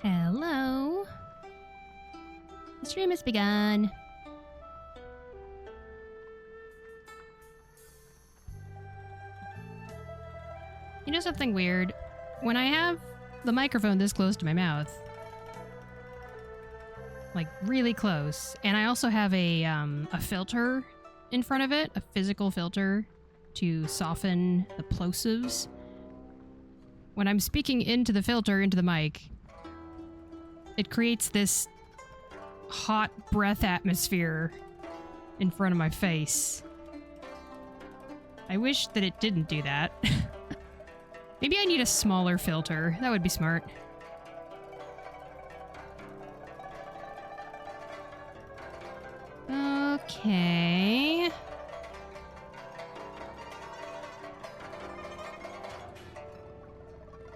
Hello. The stream has begun. You know something weird? When I have the microphone this close to my mouth, like really close, and I also have a filter in front of it, a physical filter to soften the plosives. When I'm speaking into the filter, into the mic, it creates this hot breath atmosphere in front of my face. I wish that it didn't do that. Maybe I need a smaller filter. That would be smart. Okay.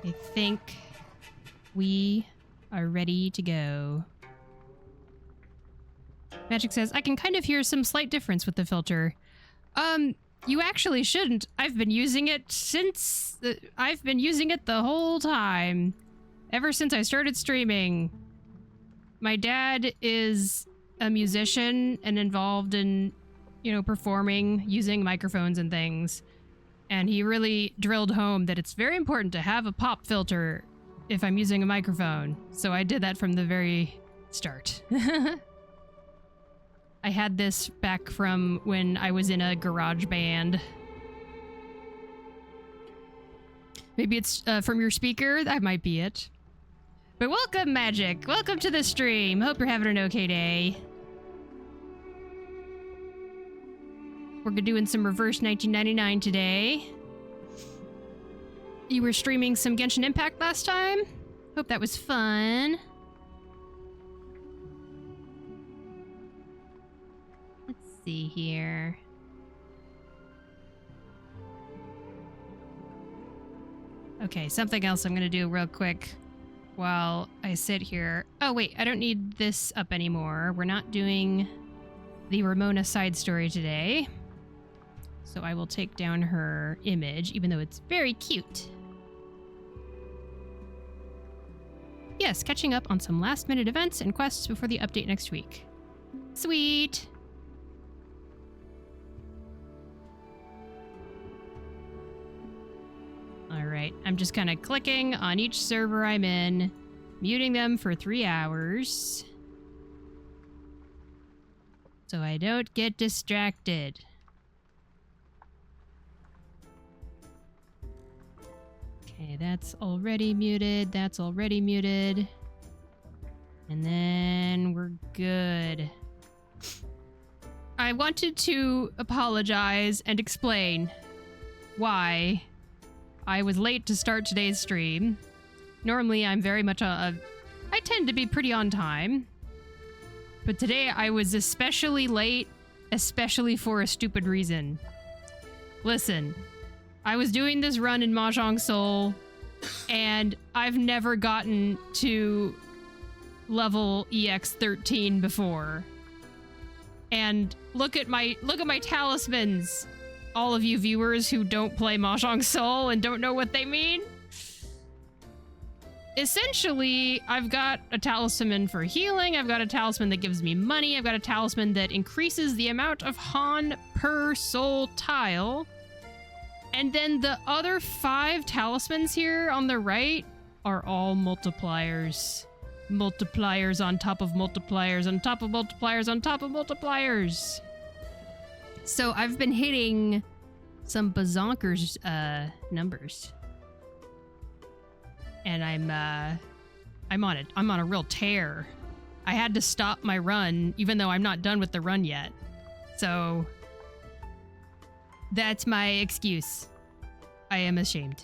I think we are ready to go. Magic says, I can kind of hear some slight difference with the filter. You actually shouldn't. I've been using it since... I've been using it the whole time. Ever since I started streaming. My dad is a musician and involved in, you know, performing, using microphones and things. And he really drilled home that it's very important to have a pop filter if I'm using a microphone. So I did that from the very start. I had this back from when I was in a garage band. Maybe it's from your speaker? That might be it. But welcome, Magic! Welcome to the stream! Hope you're having an okay day. We're doing some reverse 1999 today. You were streaming some Genshin Impact last time? Hope that was fun. Let's see here. Okay, something else I'm gonna do real quick while I sit here. Oh wait, I don't need this up anymore. We're not doing the Ramona side story today. So I will take down her image, even though it's very cute. Yes, catching up on some last-minute events and quests before the update next week. Sweet! Alright, I'm just kind of clicking on each server I'm in, muting them for 3 hours, so I don't get distracted. Okay, that's already muted, that's already muted. And then we're good. I wanted to apologize and explain why I was late to start today's stream. Normally I'm very much I tend to be pretty on time. But today I was especially late, especially for a stupid reason. Listen. I was doing this run in Mahjong Soul, and I've never gotten to level EX 13 before. And look at my talismans, all of you viewers who don't play Mahjong Soul and don't know what they mean. Essentially, I've got a talisman for healing, I've got a talisman that gives me money, I've got a talisman that increases the amount of Han per soul tile. And then the other 5 talismans here on the right are all multipliers. Multipliers on top of multipliers on top of multipliers on top of multipliers. So I've been hitting some bazonkers numbers. And I'm on it. I'm on a real tear. I had to stop my run, even though I'm not done with the run yet. So that's my excuse. I am ashamed.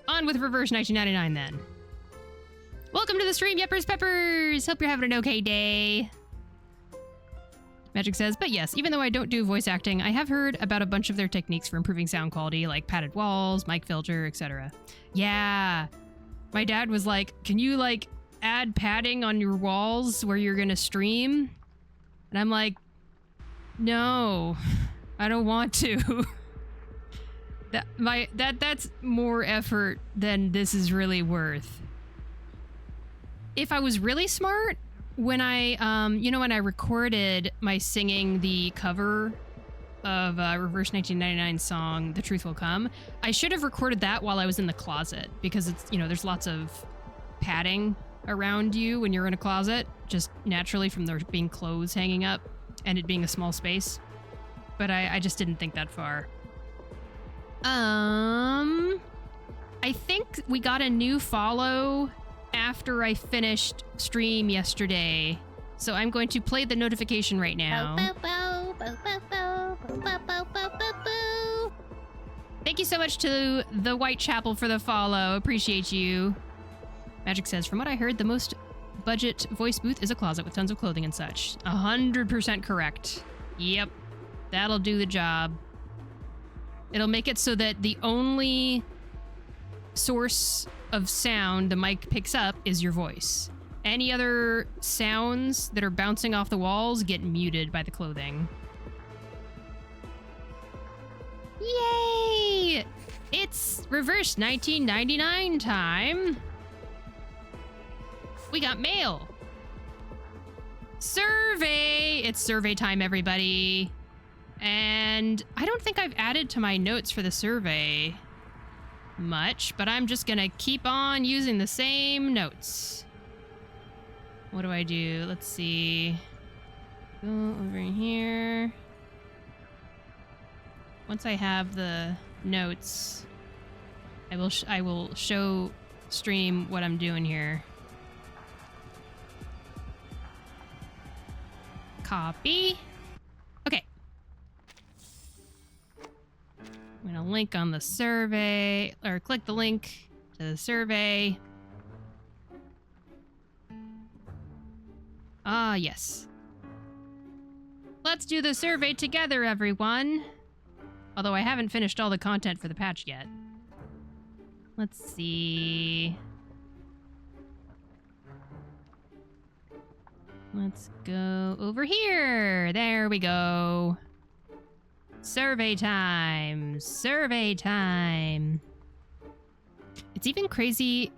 On with Reverse 1999 then. Welcome to the stream, Yeppers Peppers! Hope you're having an okay day. Magic says, but yes, even though I don't do voice acting, I have heard about a bunch of their techniques for improving sound quality, like padded walls, mic filter, etc. Yeah. My dad was like, can you like add padding on your walls where you're gonna stream? And I'm like, no, I don't want to. That's more effort than this is really worth. if I was really smart, when I, when I recorded my singing the cover of Reverse 1999's song, The Truth Will Come, I should have recorded that while I was in the closet, because it's, there's lots of padding around you when you're in a closet, just naturally from there being clothes hanging up and it being a small space. But I just didn't think that far. I think we got a new follow after I finished stream yesterday. So I'm going to play the notification right now. Thank you so much to the Whitechapel for the follow. Appreciate you. Magic says, from what I heard, the most budget voice booth is a closet with tons of clothing and such. 100% correct. Yep. That'll do the job. It'll make it so that the only source of sound the mic picks up is your voice. Any other sounds that are bouncing off the walls get muted by the clothing. Yay! It's Reverse 1999 time. We got mail. Survey! It's survey time, everybody. And I don't think I've added to my notes for the survey much, but I'm just gonna keep on using the same notes. What do I do? Let's see. Go over here. Once I have the notes, I will show stream what I'm doing here. Copy. Okay. I'm gonna link on the survey, or click the link to the survey. Ah, yes. Let's do the survey together, everyone. Although I haven't finished all the content for the patch yet. Let's see. Let's go over here. There we go. Survey time. Survey time. It's even crazy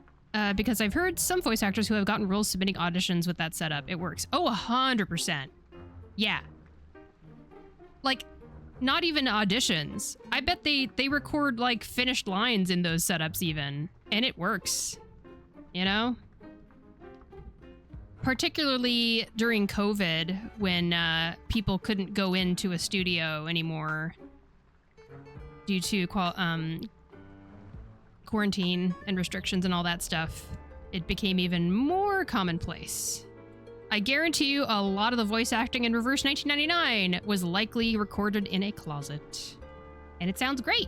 because I've heard some voice actors who have gotten roles submitting auditions with that setup. It works. Oh, 100%. Yeah. Like, not even auditions. I bet they record, like, finished lines in those setups even. And it works. You know? Particularly during COVID, when people couldn't go into a studio anymore due to quarantine and restrictions and all that stuff, it became even more commonplace. I guarantee you a lot of the voice acting in Reverse 1999 was likely recorded in a closet. And it sounds great.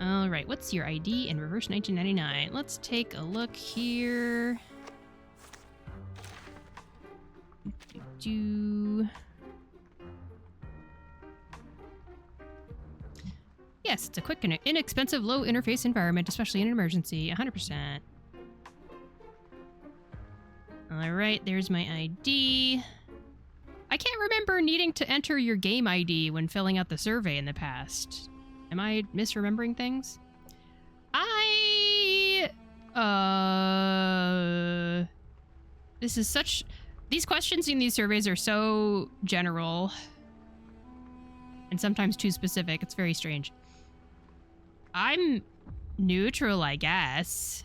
All right, what's your ID in Reverse 1999? Let's take a look here. Yes, it's a quick and inexpensive low interface environment, especially in an emergency. 100%. All right, there's my ID. I can't remember needing to enter your game ID when filling out the survey in the past. Am I misremembering things? This is such... These questions in these surveys are so general and sometimes too specific. It's very strange. I'm neutral, I guess.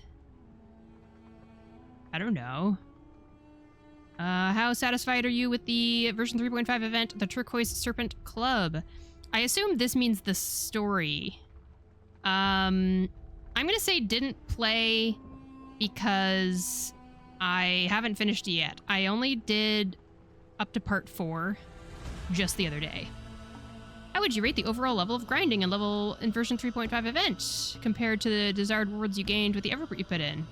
I don't know. How satisfied are you with the version 3.5 event, the Turquoise Serpent Club? I assume this means the story. I'm gonna say didn't play because I haven't finished it yet. I only did up to part 4 just the other day. How would you rate the overall level of grinding and level in version 3.5 event compared to the desired rewards you gained with the effort you put in?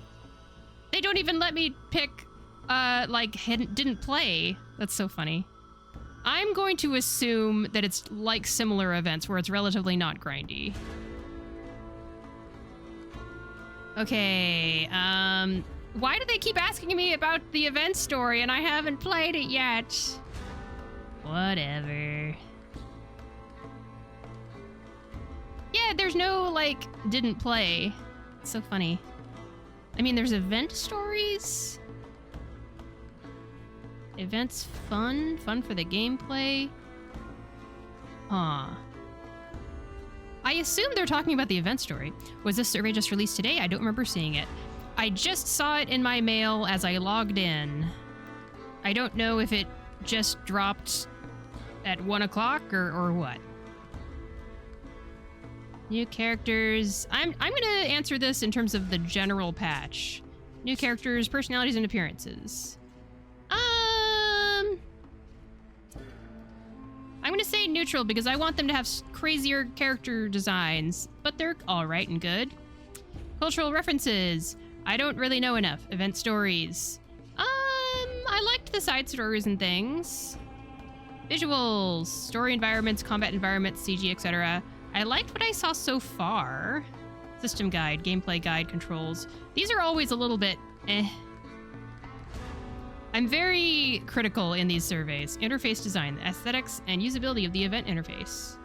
They don't even let me pick, didn't play. That's so funny. I'm going to assume that it's like similar events where it's relatively not grindy. Okay, why do they keep asking me about the event story and I haven't played it yet? Whatever. Yeah, there's no, didn't play. It's so funny. I mean, there's event stories. Events fun. Fun for the gameplay. Huh. I assume they're talking about the event story. Was this survey just released today? I don't remember seeing it. I just saw it in my mail as I logged in. I don't know if it just dropped at 1 o'clock or what. New characters. I'm gonna answer this in terms of the general patch. New characters, personalities, and appearances. I'm gonna say neutral because I want them to have crazier character designs, but they're all right and good. Cultural references. I don't really know enough. Event stories. I liked the side stories and things. Visuals, story environments, combat environments, CG, etc. I liked what I saw so far. System guide, gameplay guide, controls. These are always a little bit eh. I'm very critical in these surveys. Interface design, the aesthetics, and usability of the event interface.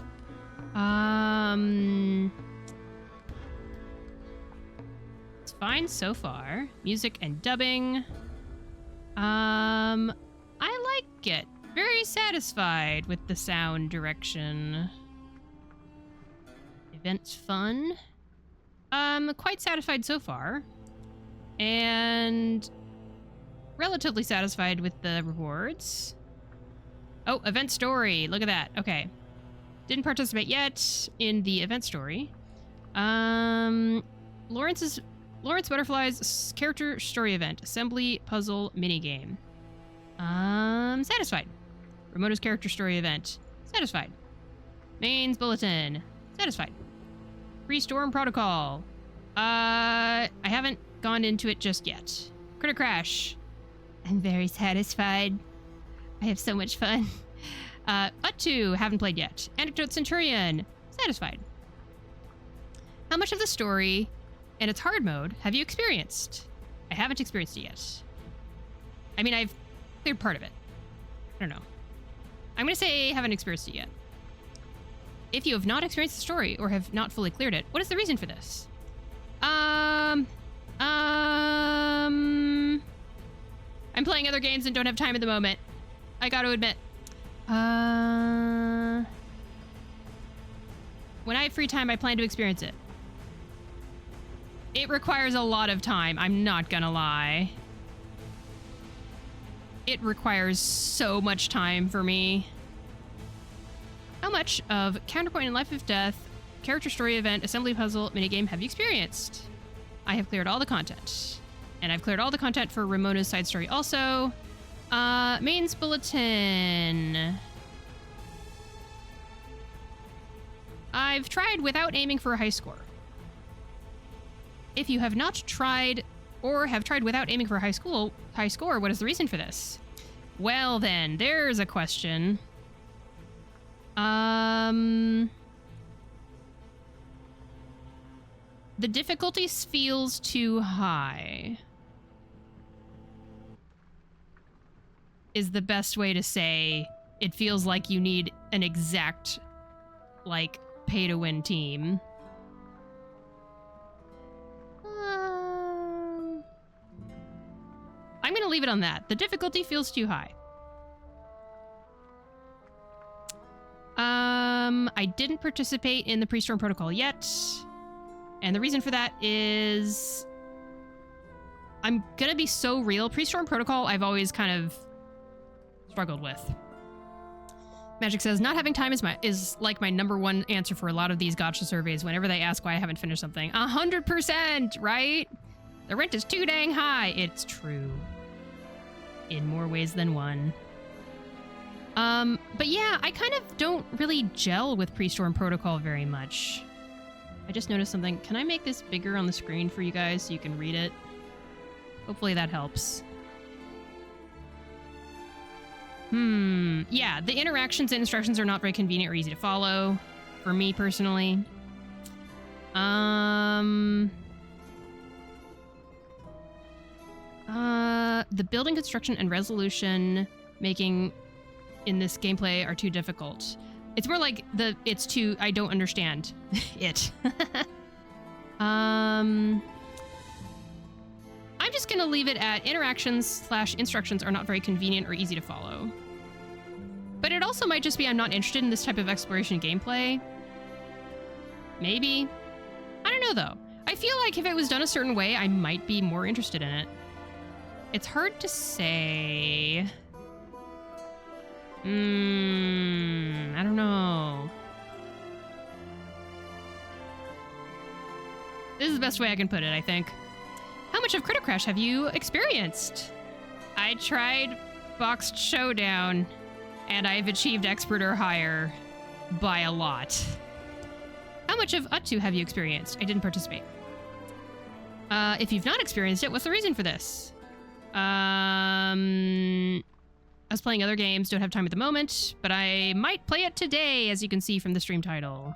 It's fine so far. Music and dubbing. I like it. Very satisfied with the sound direction. Events fun. Quite satisfied so far. And relatively satisfied with the rewards. Oh, event story. Look at that. Okay. Didn't participate yet in the event story. Lawrence Butterfly's character story event. Assembly puzzle minigame. Satisfied. Ramona's character story event. Satisfied. Mains bulletin. Satisfied. Free storm protocol. I haven't gone into it just yet. Critter Crash. I'm very satisfied. I have so much fun. But 2, haven't played yet. Anecdote Centurion. Satisfied. How much of the story and its hard mode have you experienced? I haven't experienced it yet. I mean, I've cleared part of it. I don't know. I'm gonna say I haven't experienced it yet. If you have not experienced the story or have not fully cleared it, what is the reason for this? I'm playing other games and don't have time at the moment. I gotta admit. When I have free time, I plan to experience it. It requires a lot of time, I'm not gonna lie. It requires so much time for me. How much of Counterpoint and Life of Death, character story event, assembly puzzle, minigame have you experienced? I have cleared all the content. And I've cleared all the content for Ramona's side story also. Mains bulletin. I've tried without aiming for a high score. If you have not tried or have tried without aiming for a high score, what is the reason for this? Well then, there's a question. The difficulty feels too high. Is the best way to say it feels like you need an exact, like, pay-to-win team. I'm gonna leave it on that. The difficulty feels too high. I didn't participate in the pre-storm protocol yet. And the reason for that is I'm gonna be so real. Pre-storm protocol I've always kind of struggled with. Magic says not having time is like my #1 answer for a lot of these gotcha surveys whenever they ask why I haven't finished something. 100%, right? The rent is too dang high. It's true. In more ways than one. But yeah, I kind of don't really gel with pre-storm protocol very much. I just noticed something. Can I make this bigger on the screen for you guys so you can read it? Hopefully that helps. Yeah, the interactions and instructions are not very convenient or easy to follow for me personally. The building construction and resolution making in this gameplay are too difficult. It's more like it's too, I don't understand it. going to leave it at interactions/instructions are not very convenient or easy to follow. But it also might just be I'm not interested in this type of exploration gameplay. Maybe. I don't know, though. I feel like if it was done a certain way, I might be more interested in it. It's hard to say. I don't know. This is the best way I can put it, I think. How much of Critter Crash have you experienced? I tried Boxed Showdown, and I've achieved expert or higher by a lot. How much of UTTU have you experienced? I didn't participate. If you've not experienced it, what's the reason for this? I was playing other games, don't have time at the moment, but I might play it today, as you can see from the stream title.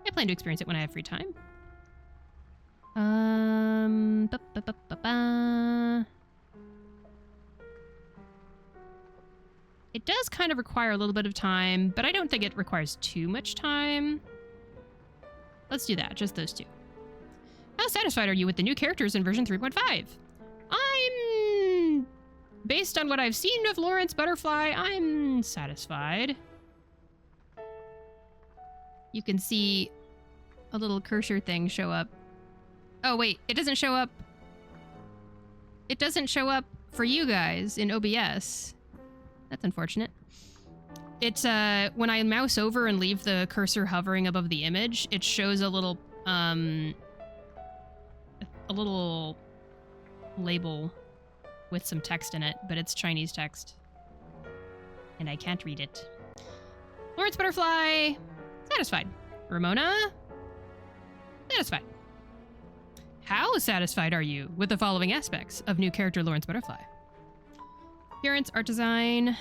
I plan to experience it when I have free time. It does kind of require a little bit of time, but I don't think it requires too much time. Let's do that, just those two. How satisfied are you with the new characters in version 3.5? Based on what I've seen of Lawrence Butterfly, I'm satisfied. You can see a little cursor thing show up. Oh, wait, it doesn't show up. It doesn't show up for you guys in OBS. That's unfortunate. It's, when I mouse over and leave the cursor hovering above the image, it shows a little label with some text in it, but it's Chinese text. And I can't read it. Lawrence Butterfly, satisfied. Ramona, satisfied. How satisfied are you with the following aspects of new character Lawrence Butterfly? Appearance, art design.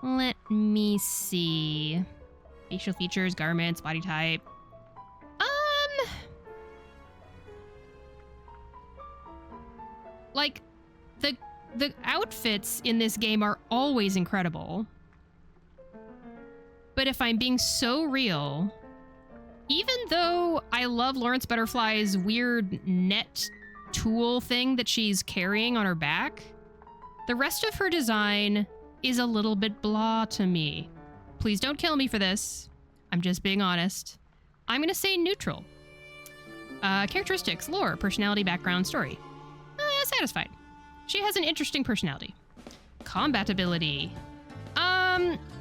Let me see. Facial features, garments, body type. Like, the outfits in this game are always incredible. But if I'm being so real, even though I love Lawrence Butterfly's weird net tool thing that she's carrying on her back, the rest of her design is a little bit blah to me. Please don't kill me for this. I'm just being honest. I'm gonna say neutral. Characteristics, lore, personality, background, story. Satisfied. She has an interesting personality. Combatability.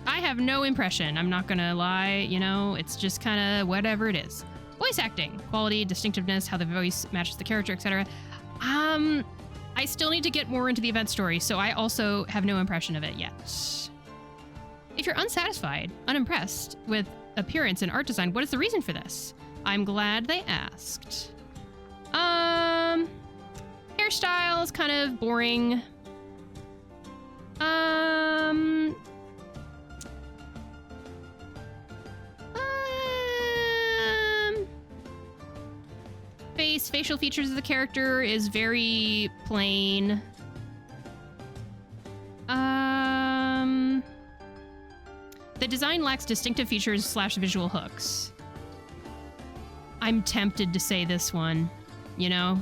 I have no impression. I'm not gonna lie, you know, it's just kind of whatever it is. Voice acting, quality, distinctiveness, how the voice matches the character, etc. I still need to get more into the event story, so I also have no impression of it yet. If you're unsatisfied, unimpressed with appearance and art design, what is the reason for this? I'm glad they asked. Hairstyle is kind of boring. Facial features of the character is very plain. The design lacks distinctive features / visual hooks. I'm tempted to say this one, you know?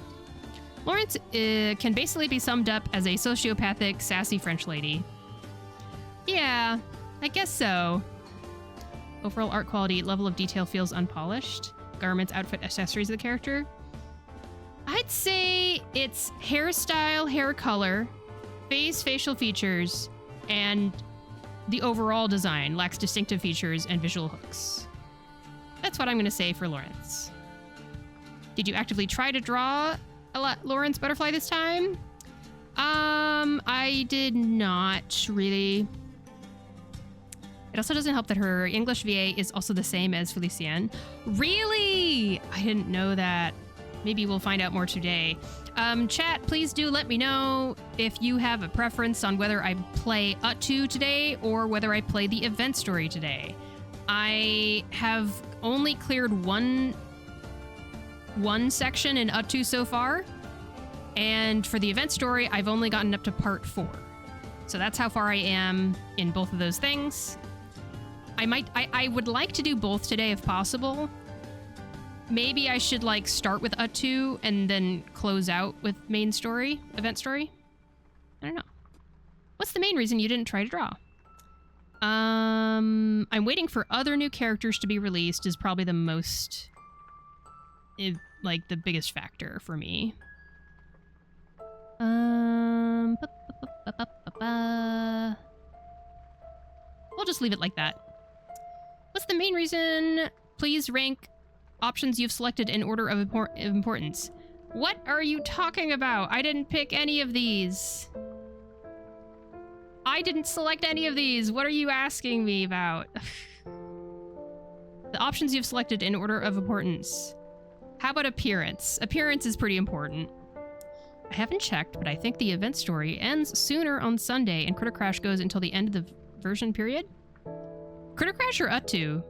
Lawrence can basically be summed up as a sociopathic, sassy French lady. Yeah, I guess so. Overall art quality, level of detail feels unpolished. Garments, outfit, accessories of the character. I'd say it's hairstyle, hair color, facial features, and the overall design lacks distinctive features and visual hooks. That's what I'm going to say for Lawrence. Did you actively try to draw a Lawrence Butterfly this time? I did not really. It also doesn't help that her English VA is also the same as Felicienne. Really? I didn't know that. Maybe we'll find out more today. Chat, please do let me know if you have a preference on whether I play UTTU today or whether I play the event story today. I have only cleared one section in UTTU so far, and for the event story, I've only gotten up to part 4. So that's how far I am in both of those things. I would like to do both today if possible. maybe I should like start with UTTU and then close out with main story, event story. I don't know. What's the main reason you didn't try to draw? I'm waiting for other new characters to be released is probably the most, like the biggest factor for me. We'll just leave it like that. What's the main reason? Please rank options you've selected in order of importance. What are you talking about? I didn't pick any of these. I didn't select any of these. What are you asking me about? The options you've selected in order of importance. How about appearance? Appearance is pretty important. I haven't checked, but I think the event story ends sooner on Sunday and Critter Crash goes until the end of the version period. Critter Crash or UTTU?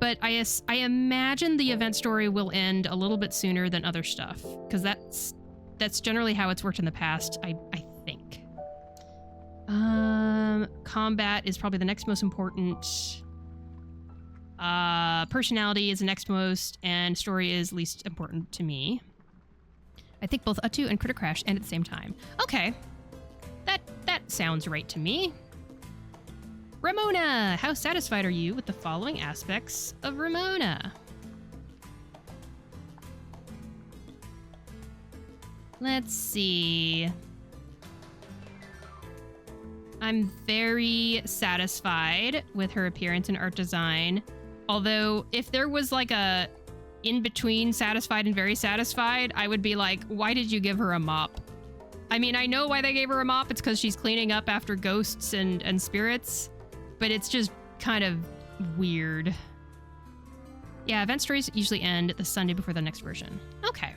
But I imagine the event story will end a little bit sooner than other stuff, because that's generally how it's worked in the past, I think. Combat is probably the next most important. Personality is the next most, and story is least important to me. I think both UTTU and Critter Crash end at the same time. Okay. That sounds right to me. Ramona! How satisfied are you with the following aspects of Ramona? Let's see. I'm very satisfied with her appearance and art design. Although, if there was like a in-between satisfied and very satisfied, I would be like, why did you give her a mop? I mean, I know why they gave her a mop. It's because she's cleaning up after ghosts and spirits. But it's just kind of weird. Yeah, event stories usually end the Sunday before the next version. Okay.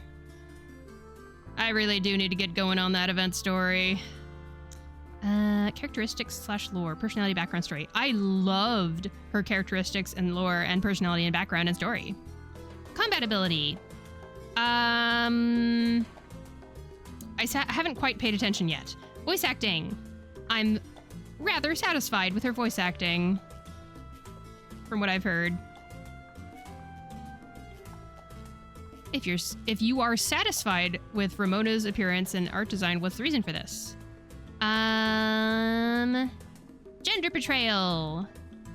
I really do need to get going on that event story. Characteristics / lore, personality, background, story. I loved her characteristics and lore and personality and background and story. Combat ability. I haven't quite paid attention yet. Voice acting. I'm rather satisfied with her voice acting, from what I've heard. If you are satisfied with Ramona's appearance and art design, what's the reason for this? Gender portrayal.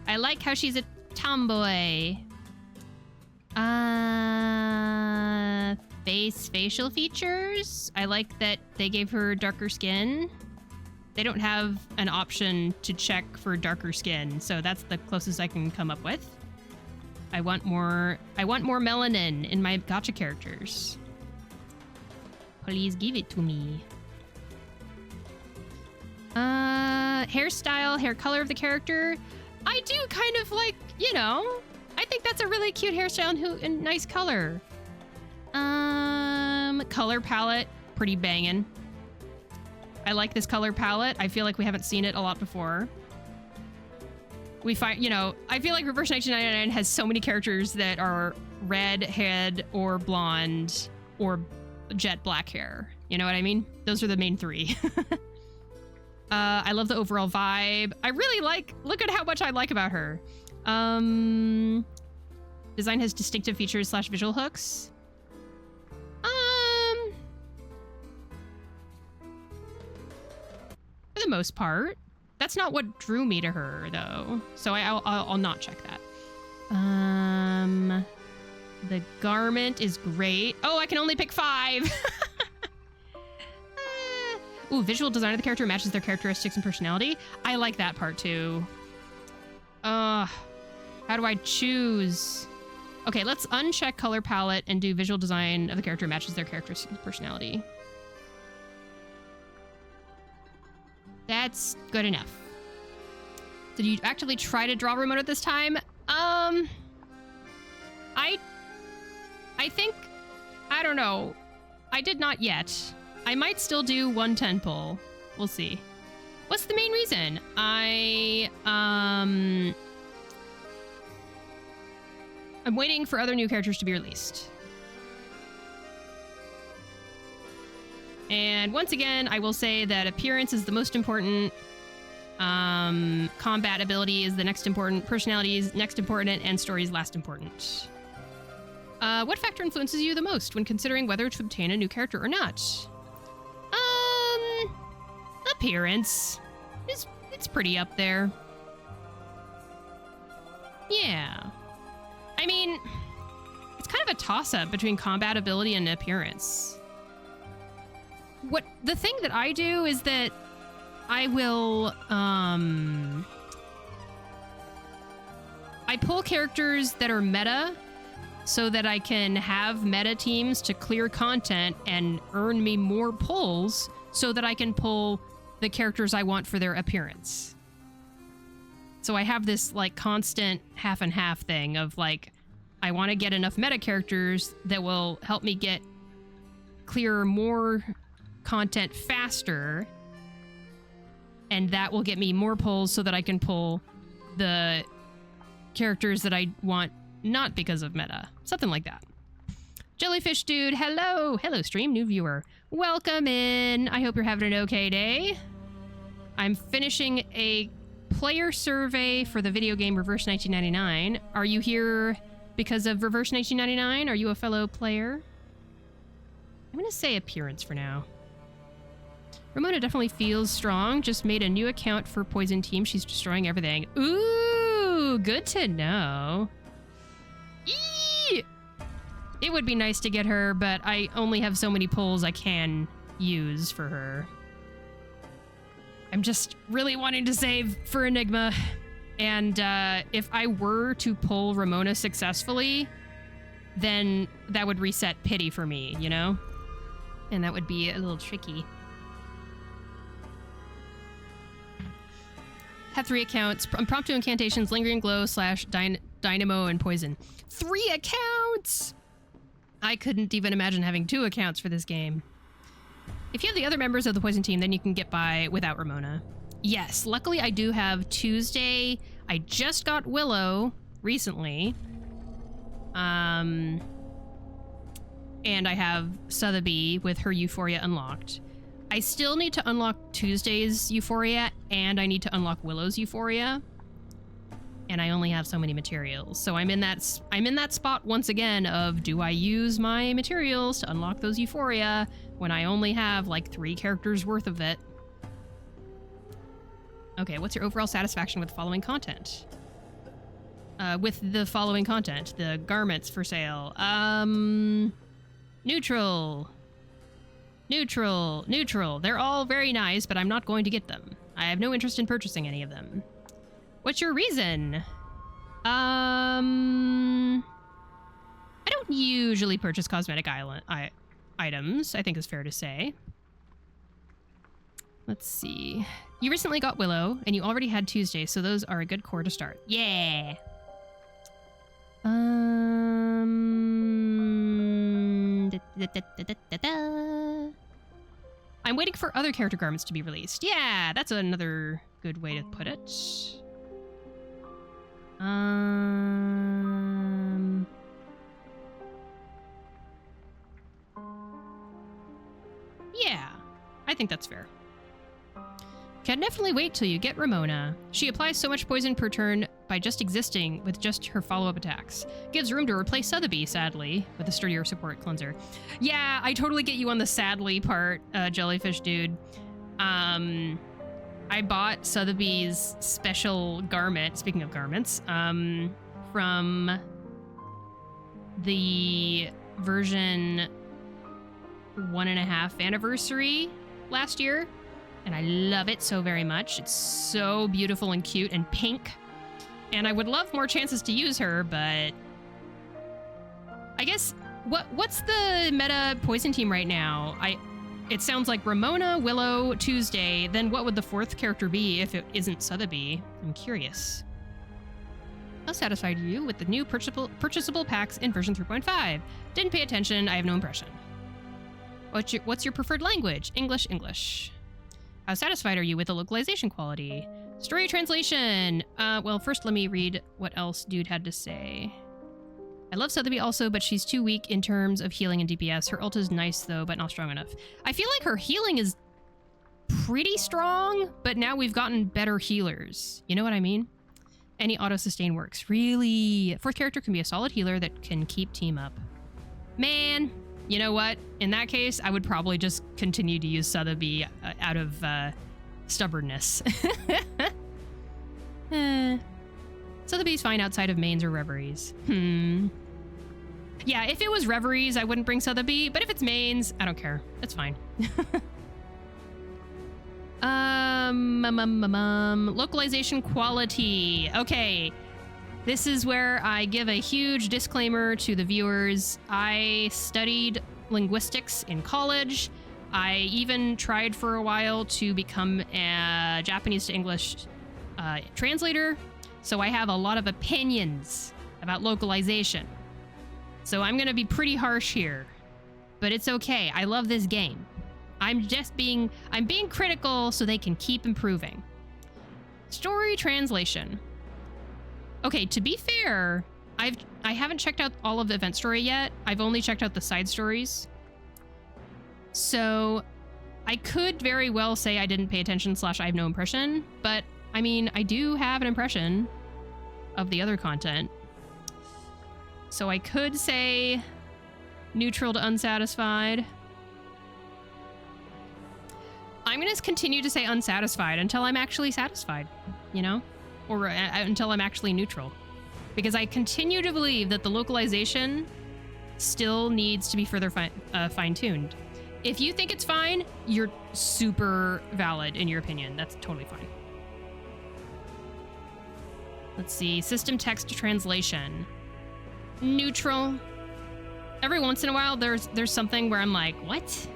I like how she's a tomboy. Facial features. I like that they gave her darker skin. They don't have an option to check for darker skin, so that's the closest I can come up with. I want more melanin in my gacha characters. Please give it to me. Hairstyle, hair color of the character. I do kind of like, you know, I think that's a really cute hairstyle and nice color. Color palette, pretty banging. I like this color palette. I feel like we haven't seen it a lot before. We find, you know, I feel like Reverse 1999 has so many characters that are redhead or blonde or jet black hair. You know what I mean? Those are the main three. I love the overall vibe. I really like, look at how much I like about her. Design has distinctive features / visual hooks. For the most part. That's not what drew me to her, though. So I'll not check that. The garment is great. Oh, I can only pick 5. Ooh, visual design of the character matches their characteristics and personality. I like that part, too. How do I choose? Okay, let's uncheck color palette and do visual design of the character matches their characteristics and personality. That's good enough. Did you actively try to draw Ramona this time? I think, I don't know. I did not yet. I might still do 110 pull. We'll see. What's the main reason? I'm waiting for other new characters to be released. And once again, I will say that appearance is the most important. Combat ability is the next important. Personality is next important, and story is last important. What factor influences you the most when considering whether to obtain a new character or not? Appearance. It's pretty up there. Yeah. I mean, it's kind of a toss-up between combat ability and appearance. The thing that I do is that I will, I pull characters that are meta so that I can have meta teams to clear content and earn me more pulls so that I can pull the characters I want for their appearance. So I have this like constant half and half thing of like, I want to get enough meta characters that will help me clear more content faster, and that will get me more pulls so that I can pull the characters that I want not because of meta. Something like that. Jellyfish Dude, hello! Hello, stream, new viewer. Welcome in! I hope you're having an okay day. I'm finishing a player survey for the video game Reverse 1999. Are you here because of Reverse 1999? Are you a fellow player? I'm gonna say appearance for now. Ramona definitely feels strong. Just made a new account for Poison Team. She's destroying everything. Ooh, good to know. Eee! It would be nice to get her, but I only have so many pulls I can use for her. I'm just really wanting to save for Enigma. And if I were to pull Ramona successfully, then that would reset pity for me, you know? And that would be a little tricky. Have 3 accounts. Impromptu incantations, lingering glow, / dynamo, and poison. 3 accounts! I couldn't even imagine having 2 accounts for this game. If you have the other members of the Poison Team, then you can get by without Ramona. Yes, luckily I do have Tuesday. I just got Willow recently. And I have Sotheby with her Euphoria unlocked. I still need to unlock Tuesday's Euphoria, and I need to unlock Willow's Euphoria. And I only have so many materials. So I'm in that spot once again of, do I use my materials to unlock those Euphoria when I only have like 3 characters worth of it? Okay, what's your overall satisfaction with the following content? With the following content, the garments for sale. Neutral. Neutral. Neutral. They're all very nice, but I'm not going to get them. I have no interest in purchasing any of them. What's your reason? I don't usually purchase cosmetic items, I think is fair to say. Let's see. You recently got Willow, and you already had Tuesday, so those are a good core to start. Yeah! I'm waiting for other character garments to be released. Yeah, that's another good way to put it. Yeah, I think that's fair. Can definitely wait till you get Ramona. She applies so much poison per turn by just existing with just her follow-up attacks. Gives room to replace Sotheby, sadly, with a sturdier support cleanser. Yeah, I totally get you on the sadly part, Jellyfish Dude. I bought Sotheby's special garment, speaking of garments, from the version 1.5 anniversary last year. And I love it so very much. It's so beautiful and cute and pink. And I would love more chances to use her, but I guess what's the meta Poison Team right now? It sounds like Ramona, Willow, Tuesday. Then what would the 4th character be if it isn't Sotheby? I'm curious. How satisfied are you with the new purchasable packs in version 3.5? Didn't pay attention. I have no impression. What's your preferred language? English. How satisfied are you with the localization quality? Story translation! Well, first let me read what else Dude had to say. I love Sotheby also, but she's too weak in terms of healing and DPS. Her ult is nice though, but not strong enough. I feel like her healing is pretty strong, but now we've gotten better healers. You know what I mean? Any auto sustain works. Really? Fourth character can be a solid healer that can keep team up. Man, you know what? In that case, I would probably just continue to use Sotheby out of stubbornness. Sotheby's fine outside of mains or reveries. Yeah, if it was reveries, I wouldn't bring Sotheby, but if it's mains, I don't care. That's fine. Localization quality. Okay. This is where I give a huge disclaimer to the viewers. I studied linguistics in college. I even tried for a while to become a Japanese to English translator. So I have a lot of opinions about localization. So I'm going to be pretty harsh here, but it's okay. I love this game. I'm being critical so they can keep improving. Story translation. Okay, to be fair, I haven't checked out all of the event story yet. I've only checked out the side stories. So I could very well say I didn't pay attention / I have no impression, but I mean, I do have an impression of the other content. So I could say neutral to unsatisfied. I'm going to continue to say unsatisfied until I'm actually satisfied, you know? Or until I'm actually neutral. Because I continue to believe that the localization still needs to be further fine-tuned. If you think it's fine, you're super valid in your opinion. That's totally fine. Let's see. System text translation. Neutral. Every once in a while, there's something where I'm like, what?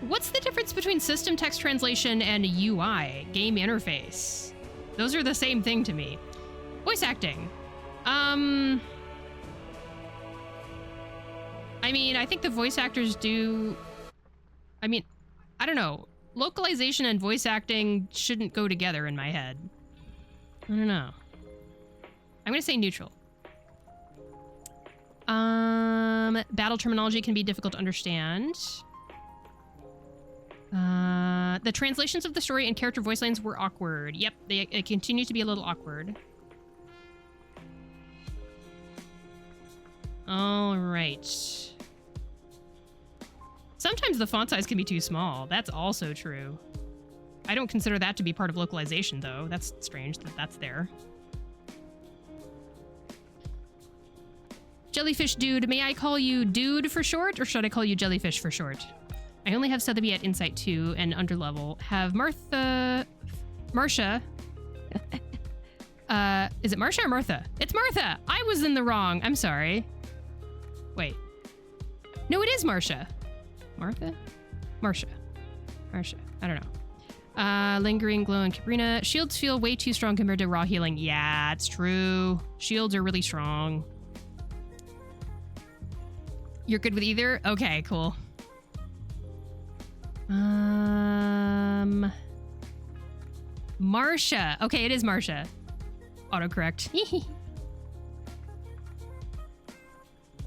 What's the difference between system text translation and UI, game interface? Those are the same thing to me. Voice acting. I mean, I think the voice actors do... I mean, I don't know. Localization and voice acting shouldn't go together in my head. I don't know. I'm gonna say neutral. Battle terminology can be difficult to understand. The translations of the story and character voice lines were awkward. Yep, they continue to be a little awkward. All right. Sometimes the font size can be too small. That's also true. I don't consider that to be part of localization, though. That's strange that that's there. Jellyfish Dude, may I call you Dude for short, or should I call you Jellyfish for short? I only have Sotheby at Insight 2 and underlevel. Have Marcia... is it Marcia or Martha? It's Martha! I was in the wrong. I'm sorry. Wait. No, it is Marcia. Martha? Marcia. Marcia. I don't know. Lingering Glow and Cabrina. Shields feel way too strong compared to raw healing. Yeah, it's true. Shields are really strong. You're good with either? Okay, cool. Marcia. Okay, it is Marcia. Autocorrect.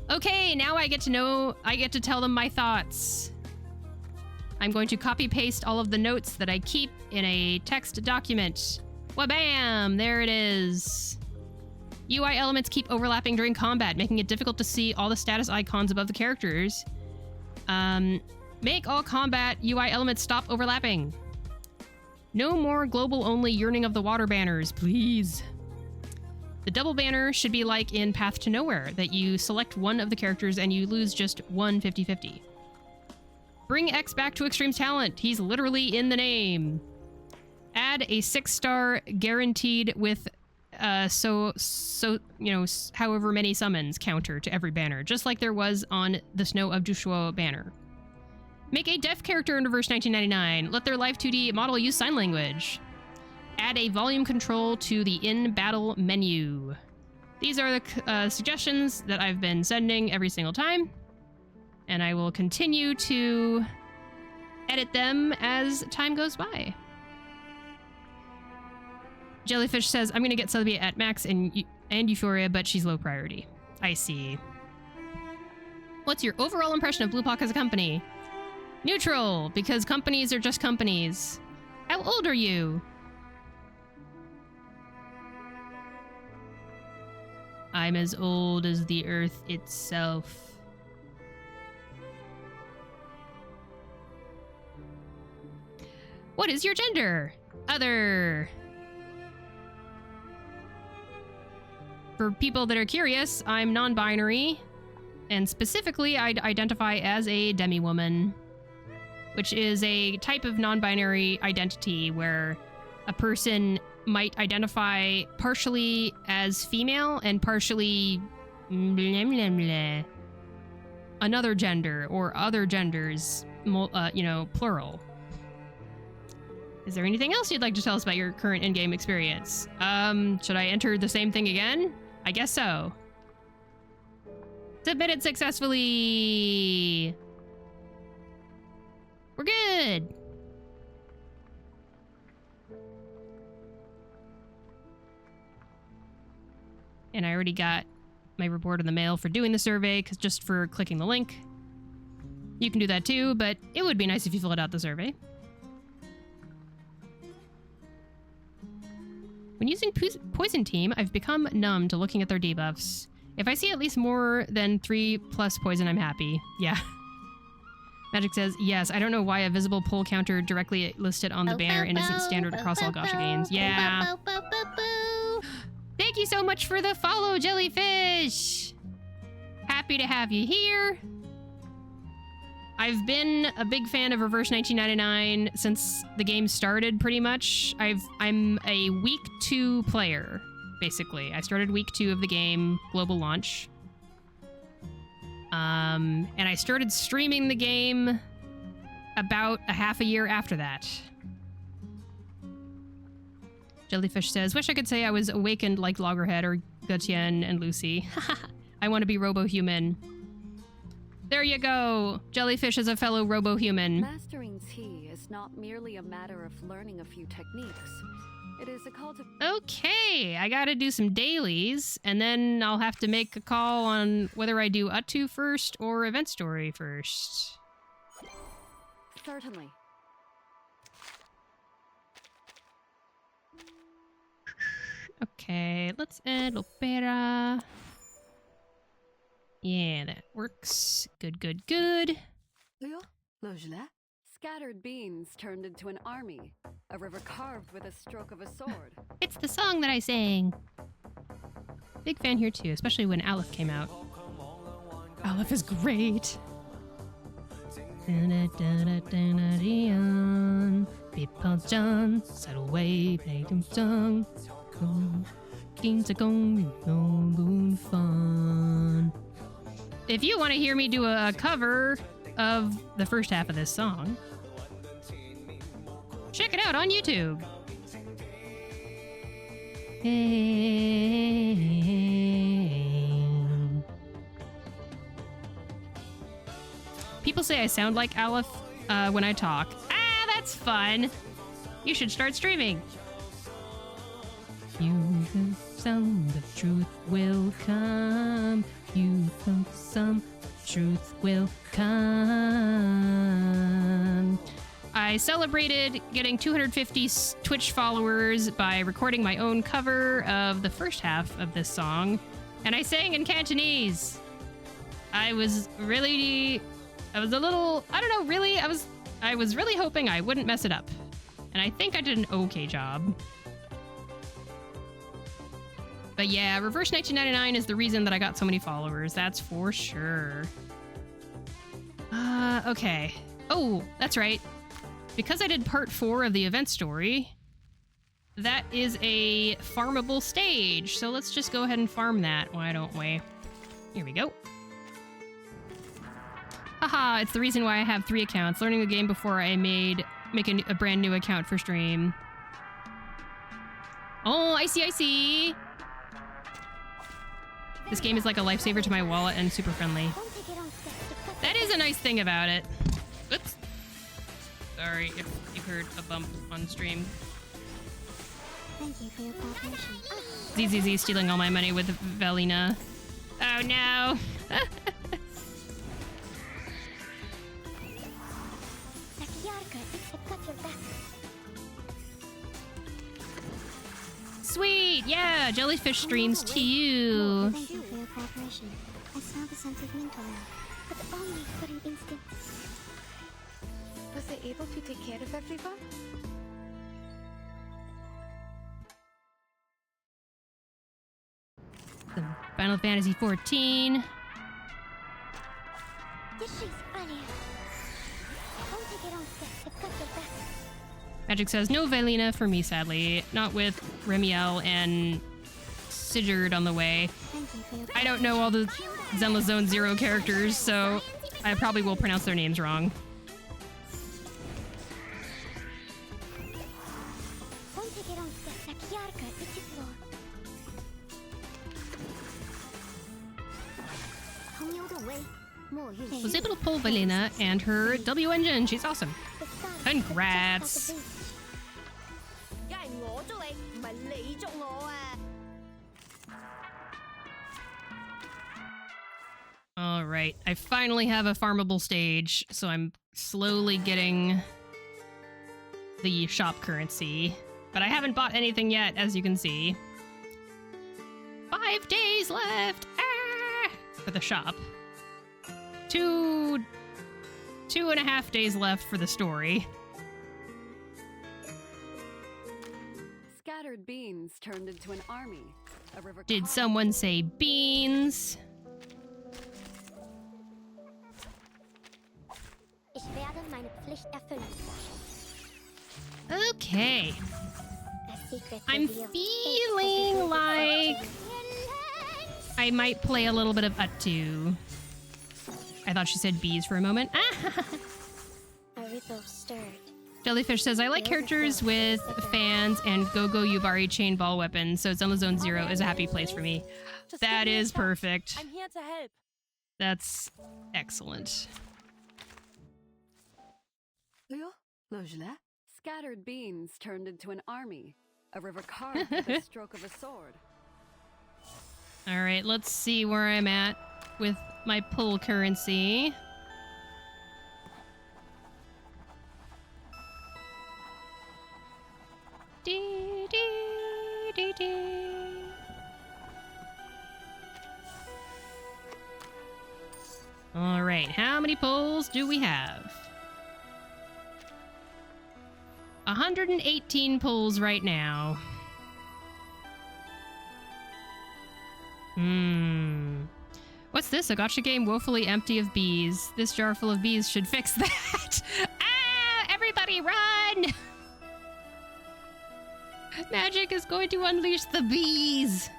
Okay, now I get to tell them my thoughts. I'm going to copy paste all of the notes that I keep in a text document. Wabam! There it is. UI elements keep overlapping during combat, making it difficult to see all the status icons above the characters. Make all combat UI elements stop overlapping. No more global-only Yearning of the Water banners, please. The double banner should be like in Path to Nowhere, that you select one of the characters and you lose just one 50-50. Bring X back to Extreme Talent. He's literally in the name. Add a 6-star guaranteed with however many summons counter to every banner, just like there was on the Snow of Joshua banner. Make a deaf character in Reverse 1999. Let their live 2D model use sign language. Add a volume control to the in-battle menu. These are the suggestions that I've been sending every single time, and I will continue to edit them as time goes by. Jellyfish says, I'm going to get Sotheby at max and Euphoria, but she's low priority. I see. What's your overall impression of Bluepock as a company? Neutral, because companies are just companies. How old are you? I'm as old as the earth itself. What is your gender? Other. For people that are curious, I'm non-binary, and specifically I identify as a demi-woman, which is a type of non-binary identity where a person might identify partially as female and partially another gender or other genders, you know, plural. Is there anything else you'd like to tell us about your current in-game experience? Should I enter the same thing again? I guess so. Submitted successfully. We're good. And I already got my report in the mail for doing the survey, because just for clicking the link. You can do that too, but it would be nice if you filled out the survey. When using Poison Team, I've become numb to looking at their debuffs. If I see at least more than 3+ poison, I'm happy. Yeah. Magic says, yes, I don't know why a visible pull counter directly listed on the banner and isn't standard across all Gacha games. Yeah. Thank you so much for the follow, Jellyfish! Happy to have you here. I've been a big fan of Reverse 1999 since the game started, pretty much. I'm a week 2 player, basically. I started week 2 of the game, global launch. And I started streaming the game about a half a year after that. Jellyfish says, wish I could say I was awakened like Loggerhead or Gutien and Lucy. I want to be Robo-Human. There you go! Jellyfish is a fellow Robo-Human. Mastering tea is not merely a matter of learning a few techniques. It is a call to... Okay, I gotta do some dailies, and then I'll have to make a call on whether I do UTTU first or Event Story first. Certainly. Okay, let's add Opera. Yeah, that works. Good, good, good. Scattered beans turned into an army. A river carved with a stroke of a sword. It's the song that I sang. Big fan here too, especially when Aleph came out. Aleph is great. John, settle away, play them song. If you want to hear me do a cover of the first half of this song, check it out on YouTube. People say I sound like Aleph when I talk. Ah, that's fun. You should start streaming. You the sound of truth will come. You the some truth will come. I celebrated getting 250 Twitch followers by recording my own cover of the first half of this song, and I sang in Cantonese. I was a little, I don't know, really, I was really hoping I wouldn't mess it up, and I think I did an okay job. But yeah, Reverse 1999 is the reason that I got so many followers, that's for sure. Okay. Oh, that's right. Because I did part 4 of the event story, that is a farmable stage. So let's just go ahead and farm that, why don't we? Here we go. Haha, it's the reason why I have 3 accounts. Learning the game before I make a brand new account for stream. Oh, I see. This game is like a lifesaver to my wallet and super friendly. That is a nice thing about it. Oops. Sorry if you heard a bump on stream. Thank you for your cooperation. ZZZ stealing all my money with Velina. Oh no! Sweet! Yeah! Jellyfish streams to you! Thank you for your cooperation. I smell the scent of mint now, but only for an instant. Was I able to take care of everyone? Some Final Fantasy 14. This is funny. Don't take it on step. They've got their back. Magic says no Velina for me, sadly. Not with Remiel and Sigurd on the way. Thank you for your I don't know all the Zenless Zone Zero characters, so I probably will pronounce their names wrong. Don't take it on step. Sakiarka, Ichiflo. Was able to pull Velina and her W engine. She's awesome. Congrats. All right, I finally have a farmable stage, so I'm slowly getting the shop currency, but I haven't bought anything yet, as you can see. 5 days left for the shop. 2.5 days left for the story. Scattered beans turned into an army. A river. Did someone say beans? Ich werde meine Pflicht erfüllen. Okay. A secret I'm reveal. feeling like I might play a little bit of Uttu. I thought she said bees for a moment. A ripple stirred. Jellyfish says, I like characters with fans and Go-Go Yubari chain ball weapons, so Zenless Zone Zero is a happy place for me. That is perfect. I'm here to help. That's excellent. Scattered beans turned into an army. A river carved with the stroke of a sword. All right, let's see where I'm at with my pull currency. Dee, dee, dee, dee. All right, how many pulls do we have? 118 pulls right now. What's this? A gacha game woefully empty of bees. This jar full of bees should fix that. Ah! Everybody run! Magic is going to unleash the bees.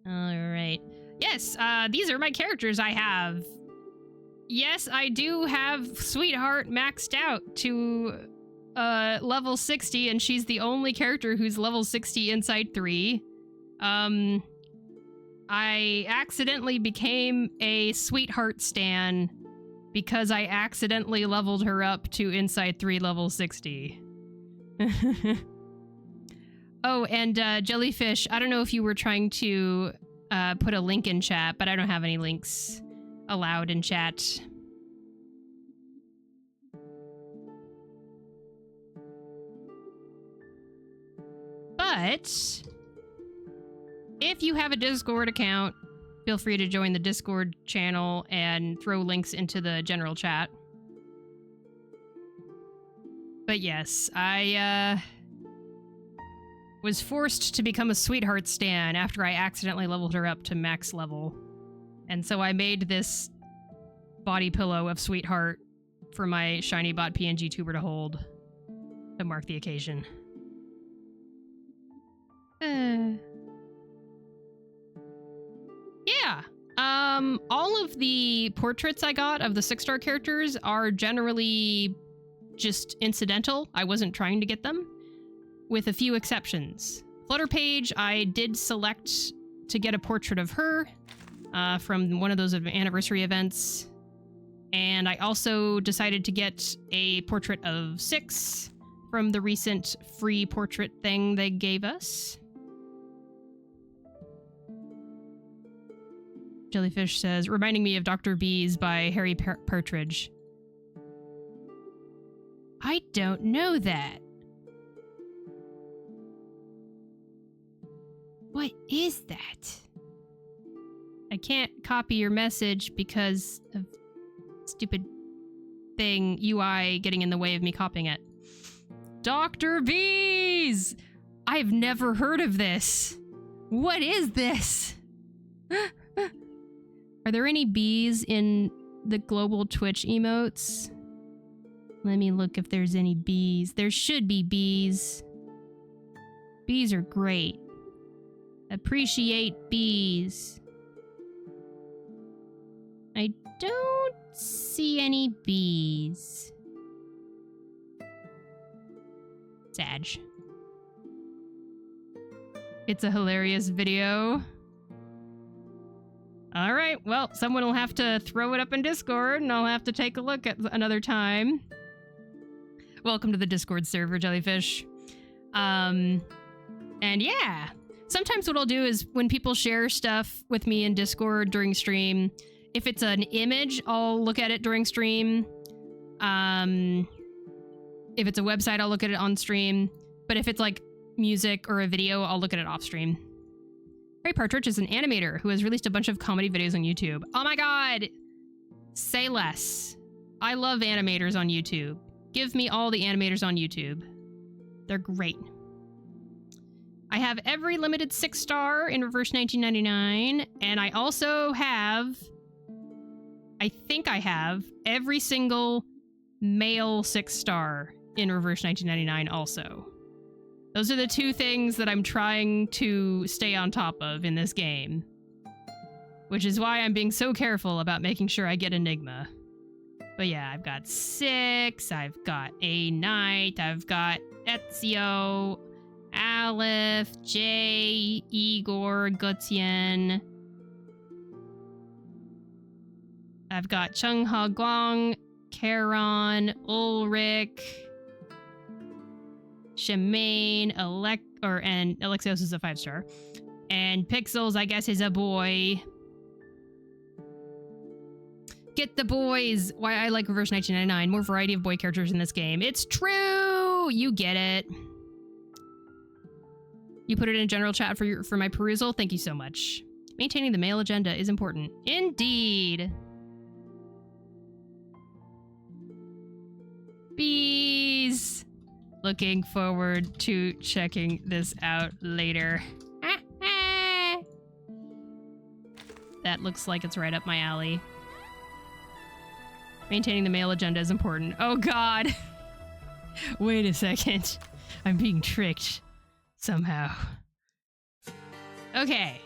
Alright. Yes, these are my characters I have. Yes, I do have Sweetheart maxed out to level 60, and she's the only character who's level 60 inside 3. I accidentally became a Sweetheart stan because I accidentally leveled her up to inside 3 level 60. Oh, and Jellyfish, I don't know if you were trying to put a link in chat, but I don't have any links allowed in chat. But if you have a Discord account, feel free to join the Discord channel and throw links into the general chat. But yes, I was forced to become a Sweetheart stan after I accidentally leveled her up to max level. And so I made this body pillow of Sweetheart for my shiny bot PNG tuber to hold to mark the occasion. Yeah. All of the portraits I got of the 6-star characters are generally just incidental. I wasn't trying to get them, with a few exceptions. Flutterpage, I did select to get a portrait of her from one of those anniversary events. And I also decided to get a portrait of 6 from the recent free portrait thing they gave us. Jellyfish says, reminding me of Dr. Bees by Harry Partridge. I don't know that. What is that? I can't copy your message because of stupid thing UI getting in the way of me copying it. Dr. Bees! I've never heard of this. What is this? Are there any bees in the global Twitch emotes? Let me look if there's any bees. There should be bees. Bees are great. Appreciate bees. I don't see any bees. Sag. It's a hilarious video. Alright, well, someone will have to throw it up in Discord, and I'll have to take a look at another time. Welcome to the Discord server, Jellyfish. And yeah, sometimes what I'll do is when people share stuff with me in Discord during stream, if it's an image, I'll look at it during stream. If it's a website, I'll look at it on stream. But if it's like music or a video, I'll look at it off stream. Harry Partridge is an animator who has released a bunch of comedy videos on YouTube. Oh my god! Say less. I love animators on YouTube. Give me all the animators on YouTube. They're great. I have every limited 6-star in Reverse 1999, and I also have... I think I have every single male 6-star in Reverse 1999 also. Those are the two things that I'm trying to stay on top of in this game. Which is why I'm being so careful about making sure I get Enigma. But yeah, I've got 6, I've got A Knight, I've got Ezio, Aleph, Jay, Igor, Gutian. I've got Chung Ha Guang, Charon, Ulrich, Shemaine, and Alexios is a 5-star. And Pixels, I guess, is a boy. Get the boys! Why I like Reverse 1999. More variety of boy characters in this game. It's true! You get it. You put it in general chat for my perusal? Thank you so much. Maintaining the male agenda is important. Indeed! Bees! Looking forward to checking this out later. That looks like it's right up my alley. Maintaining the male agenda is important. Oh god! Wait a second. I'm being tricked. Somehow. Okay.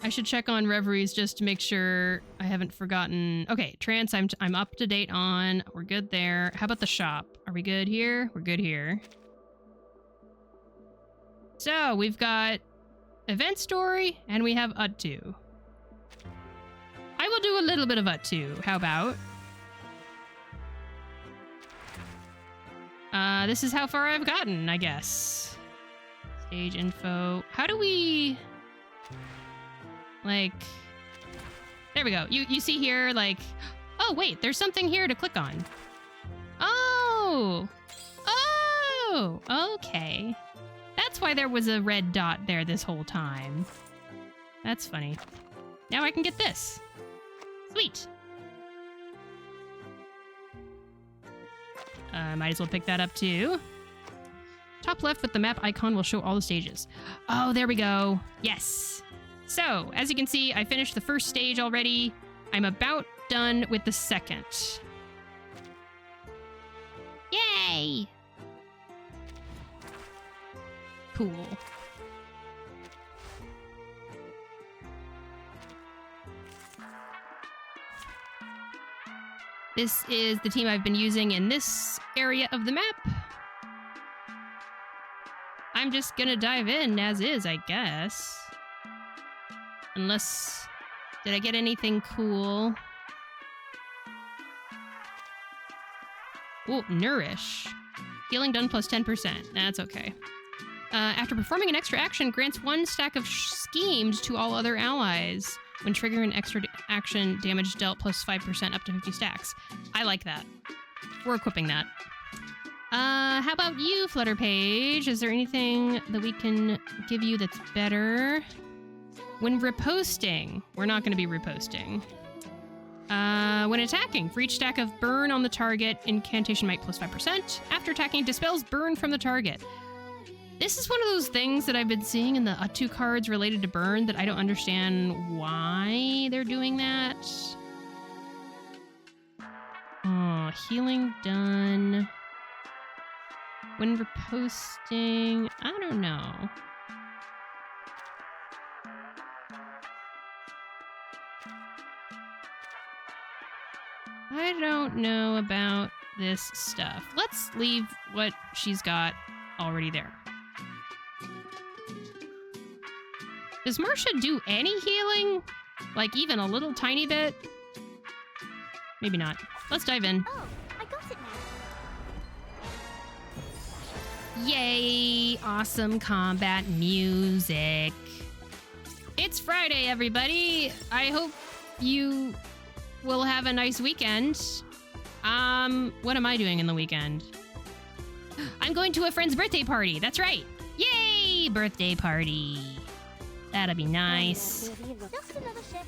I should check on Reveries just to make sure I haven't forgotten. Okay, Trance I'm up to date on. We're good there. How about the shop? Are we good here? We're good here. So, we've got Event Story, and we have UTTU. I will do a little bit of UTTU. How about? This is how far I've gotten, I guess. Stage info. How do we... Like... There we go. You see here, like... Oh, wait, there's something here to click on. Oh! Oh! Okay. That's why there was a red dot there this whole time. That's funny. Now I can get this. Sweet! Might as well pick that up too. Top left with the map icon will show all the stages. Oh, there we go. Yes. So, as you can see, I finished the first stage already. I'm about done with the second. Yay! Cool. This is the team I've been using in this area of the map. I'm just gonna dive in as is, I guess. Unless... Did I get anything cool? Oh, Nourish. Healing done plus 10%. That's okay. After performing an extra action, grants 1 stack of schemed to all other allies. When triggering an extra action, damage dealt plus 5% up to 50 stacks. I like that. We're equipping that. How about you, Flutter Page? Is there anything that we can give you that's better? When riposting, we're not going to be riposting. When attacking, for each stack of burn on the target, incantation might plus 5%. After attacking, dispels burn from the target. This is one of those things that I've been seeing in the UTTU cards related to burn that I don't understand why they're doing that. Oh, healing done. When riposting, I don't know. I don't know about this stuff. Let's leave what she's got already there. Does Marcia do any healing? Like even a little tiny bit? Maybe not. Let's dive in. Oh, I got it now. Yay! Awesome combat music. It's Friday, everybody. I hope you will have a nice weekend. What am I doing in the weekend? I'm going to a friend's birthday party. That's right. Yay! Birthday party. That'll be nice. Just another shift.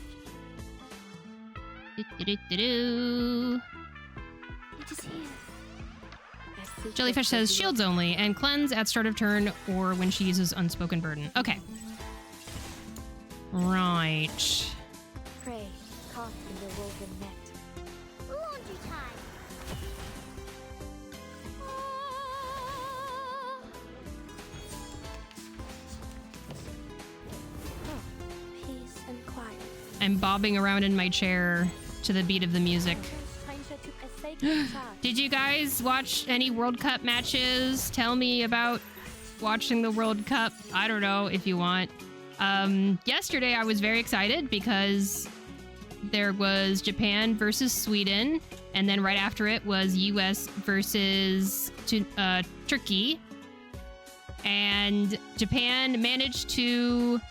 Do-do-do-do-do. It is here. Jellyfish says shields only and cleanse at start of turn or when she uses unspoken burden. Okay. Right. Prey, caught in the woven net. Laundry time. Peace and quiet. I'm bobbing around in my chair to the beat of the music. Did you guys watch any World Cup matches? Tell me about watching the World Cup. I don't know if you want. Yesterday I was very excited because there was Japan versus Sweden, and then right after it was US versus Turkey. And Japan managed to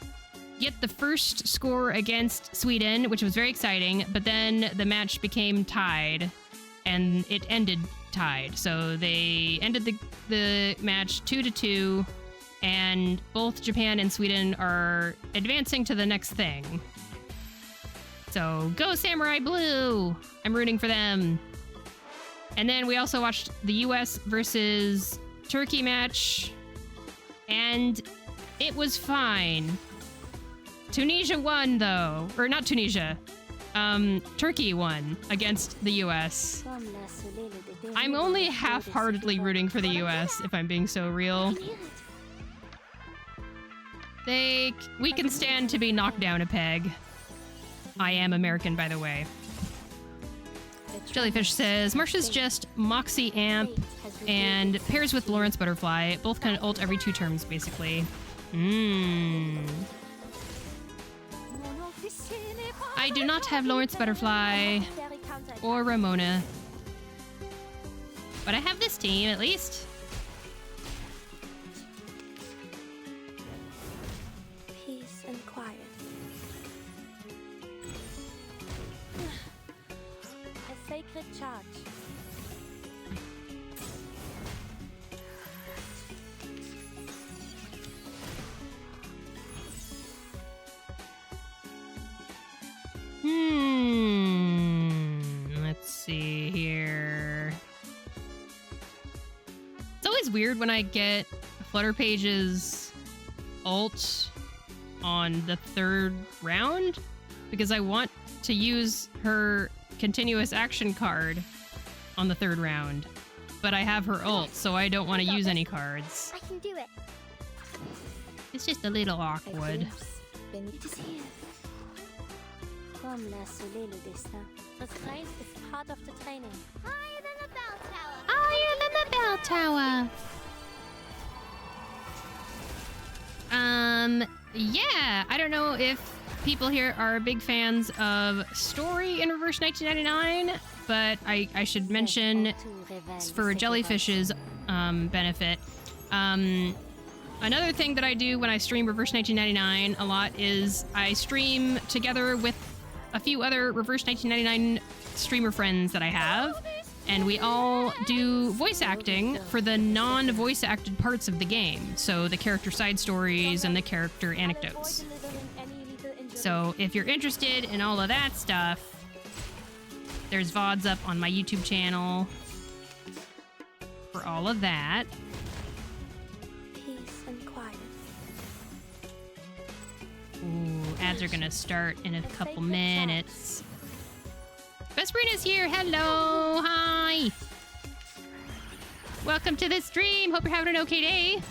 get the first score against Sweden, which was very exciting, but then the match became tied, and it ended tied. So they ended the match 2-2, and both Japan and Sweden are advancing to the next thing. So go Samurai Blue! I'm rooting for them. And then we also watched the US versus Turkey match, and it was fine. Tunisia won, though. Or not Tunisia. Turkey won against the US. I'm only half-heartedly rooting for the US, if I'm being so real. We can stand to be knocked down a peg. I am American, by the way. Jellyfish says, Marcia's just Moxie Amp and pairs with Lawrence Butterfly. Both kind of ult every 2 turns, basically. I do not have Lawrence Butterfly or Ramona. But I have this team, at least. Peace and quiet. A sacred charge. Let's see here. It's always weird when I get Flutter Page's ult on the 3rd round because I want to use her continuous action card on the 3rd round, but I have her ult, so I don't want to use any cards. I can do it. It's just a little awkward. It is here. Comme l'a scellé le destin. Restraint is part of the training. Higher than the bell tower. Higher than the bell tower. Yeah, I don't know if people here are big fans of Story in Reverse 1999, but I should mention for Jellyfish's benefit. Another thing that I do when I stream Reverse 1999 a lot is I stream together with a few other Reverse 1999 streamer friends that I have. and we all do voice acting for the non-voice acted parts of the game. So the character side stories and the character anecdotes. So if you're interested in all of that stuff, there's VODs up on my YouTube channel for all of that. Peace and quiet. Ooh, ads are gonna start in a couple minutes. Vesperina's here. Hello. Hi. Welcome to the stream. Hope you're having an okay day.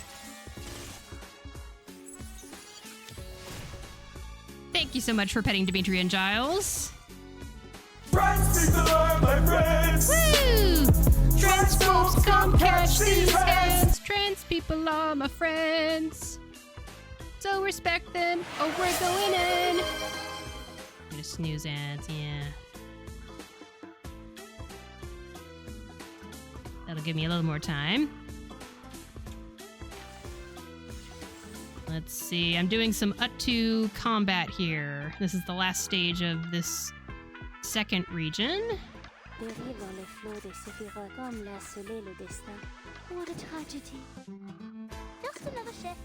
Thank you so much for petting Dimitri and Giles. Friends, people are my friends. Woo! Trans folks, come catch these hands. Trans people are my friends. So respect them. Oh, we're going in. I'm gonna snooze ads, yeah. That'll give me a little more time. Let's see, I'm doing some UTTU combat here. This is the last stage of this second region. Dérive dans le flot des séphirotes comme l'a scellé le destin. What a tragedy. Just another shift.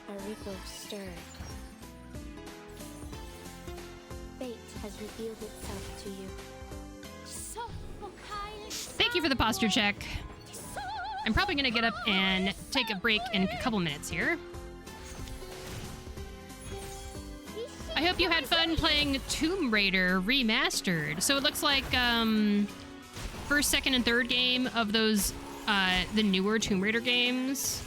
A ripple stirred. Fate has revealed itself to you. Thank you for the posture check. I'm probably gonna get up and take a break in a couple minutes here. I hope you had fun playing Tomb Raider Remastered. So it looks like first, second, and third game of those the newer Tomb Raider games.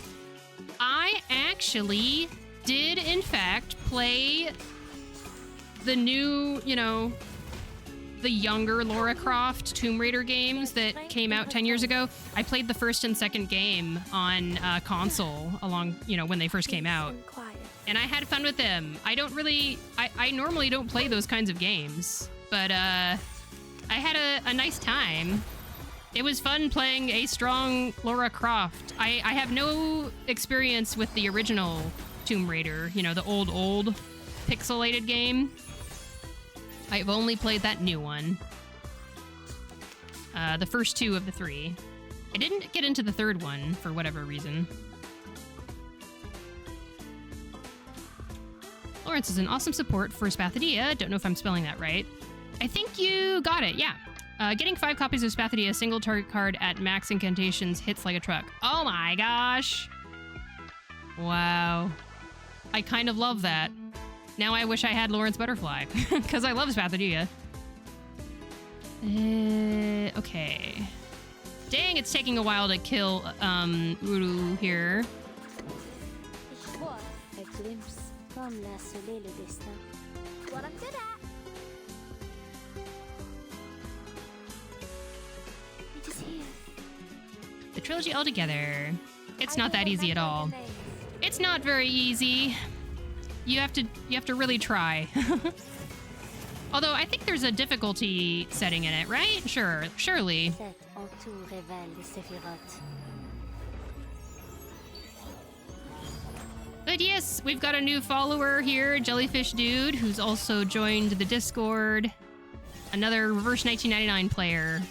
I actually did in fact play the new, you know, the younger Lara Croft Tomb Raider games that came out 10 years ago. I played the first and second game on console along, you know, when they first came out. And I had fun with them. I don't really, I normally don't play those kinds of games, but I had a nice time. It was fun playing a strong Lara Croft. I have no experience with the original Tomb Raider, you know, the old pixelated game. I've only played that new one. The first two of the three. I didn't get into the third one for whatever reason. Lawrence is an awesome support for Spathadia. Don't know if I'm spelling that right. I think you got it, yeah. Getting 5 copies of Spathadia single target card at max incantations hits like a truck. Oh my gosh. Wow. I kind of love that. Now I wish I had Lawrence Butterfly, because I love Spathadia. Okay. Dang, it's taking a while to kill Uru here. A glimpse comme l'a scellé le destin. What I'm good at. It is here. The trilogy all together. It's not that easy at all. It's not very easy. You have to really try. Although I think there's a difficulty setting in it, right? Sure, surely. But yes, we've got a new follower here, Jellyfish Dude, who's also joined the Discord. Another Reverse 1999 player.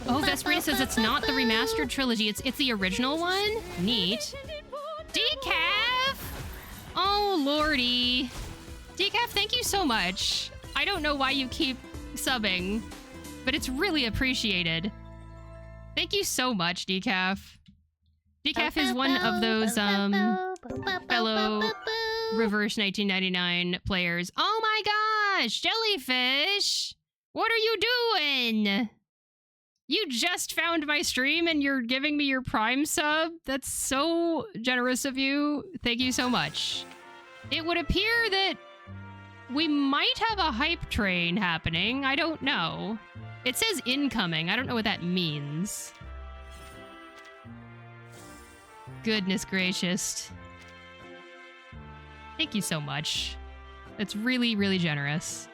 Oh, Vesperina says it's not the remastered trilogy, it's the original one? Neat. Decaf! Oh, lordy. Decaf, thank you so much. I don't know why you keep subbing, but it's really appreciated. Thank you so much, Decaf. Decaf is one of those fellow Reverse 1999 players. Oh my gosh, Jellyfish! What are you doing? You just found my stream and you're giving me your Prime sub? That's so generous of you. Thank you so much. It would appear that we might have a hype train happening. I don't know. It says incoming. I don't know what that means. Goodness gracious. Thank you so much. That's really, really generous.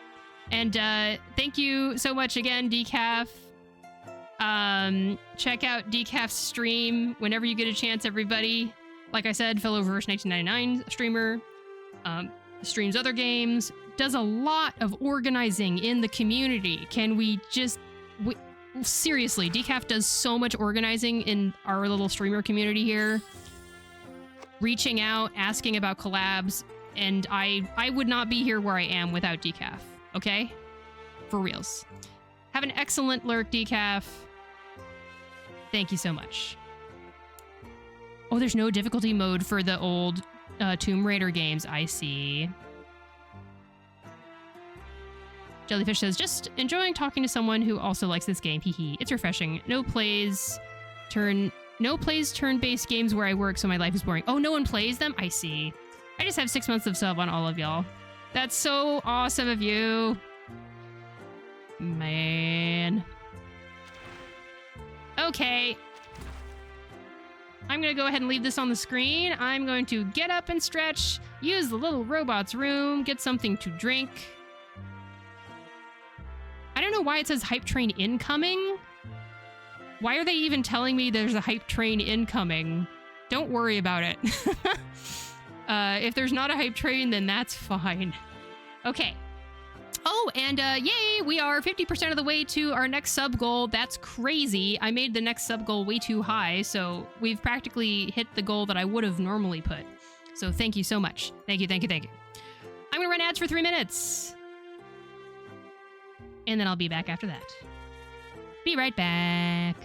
And thank you so much again, Decaf. Check out Decaf's stream whenever you get a chance, everybody. Like I said, fellow Reverse 1999 streamer. streams other games, does a lot of organizing in the community. Can we just... seriously, Decaf does so much organizing in our little streamer community here. Reaching out, asking about collabs, and I would not be here where I am without Decaf, okay? For reals. Have an excellent lurk, Decaf. Thank you so much. Oh, there's no difficulty mode for the old Tomb Raider games. I see. Jellyfish says, just enjoying talking to someone who also likes this game. Hee hee. It's refreshing. No plays turn-based games where I work, so my life is boring. Oh, no one plays them? I see. I just have 6 months of sub on all of y'all. That's so awesome of you. Man. Okay. I'm gonna go ahead and leave this on the screen. I'm going to get up and stretch, use the little robot's room, get something to drink. I don't know why it says hype train incoming. Why are they even telling me there's a hype train incoming? Don't worry about it. If there's not a hype train, then that's fine. Okay. Oh, and yay, we are 50% of the way to our next sub goal. That's crazy. I made the next sub goal way too high, so we've practically hit the goal that I would have normally put. So thank you so much. Thank you, thank you, thank you. I'm gonna run ads for 3 minutes. And then I'll be back after that. Be right back.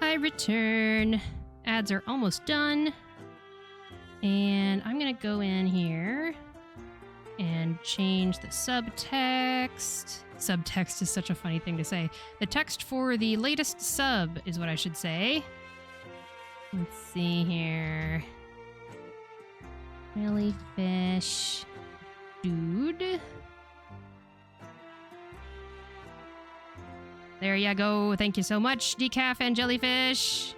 I return. Ads are almost done. And I'm gonna go in here and change the subtext. Subtext is such a funny thing to say. The text for the latest sub is what I should say. Let's see here. Jellyfish. Dude. There you go. Thank you so much, decaf and jellyfish.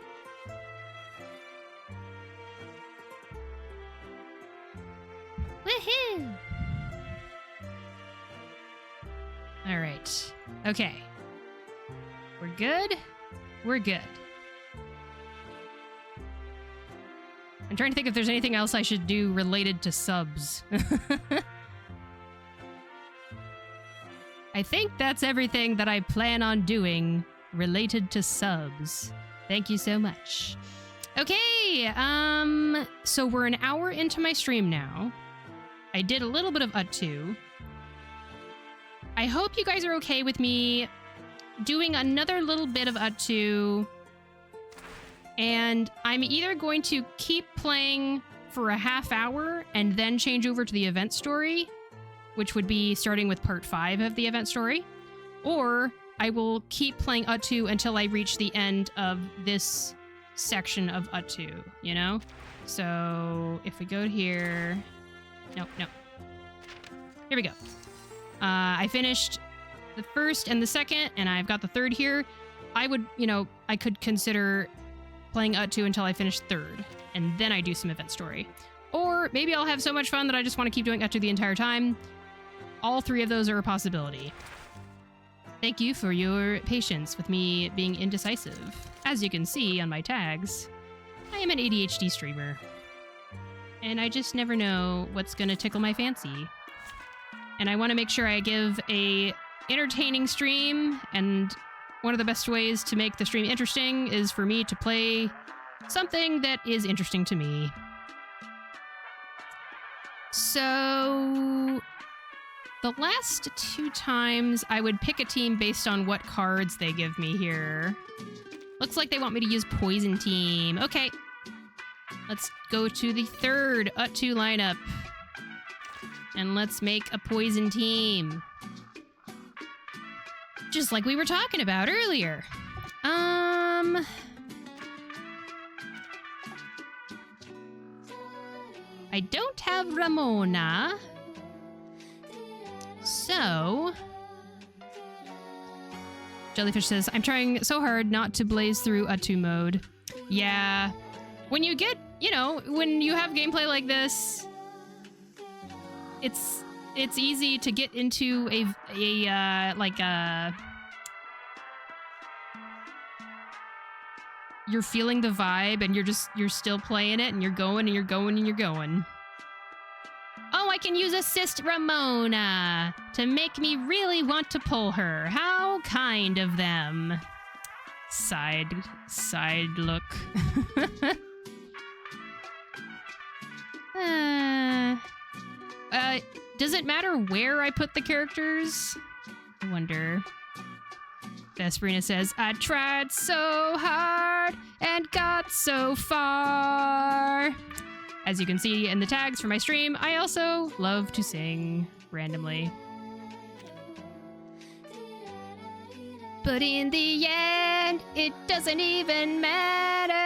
Woohoo! All right. Okay. We're good? We're good. I'm trying to think if there's anything else I should do related to subs. I think that's everything that I plan on doing related to subs. Thank you so much. Okay, so we're an hour into my stream now. I did a little bit of UTTU. I hope you guys are okay with me doing another little bit of UTTU. And I'm either going to keep playing for a half hour and then change over to the event story, which would be starting with part 5 of the event story, or I will keep playing UTTU until I reach the end of this section of UTTU, you know? So if we go here... No. Here we go. I finished the first and the second, and I've got the third here. I would, I could consider playing UTTU until I finish third, and then I do some event story. Or maybe I'll have so much fun that I just want to keep doing UTTU the entire time. All three of those are a possibility. Thank you for your patience with me being indecisive. As you can see on my tags, I am an ADHD streamer. And I just never know what's gonna tickle my fancy. And I want to make sure I give a entertaining stream, and one of the best ways to make the stream interesting is for me to play something that is interesting to me. So the last 2 times I would pick a team based on what cards they give me here. Looks like they want me to use Poison Team. Okay. Let's go to the third UTTU lineup. And let's make a Poison Team. Just like we were talking about earlier. I don't have Ramona. So... Jellyfish says, I'm trying so hard not to blaze through UTTU mode. Yeah. When you get, when you have gameplay like this, it's easy to get into you're feeling the vibe and you're still playing it and you're going and you're going and you're going. Oh, I can use Assist Ramona to make me really want to pull her. How kind of them. Side look. Does it matter where I put the characters? I wonder. Vesperina says, I tried so hard and got so far. As you can see in the tags for my stream, I also love to sing randomly. But in the end, it doesn't even matter.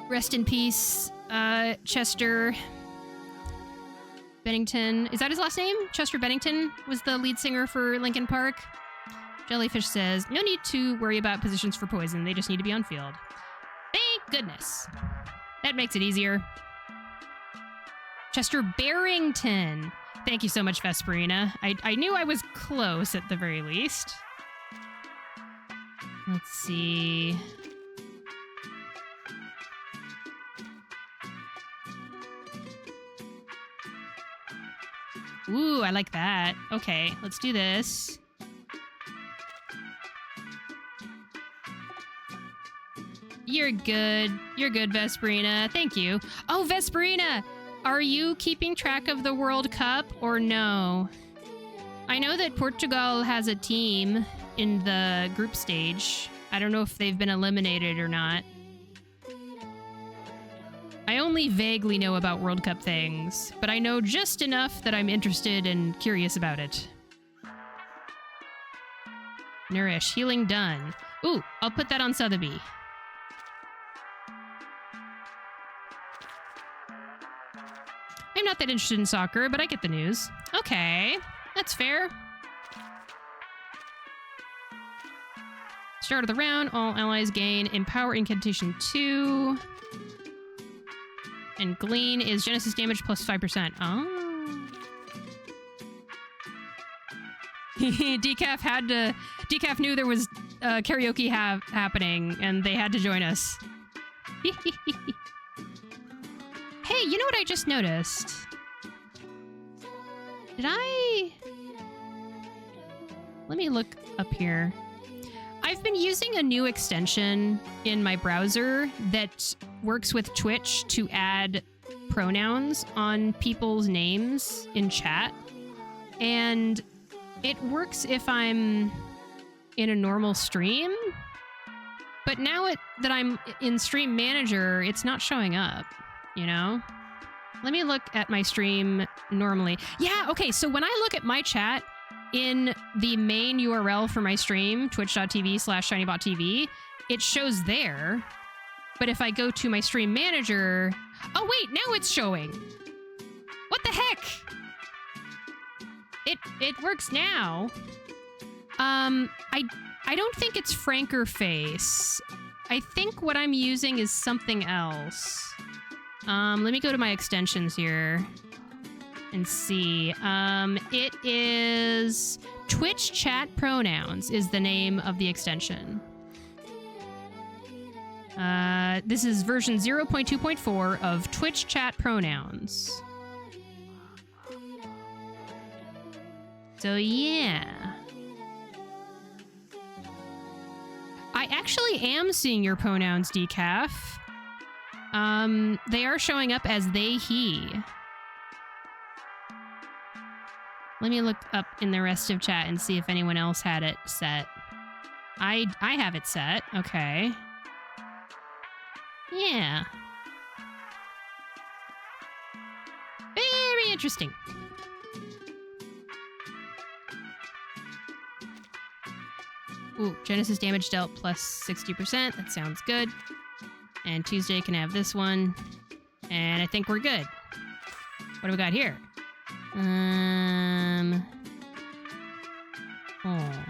Rest in peace, Chester Bennington. Is that his last name? Chester Bennington was the lead singer for Linkin Park. Jellyfish says, no need to worry about positions for poison. They just need to be on field. Thank goodness. That makes it easier. Chester Barrington. Thank you so much, Vesperina. I knew I was close at the very least. Let's see. Ooh, I like that. Okay, let's do this. You're good. You're good, Vesperina. Thank you. Oh, Vesperina! Are you keeping track of the World Cup or no? I know that Portugal has a team in the group stage. I don't know if they've been eliminated or not. I only vaguely know about World Cup things, but I know just enough that I'm interested and curious about it. Nourish. Healing done. Ooh, I'll put that on Sotheby. not that interested in soccer, but I get the news. Okay, that's fair. Start of the round, all allies gain Empower Incantation 2. And Glean is Genesis damage plus 5%. Oh. Decaf knew there was karaoke happening, and they had to join us. Hey, you know what I just noticed? Let me look up here. I've been using a new extension in my browser that works with Twitch to add pronouns on people's names in chat. And it works if I'm in a normal stream. But now that I'm in Stream Manager, it's not showing up, you know? Let me look at my stream normally. Yeah, okay, so when I look at my chat in the main URL for my stream, twitch.tv/ShinyBotTV, it shows there. But if I go to my Stream Manager... Oh, wait, now it's showing. What the heck? It works now. I don't think it's Frankerface. I think what I'm using is something else. Let me go to my extensions here and see. It is Twitch Chat Pronouns is the name of the extension. This is version 0.2.4 of Twitch Chat Pronouns. So yeah. I actually am seeing your pronouns, Decaf. They are showing up as they, he. Let me look up in the rest of chat and see if anyone else had it set. I have it set. Okay. Yeah. Very interesting. Ooh, Genesis damage dealt plus 60%. That sounds good. And Tuesday can have this one. And I think we're good. What do we got here? Oh.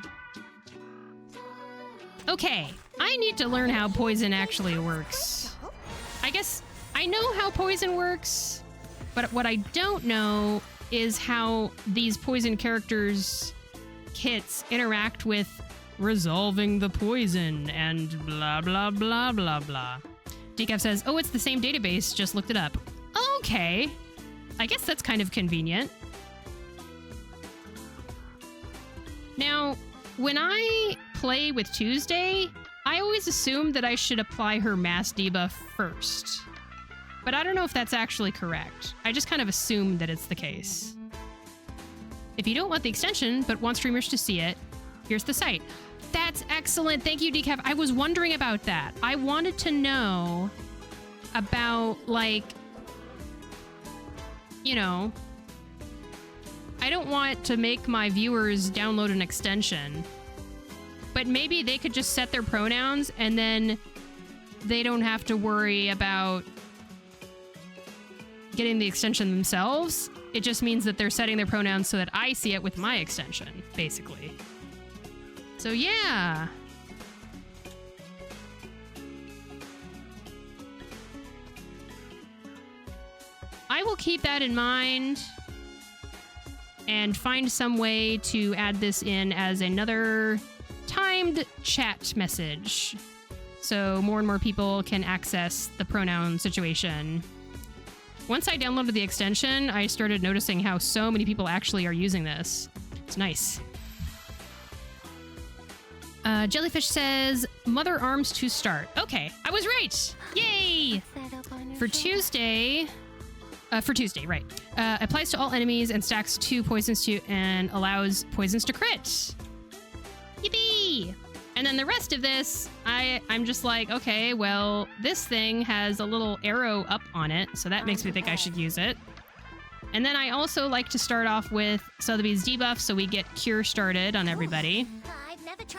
Okay. I need to learn how poison actually works. I guess I know how poison works, but what I don't know is how these poison characters' kits interact with resolving the poison and blah, blah, blah, blah, blah. Decaf says, oh, it's the same database, just looked it up. Okay. I guess that's kind of convenient. Now, when I play with Tuesday, I always assume that I should apply her mass debuff first. But I don't know if that's actually correct. I just kind of assume that it's the case. If you don't want the extension, but want streamers to see it, here's the site. That's excellent. Thank you, Decaf. I was wondering about that. I wanted to know about, like, you know, I don't want to make my viewers download an extension, but maybe they could just set their pronouns and then they don't have to worry about getting the extension themselves. It just means that they're setting their pronouns so that I see it with my extension, basically. So yeah. I will keep that in mind and find some way to add this in as another timed chat message so more and more people can access the pronoun situation. Once I downloaded the extension, I started noticing how so many people actually are using this. It's nice. Jellyfish says, Mother Arms to start. Okay, I was right. Yay! For Tuesday, right. Applies to all enemies and stacks 2 poisons to and allows poisons to crit. Yippee! And then the rest of this, I'm just like, okay, well, this thing has a little arrow up on it, so that makes me think I should use it. And then I also like to start off with Sotheby's debuff so we get Cure started on everybody.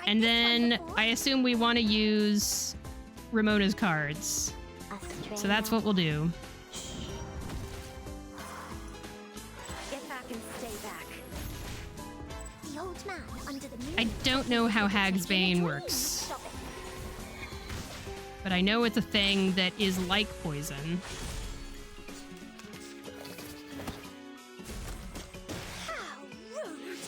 And then I assume we want to use Ramona's cards. So that's what we'll do. old man under the moon. I don't know how Hag's Bane Dream. works, Stop it. but I know it's a thing that is like poison. How rude.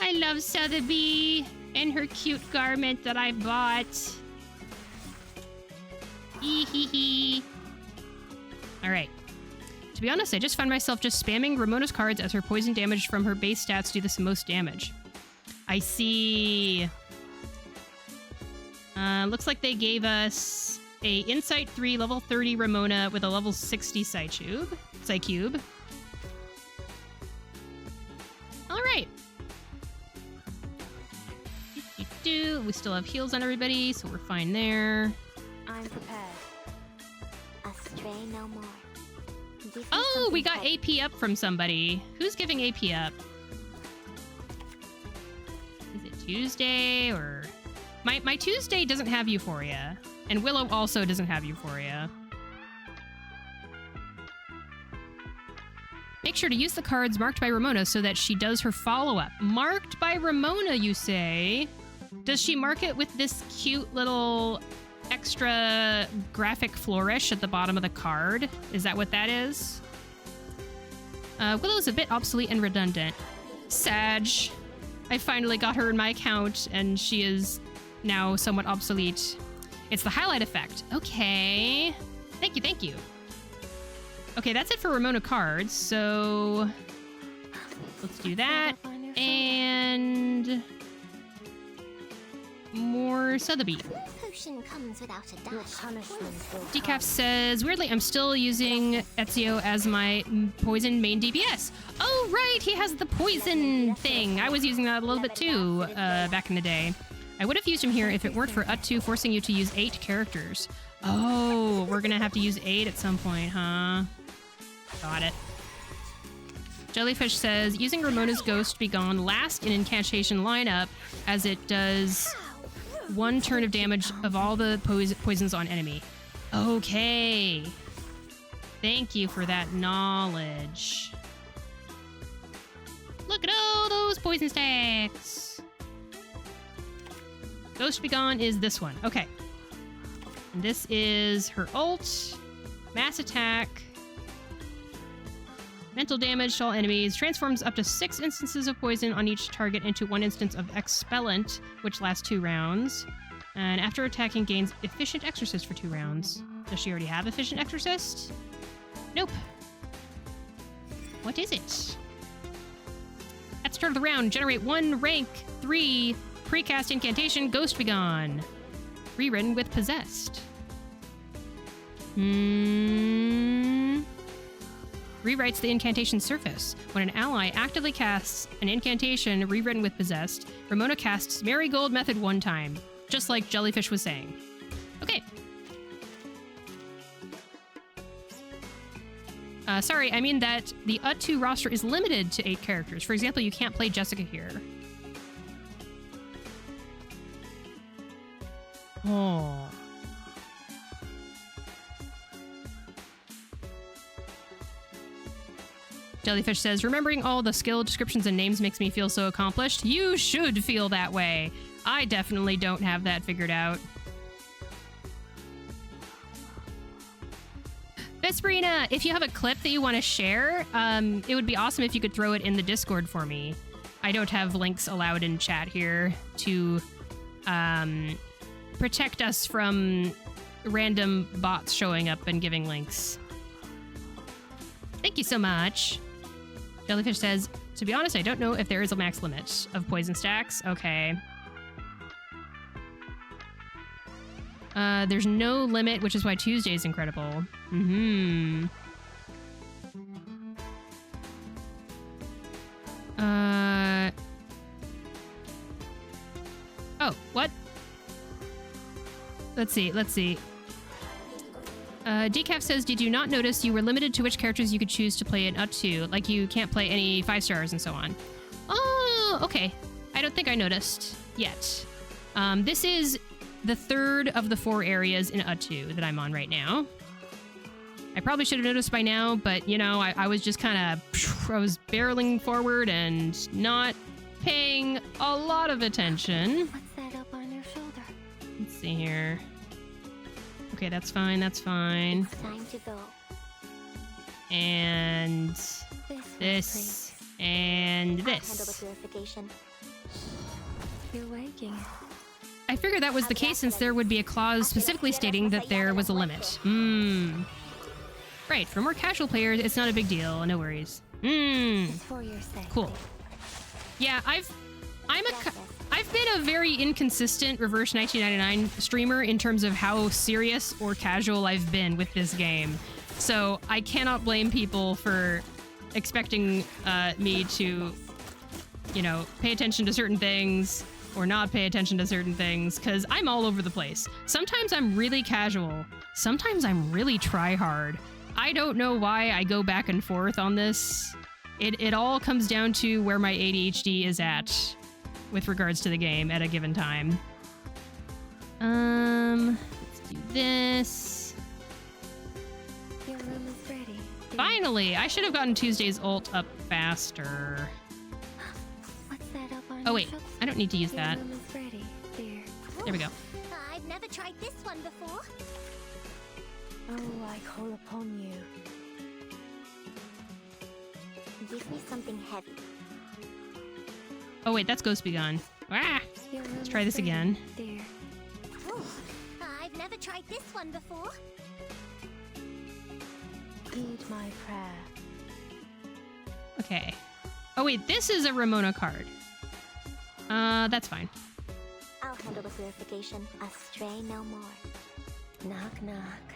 I love Sotheby and her cute garment that I bought. Hee. All right. To be honest, I just found myself just spamming Ramona's cards as her poison damage from her base stats do the most damage. I see. Looks like they gave us a Insight 3 level 30 Ramona with a level 60 Psycube. All right. We still have heals on everybody, so we're fine there. I'm prepared. Astray no more. Give me Oh, something we got tight. AP up from somebody. Who's giving AP up? Is it Tuesday or... My Tuesday doesn't have Euphoria. And Willow also doesn't have Euphoria. Make sure to use the cards marked by Ramona so that she does her follow-up. Marked by Ramona, you say? Does she mark it with this cute little extra graphic flourish at the bottom of the card? Is that what that is? Willow's a bit obsolete and redundant. Sag. I finally got her in my account, and she is now somewhat obsolete. It's the highlight effect. Okay. Thank you. Okay, that's it for Ramona cards, so let's do that. And more Sotheby. No potion comes without a Your dash. punishment will Decaf says, weirdly, I'm still using Ezio as my poison main DPS. Oh, right, he has the poison thing. I was using that a little bit too back in the day. I would have used him here if it weren't for UTTU forcing you to use 8 characters. Oh, we're gonna have to use 8 at some point, huh? Got it. Jellyfish says, using Ramona's Ghost Be Gone last in incantation lineup, as it does 1 turn of damage of all the poisons on enemy. Okay. Thank you for that knowledge. Look at all those poison stacks. Ghost Be Gone is this one. Okay. And this is her ult. Mass attack. Mental damage to all enemies. Transforms up to 6 instances of poison on each target into 1 instance of Expellant, which lasts 2 rounds. And after attacking, gains Efficient Exorcist for 2 rounds. Does she already have Efficient Exorcist? Nope. What is it? At the start of the round, generate 1 rank 3 precast incantation, Ghost Be Gone. Rewritten with Possessed. Rewrites the incantation surface. When an ally actively casts an incantation rewritten with Possessed, Ramona casts Marigold Method 1 time, just like Jellyfish was saying. Okay. Sorry, I mean that the UTTU roster is limited to 8 characters. For example, you can't play Jessica here. Oh. Jellyfish says, remembering all the skill descriptions and names makes me feel so accomplished. You should feel that way. I definitely don't have that figured out. Vesperina, if you have a clip that you want to share, it would be awesome if you could throw it in the Discord for me. I don't have links allowed in chat here to protect us from random bots showing up and giving links. Thank you so much. Jellyfish says, to be honest, I don't know if there is a max limit of poison stacks. Okay. There's no limit, which is why Tuesday is incredible. Oh, what? Let's see. Decaf says, did you not notice you were limited to which characters you could choose to play in UTTU? Like you can't play any 5 stars and so on. Oh, okay. I don't think I noticed yet. This is the 3rd of the 4 areas in UTTU that I'm on right now. I probably should have noticed by now, but, you know, I was just kind of... I was barreling forward and not paying a lot of attention. What's that up on your shoulder? Let's see here. Okay, that's fine, that's fine. It's time to go. And... This and I'll handle the this. purification. You're waking. I figured that was the case since there would be a clause specifically stating that there was a limit. Right, for more casual players, it's not a big deal. No worries. It's for your sake. Cool. Yeah, I've been a very inconsistent Reverse 1999 streamer in terms of how serious or casual I've been with this game. So I cannot blame people for expecting me to, you know, pay attention to certain things or not pay attention to certain things, because I'm all over the place. Sometimes I'm really casual. Sometimes I'm really try-hard. I don't know why I go back and forth on this. It all comes down to where my ADHD is at with regards to the game at a given time. Let's do this. Your room is ready. Finally! I should have gotten Tuesday's ult up faster. What's that up on Oh your wait, shoulder? I don't need to use Your that. room is ready. There we go. I've never tried this one before. Oh, I call upon you. Give me something heavy. Oh wait, that's Ghost Begun. Ah! Your room Let's try is this ready, again. dear. Oh, I've never tried this one before. Heed my prayer. Okay. Oh wait, this is a Ramona card. That's fine. I'll handle the purification. Astray no more. Knock, knock.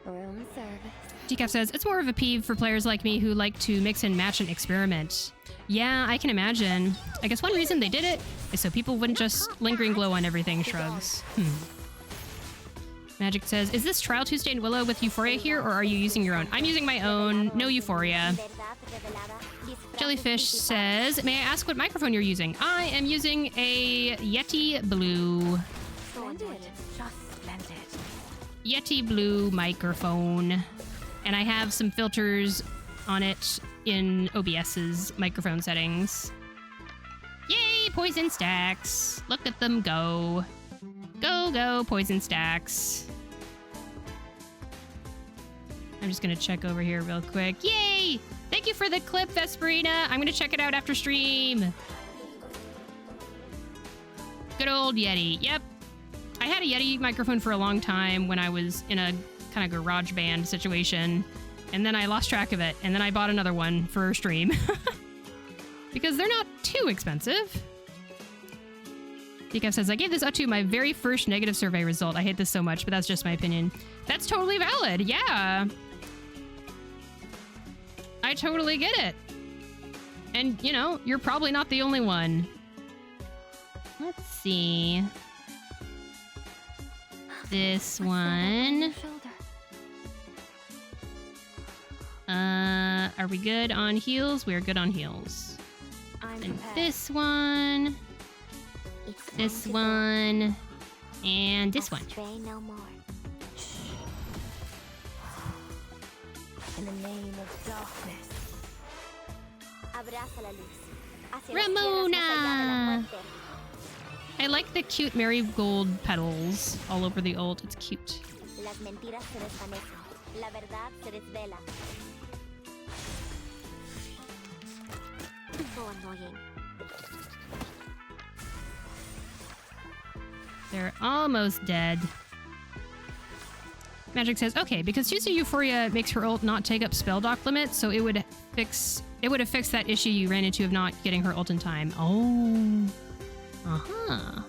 Room service. Decaf says, it's more of a peeve for players like me who like to mix and match and experiment. Yeah, I can imagine. I guess one reason they did it is so people wouldn't just lingering glow on everything, shrugs. Magic says, is this Trial Tuesday and Willow with Euphoria here, or are you using your own? I'm using my own. No Euphoria. Jellyfish says, may I ask what microphone you're using? I am using a Yeti Blue. Splendid. Just splendid. Yeti Blue microphone. And I have some filters on it in OBS's microphone settings. Yay, poison stacks. Look at them go. Go, go, poison stacks. I'm just gonna check over here real quick. Yay! Thank you for the clip, Vesperina. I'm gonna check it out after stream. Good old Yeti. Yep. I had a Yeti microphone for a long time when I was in a kind of garage band situation, and then I lost track of it, and then I bought another one for stream. Because they're not too expensive. Decaf says, I gave this up to my very first negative survey result. I hate this so much, but that's just my opinion. That's totally valid. Yeah. I totally get it. And, you know, you're probably not the only one. Let's see. This one. Are we good on heals? We're good on heals. And this one. This one. And this one. Stray no more. In the name of darkness. Abraza la luz. Hacia las tierras más allá de la Ramona! muerte. I like the cute marigold petals all over the ult. It's cute. Las mentiras se desvanecen. La verdad se desvela. So annoying. They're almost dead. Magic says, okay, because Tuesday Euphoria makes her ult not take up spell dock limit, so it would have fixed that issue you ran into of not getting her ult in time. Oh. Uh-huh.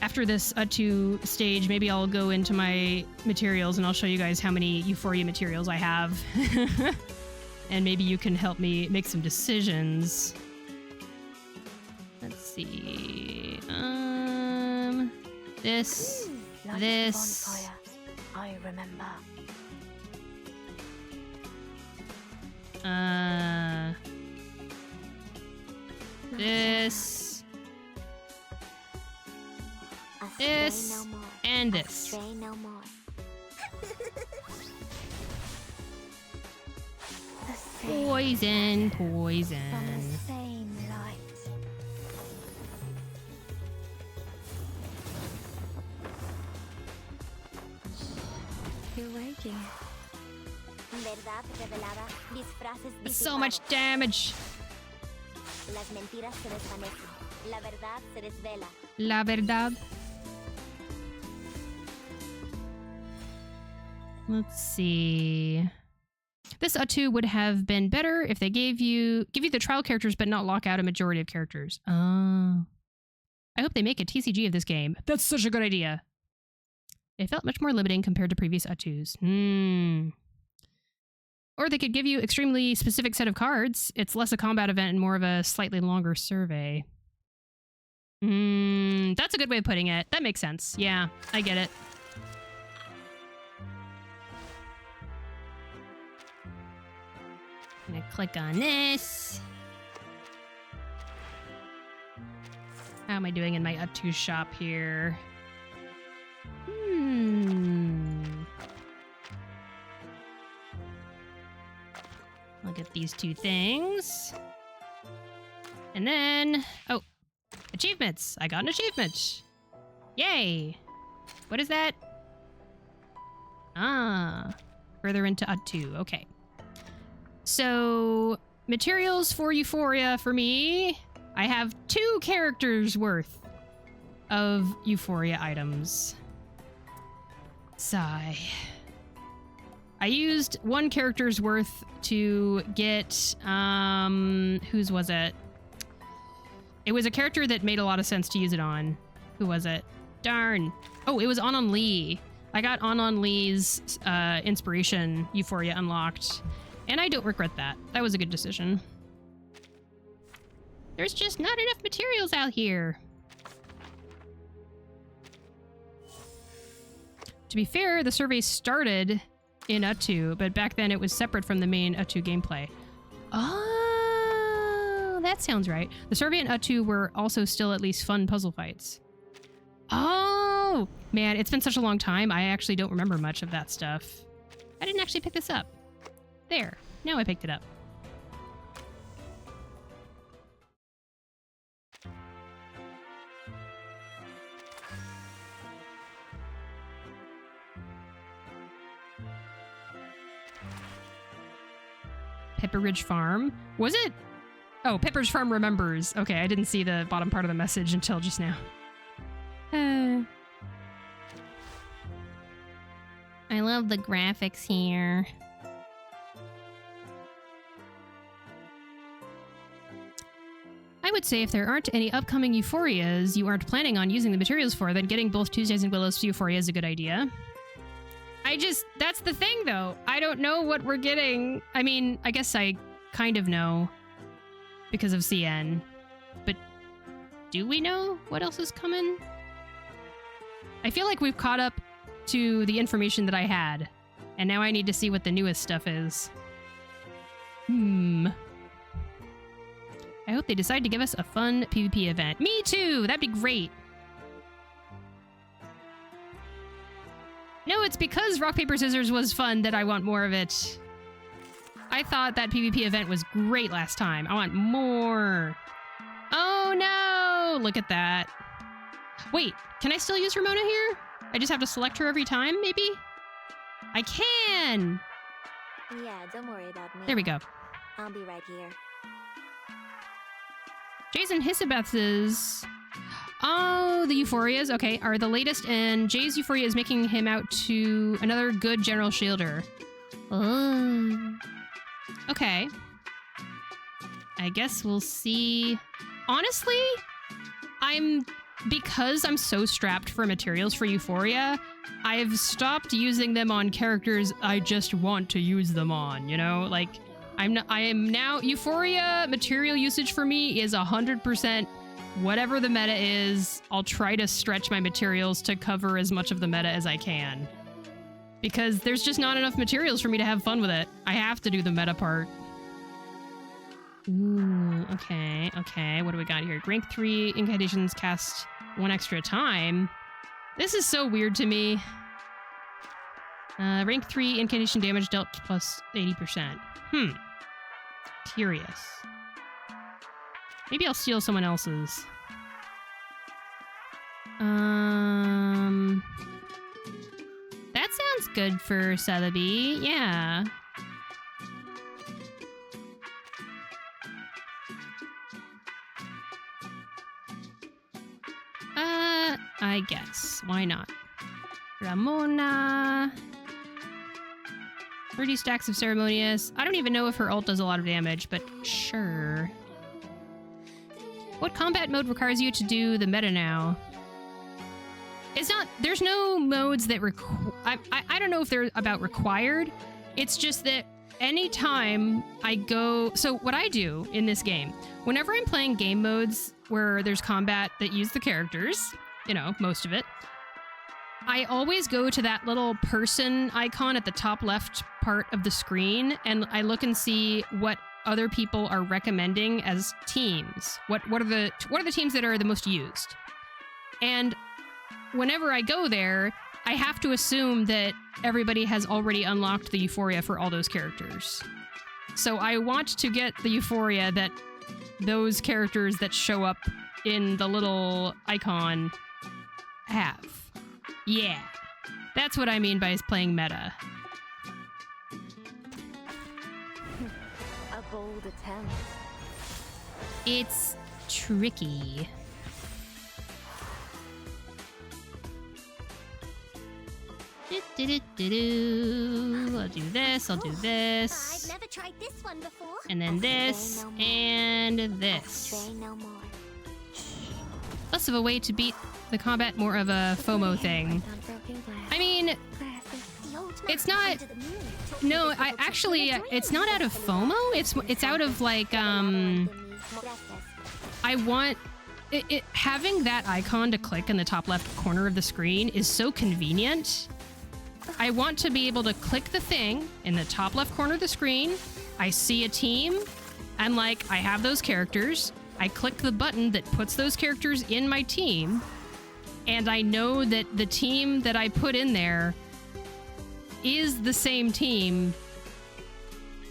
After this UTTU stage, maybe I'll go into my materials and I'll show you guys how many Euphoria materials I have. And maybe you can help me make some decisions. Let's see. This. Like This. a bonfire, I remember. This. A stray This. no more. And I this. stray no more. The same Poison. from the same light. You're waking. Verdad revelada, disfraces So much damage. Las mentiras se desvanecen. La verdad se desvela. La verdad. Let's see. This UTTU would have been better if they give you the trial characters but not lock out a majority of characters. Oh. I hope they make a TCG of this game. That's such a good idea. It felt much more limiting compared to previous UTTUs. Or they could give you extremely specific set of cards. It's less a combat event and more of a slightly longer survey. That's a good way of putting it. That makes sense. Yeah, I get it. I'm gonna click on this. How am I doing in my UTTU shop here? I'll get these two things. And then, oh, achievements. I got an achievement. Yay. What is that? Ah, further into UTTU. Okay. So, materials for Euphoria for me. I have 2 characters worth of Euphoria items. Sigh. I used 1 character's worth to get, whose was it? It was a character that made a lot of sense to use it on. Who was it? Darn. Oh, it was Anon Lee. I got Anon Lee's inspiration Euphoria unlocked, and I don't regret that. That was a good decision. There's just not enough materials out here. To be fair, the survey started in UTTU, but back then it was separate from the main UTTU gameplay. Oh, that sounds right. The survey and UTTU were also still at least fun puzzle fights. Oh, man, it's been such a long time. I actually don't remember much of that stuff. I didn't actually pick this up. There, now I picked it up. Pepperidge Farm. Was it? Oh, Pepperidge Farm remembers. Okay, I didn't see the bottom part of the message until just now. I love the graphics here. I would say if there aren't any upcoming Euphorias you aren't planning on using the materials for, then getting both Tuesdays and Willows to Euphoria is a good idea. That's the thing though. I don't know what we're getting. I mean, I guess I kind of know because of CN, but do we know what else is coming? I feel like we've caught up to the information that I had, and now I need to see what the newest stuff is. I hope they decide to give us a fun PvP event. Me too! That'd be great! No, it's because Rock, Paper, Scissors was fun that I want more of it. I thought that PvP event was great last time. I want more. Oh no! Look at that. Wait, can I still use Ramona here? I just have to select her every time, maybe? I can! Yeah, don't worry about me. There we go. I'll be right here. Jason Hissabeth's... Oh, the Euphorias, okay, are the latest, and Jay's Euphoria is making him out to another good General Shielder. Oh. Okay. I guess we'll see. Honestly, because I'm so strapped for materials for Euphoria, I've stopped using them on characters I just want to use them on, you know? Like, I am now, Euphoria material usage for me is 100% whatever the meta is. I'll try to stretch my materials to cover as much of the meta as I can. Because there's just not enough materials for me to have fun with it. I have to do the meta part. Ooh, okay. What do we got here? Rank 3 incantations cast 1 extra time. This is so weird to me. Rank 3 incantation damage dealt plus 80%. Curious. Maybe I'll steal someone else's. That sounds good for Celebi. Yeah. I guess. Why not? Ramona. 30 stacks of Ceremonious. I don't even know if her ult does a lot of damage, but sure. What combat mode requires you to do the meta now? It's not... There's no modes that I don't know if they're about required. It's just that anytime I go... So what I do in this game, whenever I'm playing game modes where there's combat that use the characters, you know, most of it, I always go to that little person icon at the top left part of the screen, and I look and see what other people are recommending as teams. What are the teams that are the most used? And whenever I go there, I have to assume that everybody has already unlocked the Euphoria for all those characters. So I want to get the Euphoria that those characters that show up in the little icon have. Yeah. That's what I mean by playing meta. A bold attempt. It's tricky. I'll do this, I'll do this. I've never tried this one before. And then this, and this. Stray no more. Less of a way to beat the combat, more of a FOMO thing. I mean, it's not... No, it's not out of FOMO. It's out of, like, I want... having that icon to click in the top left corner of the screen is so convenient. I want to be able to click the thing in the top left corner of the screen. I see a team, and, like, I have those characters. I click the button that puts those characters in my team, and I know that the team that I put in there is the same team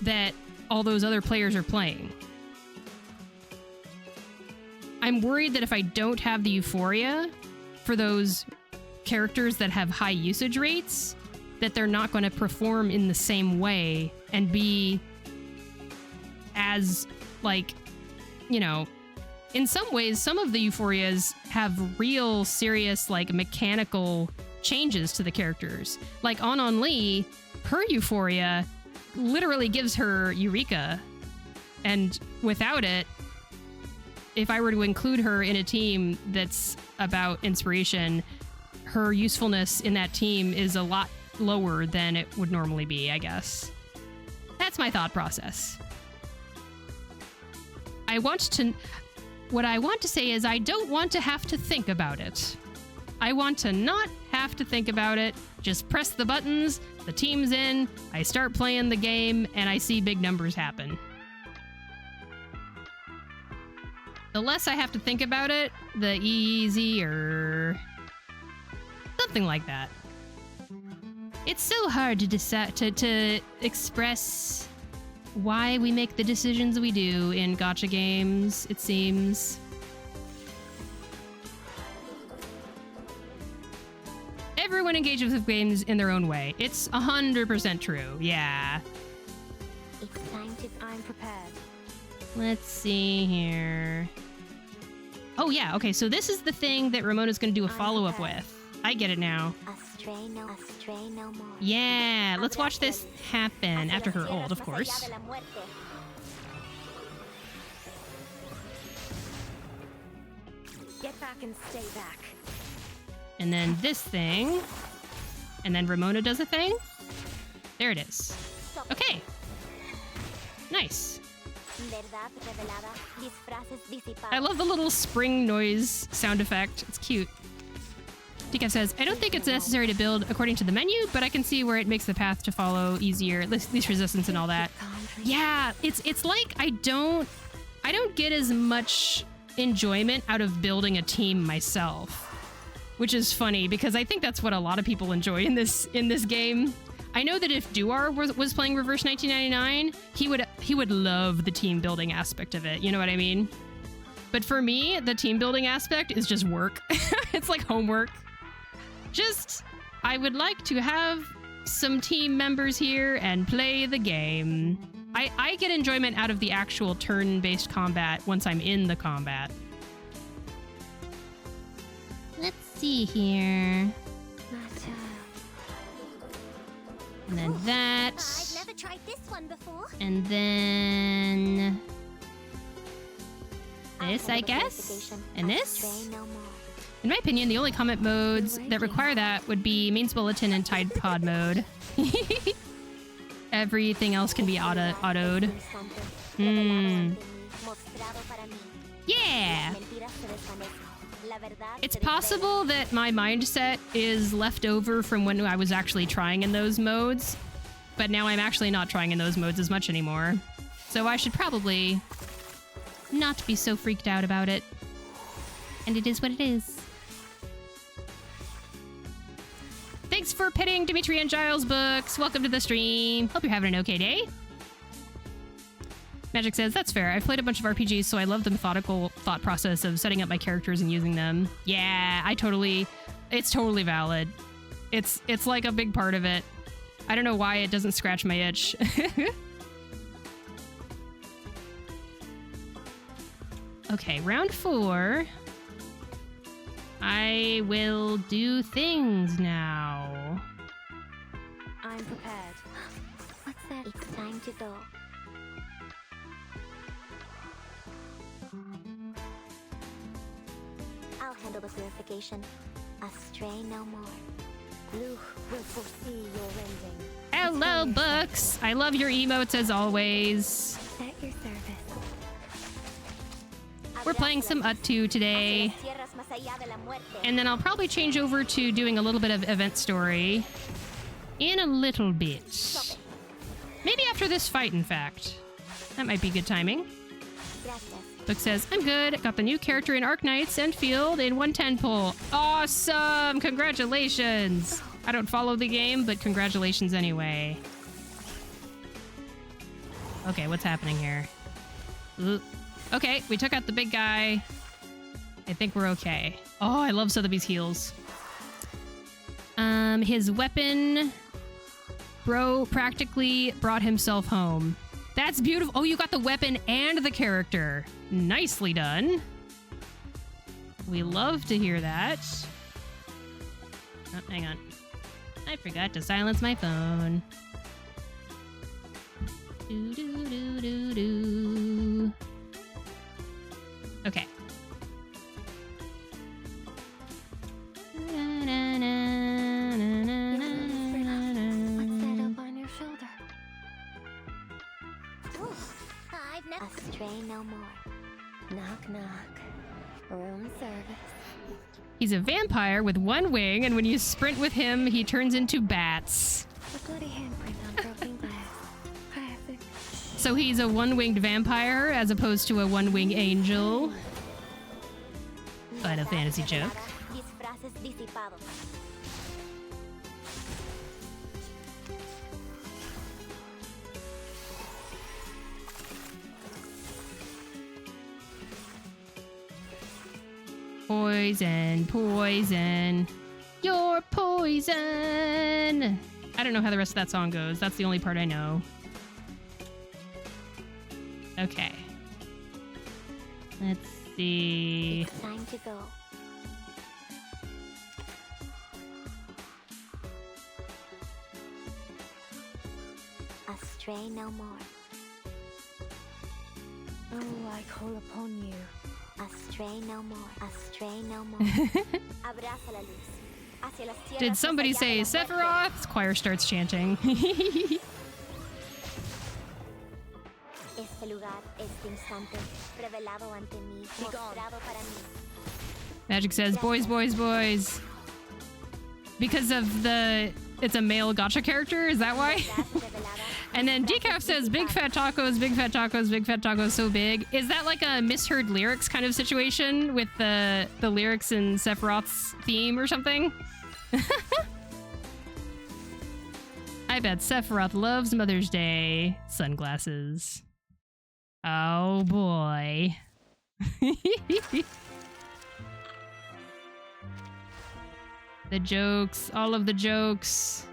that all those other players are playing. I'm worried that if I don't have the Euphoria for those characters that have high usage rates, that they're not going to perform in the same way and be as, like, you know, in some ways, some of the Euphorias have real serious, like, mechanical changes to the characters. Like, On Lee, her Euphoria literally gives her Eureka. And without it, if I were to include her in a team that's about inspiration, her usefulness in that team is a lot lower than it would normally be, I guess. That's my thought process. What I want to say is I don't want to have to think about it. I want to not have to think about it. Just press the buttons, the team's in, I start playing the game, and I see big numbers happen. The less I have to think about it, the easier. Something like that. It's so hard to decide to express why we make the decisions we do in gacha games, it seems. Everyone engages with games in their own way. It's 100% true, yeah. It's time to... I'm prepared. Let's see here. Oh yeah, okay, so this is the thing that Ramona's gonna do a follow-up with. I get it now. A stray no more. Yeah, let's watch this happen after her ult, of course. Get back and stay back. And then this thing. And then Ramona does a thing. There it is. Okay. Nice. I love the little spring noise sound effect. It's cute. Tika says, I don't think it's necessary to build according to the menu, but I can see where it makes the path to follow easier, least resistance and all that. Yeah, it's like I don't get as much enjoyment out of building a team myself. which is funny because I think that's what a lot of people enjoy in this game. I know that if Duar was playing Reverse 1999, he would love the team building aspect of it. You know what I mean? But for me, the team building aspect is just work. It's like homework. I would like to have some team members here and play the game. I get enjoyment out of the actual turn-based combat once I'm in the combat. Let's see here. And then that. I've never tried this one before. And then this, I guess. And this. In my opinion, the only combat modes that require that would be Mains Bulletin and Tide Pod mode. Everything else can be autoed. Yeah! It's possible that my mindset is left over from when I was actually trying in those modes, but now I'm actually not trying in those modes as much anymore. So I should probably not be so freaked out about it. And it is what it is. Thanks for pitting Dimitri and Giles books. Welcome to the stream. Hope you're having an okay day. Magic says, that's fair. I've played a bunch of RPGs, so I love the methodical thought process of setting up my characters and using them. Yeah, it's totally valid. It's like a big part of it. I don't know why it doesn't scratch my itch. Okay, round 4. I will do things now. I'm prepared. What's that? It's time to go. I'll handle the purification. Astray no more. Blue will foresee your ending. Hello, books! I love your emotes as always. At your service. We're playing some UTTU today. And then I'll probably change over to doing a little bit of event story in a little bit. Maybe after this fight, in fact. That might be good timing. Book says, I'm good. Got the new character in Arknights and Field in 110 pull. Awesome! Congratulations! I don't follow the game, but congratulations anyway. Okay, what's happening here? Ooh. Okay, we took out the big guy. I think we're okay. Oh, I love Sotheby's heals. His weapon... Bro practically brought himself home. That's beautiful. Oh, you got the weapon and the character. Nicely done. We love to hear that. Oh, hang on. I forgot to silence my phone. Do. Okay. What's that up on your shoulder? I've never. Astray no more. Knock knock. Room service. He's a vampire with one wing, and when you sprint with him, he turns into bats. A bloody handprint on broken glass. Classic. So he's a one-winged vampire as opposed to a one-winged angel. Final fantasy joke. Poison, poison, you're poison. I don't know how the rest of that song goes. That's the only part I know. Okay. Let's see. It's time to go. Astray no more. Oh, I call upon you. Astray no more. Astray no more. Abraza la luz. Hacia las tierras. Did somebody say Sephiroth? Choir starts chanting. Este lugar, este instante, revelado ante mí, mostrado para mí. Magic says, boys, boys, boys. Because of the... It's a male gacha character? Is that why? And then Decaf says, big fat tacos, big fat tacos, big fat tacos, so big. Is that like a misheard lyrics kind of situation with the lyrics in Sephiroth's theme or something? I bet Sephiroth loves Mother's Day sunglasses. Oh boy. The jokes, all of the jokes.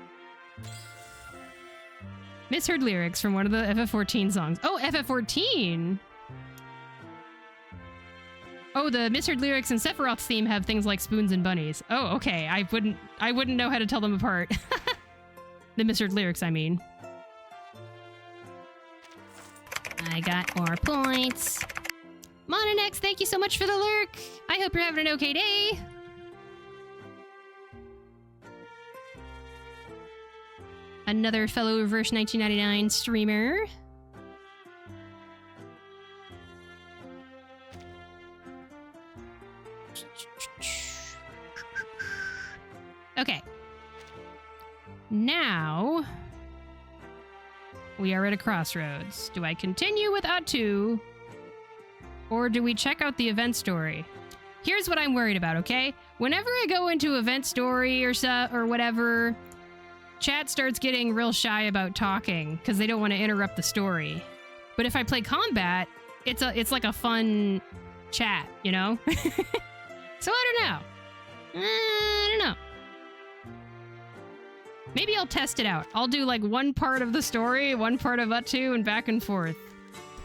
Misheard lyrics from one of the FF14 songs. Oh, FF14! Oh, the misheard lyrics in Sephiroth's theme have things like spoons and bunnies. Oh, okay. I wouldn't know how to tell them apart. The misheard lyrics, I mean. I got more points. Mononex, thank you so much for the lurk. I hope you're having an okay day. Another fellow Reverse 1999 streamer. Okay. Now, we are at a crossroads. Do I continue with Atu, or do we check out the event story? Here's what I'm worried about, okay? Whenever I go into event story or whatever, chat starts getting real shy about talking because they don't want to interrupt the story. But if I play combat, it's like a fun chat, you know? So I don't know. I don't know. Maybe I'll test it out. I'll do like one part of the story, one part of Atu, and back and forth.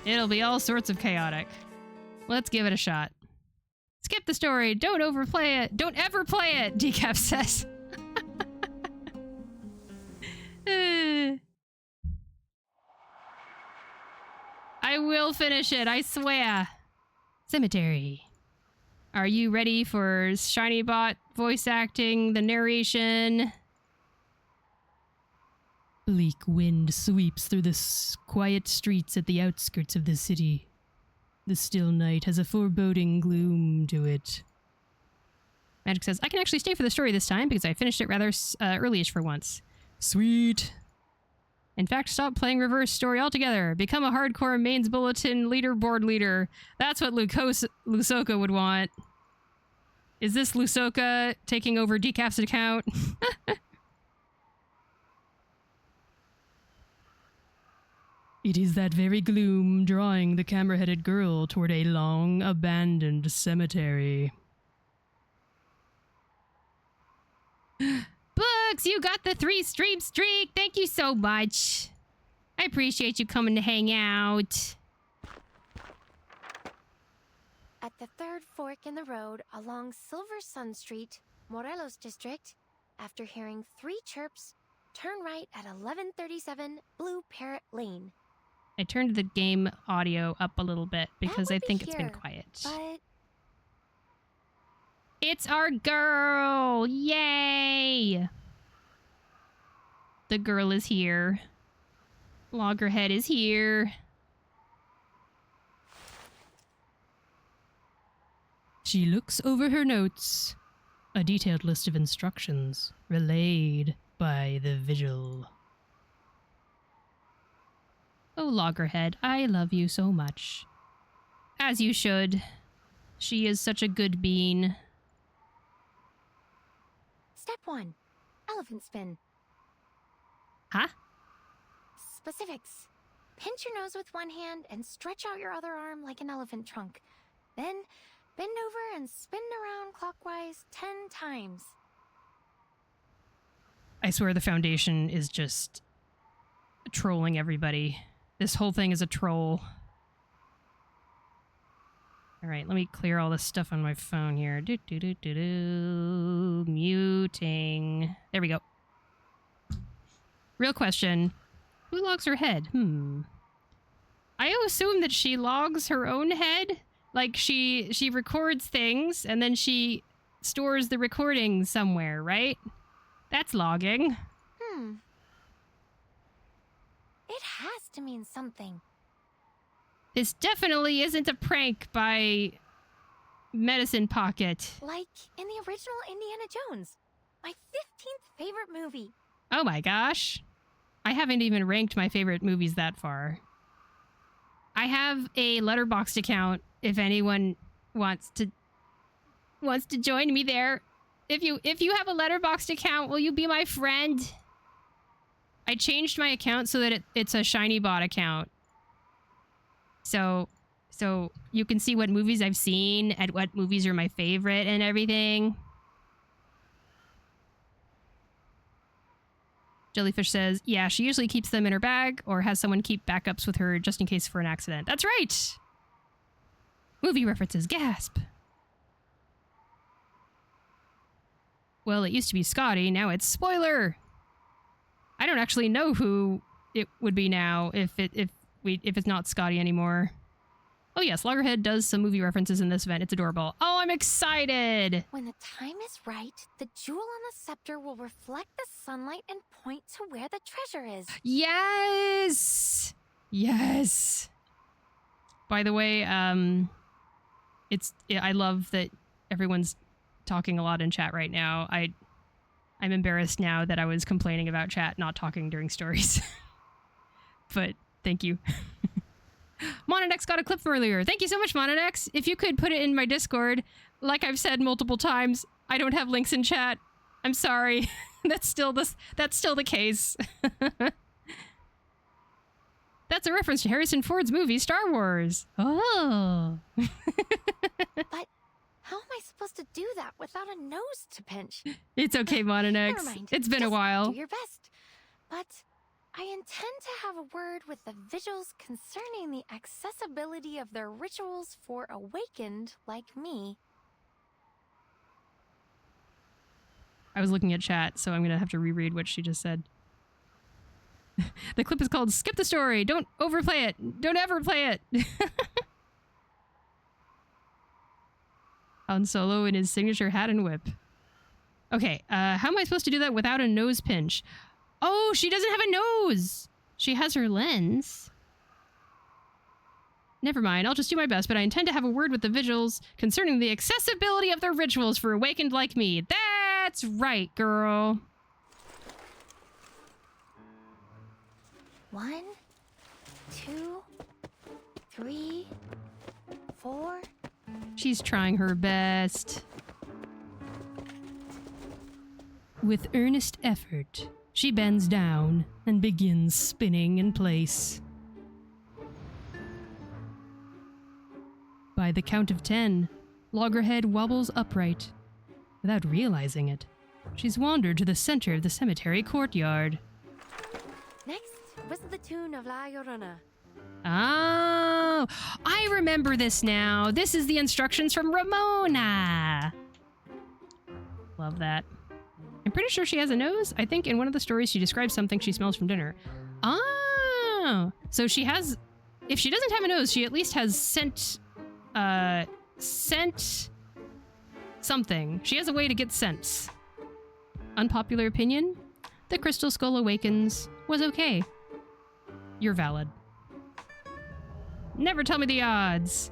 It'll be all sorts of chaotic. Let's give it a shot. Skip the story. Don't overplay it. Don't ever play it, Decaf says. I will finish it, I swear. Cemetery. Are you ready for ShinyBot voice acting, the narration? Bleak wind sweeps through the quiet streets at the outskirts of the city. The still night has a foreboding gloom to it. Magic says, I can actually stay for the story this time because I finished it rather early-ish for once. Sweet. In fact, stop playing reverse story altogether. Become a hardcore mains bulletin leaderboard leader. That's what Lusoka would want. Is this Lusoka taking over Decaf's account? It is that very gloom drawing the camera-headed girl toward a long abandoned cemetery. Books, you got the 3-stream streak. Thank you so much. I appreciate you coming to hang out. At the third fork in the road along Silver Sun Street, Morelos District, after hearing 3 chirps, turn right at 1137 Blue Parrot Lane. I turned the game audio up a little bit because I think it's been here, quiet. But it's our girl! Yay! The girl is here. Loggerhead is here. She looks over her notes. A detailed list of instructions relayed by the vigil. Oh, Loggerhead, I love you so much. As you should. She is such a good bean. Step 1. Elephant spin. Huh? Specifics. Pinch your nose with one hand and stretch out your other arm like an elephant trunk. Then bend over and spin around clockwise 10 times. I swear the Foundation is just trolling everybody. This whole thing is a troll. Alright, let me clear all this stuff on my phone here. Muting. There we go. Real question. Who logs her head? I assume that she logs her own head. Like, she records things, and then she stores the recording somewhere, right? That's logging. It has to mean something. This definitely isn't a prank by Medicine Pocket. Like in the original Indiana Jones. My 15th favorite movie. Oh my gosh. I haven't even ranked my favorite movies that far. I have a Letterboxd account if anyone wants to join me there. If you have a Letterboxd account, will you be my friend? I changed my account so that it's a Shiny Bot account. So you can see what movies I've seen and what movies are my favorite and everything. Jellyfish says, yeah, she usually keeps them in her bag or has someone keep backups with her just in case for an accident. That's right! Movie references, gasp! Well, it used to be Scotty, now it's spoiler! I don't actually know who it would be now if it's not Scotty anymore. Oh yes, Loggerhead does some movie references in this event. It's adorable. Oh, I'm excited! When the time is right, the jewel on the scepter will reflect the sunlight and point to where the treasure is. Yes! Yes! By the way, I love that everyone's talking a lot in chat right now. I'm embarrassed now that I was complaining about chat not talking during stories. But thank you. Monodex got a clip from earlier. Thank you so much, Monodex. If you could put it in my Discord, like I've said multiple times, I don't have links in chat. I'm sorry. That's still the case. That's a reference to Harrison Ford's movie Star Wars. Oh. But how am I supposed to do that without a nose to pinch? It's okay, Never Monodex. mind. It's been a Just while. Do your best. But I intend to have a word with the Vigils concerning the accessibility of their rituals for awakened like me. I was looking at chat, so I'm gonna have to reread what she just said. The clip is called Skip the Story. Don't overplay it. Don't ever play it. Han Solo in his signature hat and whip. Okay, how am I supposed to do that without a nose pinch? Oh, she doesn't have a nose! She has her lens. Never mind, I'll just do my best, but I intend to have a word with the Vigils concerning the accessibility of their rituals for awakened like me. That's right, girl. 1, 2, 3, 4. She's trying her best. With earnest effort, she bends down and begins spinning in place. By the count of 10, Loggerhead wobbles upright. Without realizing it, she's wandered to the center of the cemetery courtyard. Next was the tune of La Llorona. Oh, I remember this now. This is the instructions from Ramona. Love that. I'm pretty sure she has a nose. I think in one of the stories she describes something she smells from dinner. Oh, so she has, if she doesn't have a nose, she at least has scent something. She has a way to get scents. Unpopular opinion? The Crystal Skull Awakens was okay. You're valid. Never tell me the odds.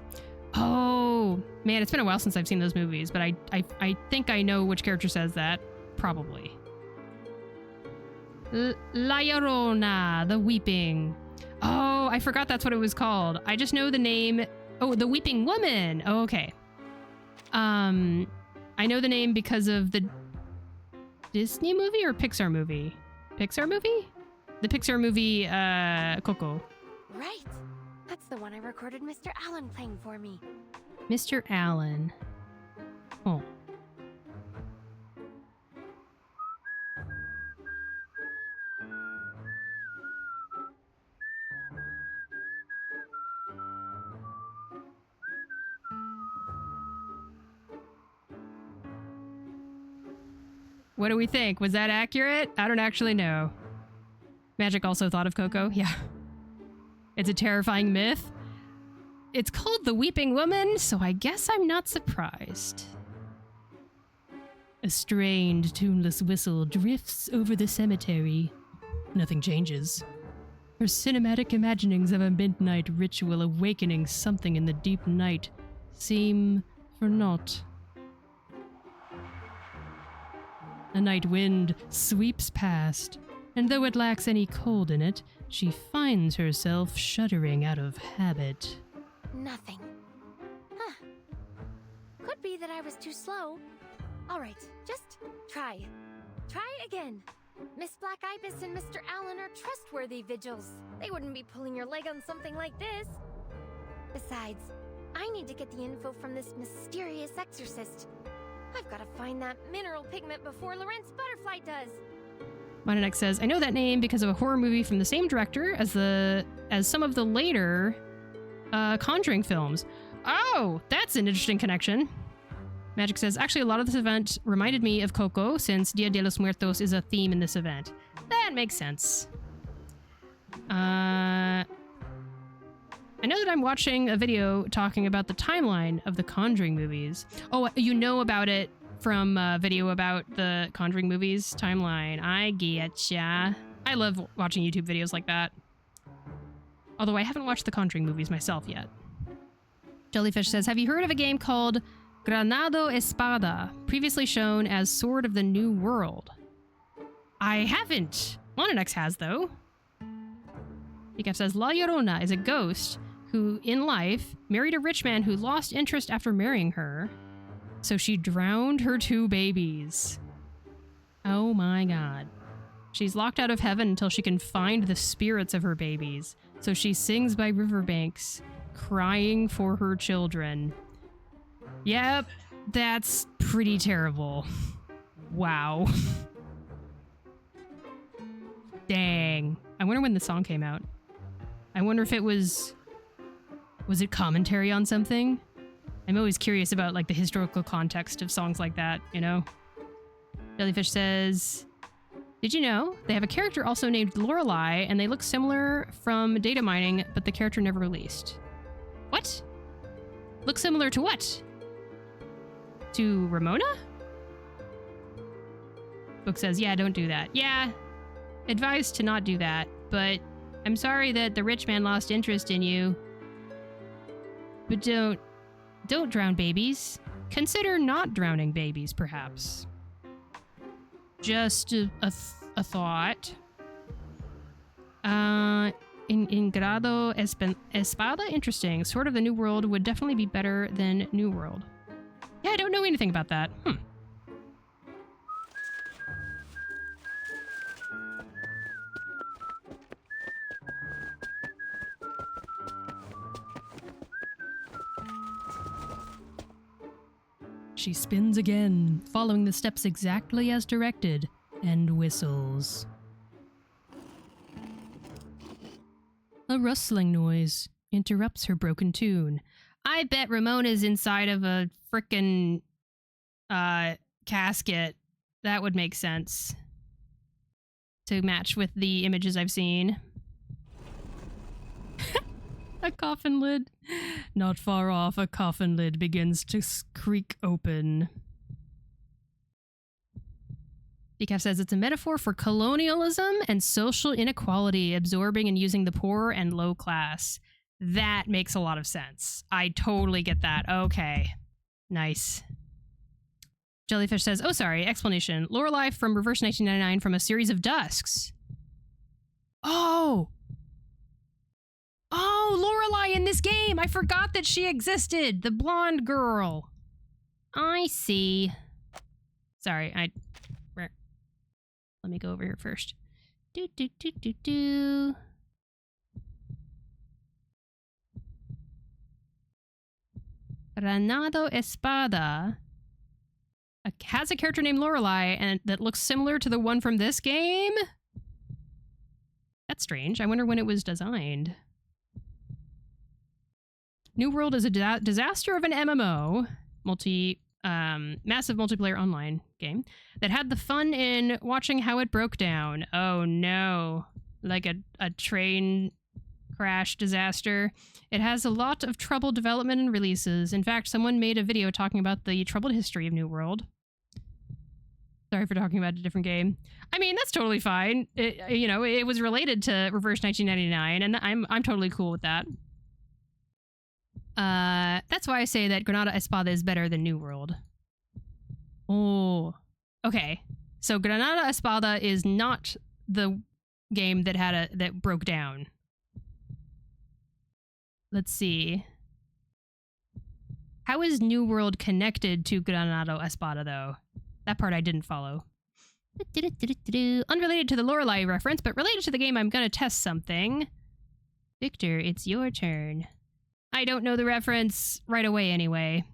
Oh, man, it's been a while since I've seen those movies, but I think I know which character says that. Probably. La Llorona, the Weeping. Oh, I forgot that's what it was called. I just know the name. Oh, the Weeping Woman. Oh, okay. I know the name because of the Disney movie or Pixar movie? Pixar movie? The Pixar movie, Coco. Right. That's the one I recorded Mr. Allen playing for me. Mr. Allen. Oh. What do we think? Was that accurate? I don't actually know. Magic also thought of Coco? Yeah. It's a terrifying myth. It's called The Weeping Woman, so I guess I'm not surprised. A strained, tuneless whistle drifts over the cemetery. Nothing changes. Her cinematic imaginings of a midnight ritual awakening something in the deep night seem for naught. A night wind sweeps past, and though it lacks any cold in it, she finds herself shuddering out of habit. Nothing. Huh. Could be that I was too slow. Alright, just try. Try again. Miss Black Ibis and Mr. Allen are trustworthy vigils. They wouldn't be pulling your leg on something like this. Besides, I need to get the info from this mysterious exorcist. I've got to find that mineral pigment before Lorentz Butterfly does. Mononex says, I know that name because of a horror movie from the same director as some of the later Conjuring films. Oh, that's an interesting connection. Magic says, actually, a lot of this event reminded me of Coco, since Dia de los Muertos is a theme in this event. That makes sense. I know that I'm watching a video talking about the timeline of the Conjuring movies. Oh, you know about it from a video about the Conjuring movies timeline. I getcha. I love watching YouTube videos like that. Although I haven't watched the Conjuring movies myself yet. Jellyfish says, have you heard of a game called Granado Espada, previously shown as Sword of the New World? I haven't. Mononex has, though. Picap says, La Llorona is a ghost who, in life, married a rich man who lost interest after marrying her, so she drowned her 2 babies. Oh my god. She's locked out of heaven until she can find the spirits of her babies, so she sings by riverbanks, crying for her children. Yep, that's pretty terrible. Wow. Dang. I wonder when the song came out. I wonder if it was it commentary on something? I'm always curious about, like, the historical context of songs like that, you know? Jellyfish says, did you know they have a character also named Lorelei, and they look similar from data mining, but the character never released? What? Look similar to what? To Ramona? Book says, yeah, don't do that. Yeah, advised to not do that, but I'm sorry that the rich man lost interest in you. But don't drown babies. Consider not drowning babies, perhaps. Just a thought. In Grado Espada? Interesting. Sword of the New World would definitely be better than New World. Yeah, I don't know anything about that. She spins again, following the steps exactly as directed, and whistles. A rustling noise interrupts her broken tune. I bet Ramona's inside of a frickin' casket. That would make sense to match with the images I've seen. A coffin lid. Not far off, a coffin lid begins to creak open. Decaf says it's a metaphor for colonialism and social inequality, absorbing and using the poor and low class. That makes a lot of sense. I totally get that. Okay. Nice. Jellyfish says, oh, sorry, explanation. Lorelei from Reverse 1999 from A Series of Dusks. Oh! Oh, Lorelei in this game! I forgot that she existed! The blonde girl. I see. Sorry, let me go over here first. Granado Espada has a character named Lorelei and that looks similar to the one from this game? That's strange. I wonder when it was designed. New World is a disaster of an MMO, massive multiplayer online game, that had the fun in watching how it broke down. Oh no. Like a train crash disaster. It has a lot of troubled development and releases. In fact, someone made a video talking about the troubled history of New World. Sorry for talking about a different game. I mean, that's totally fine. It was related to Reverse 1999, and I'm totally cool with that. That's why I say that Granada Espada is better than New World. Oh, okay. So Granada Espada is not the game that that broke down. Let's see. How is New World connected to Granado Espada, though? That part I didn't follow. Unrelated to the Lorelei reference, but related to the game, I'm gonna test something. Victor, it's your turn. I don't know the reference right away anyway.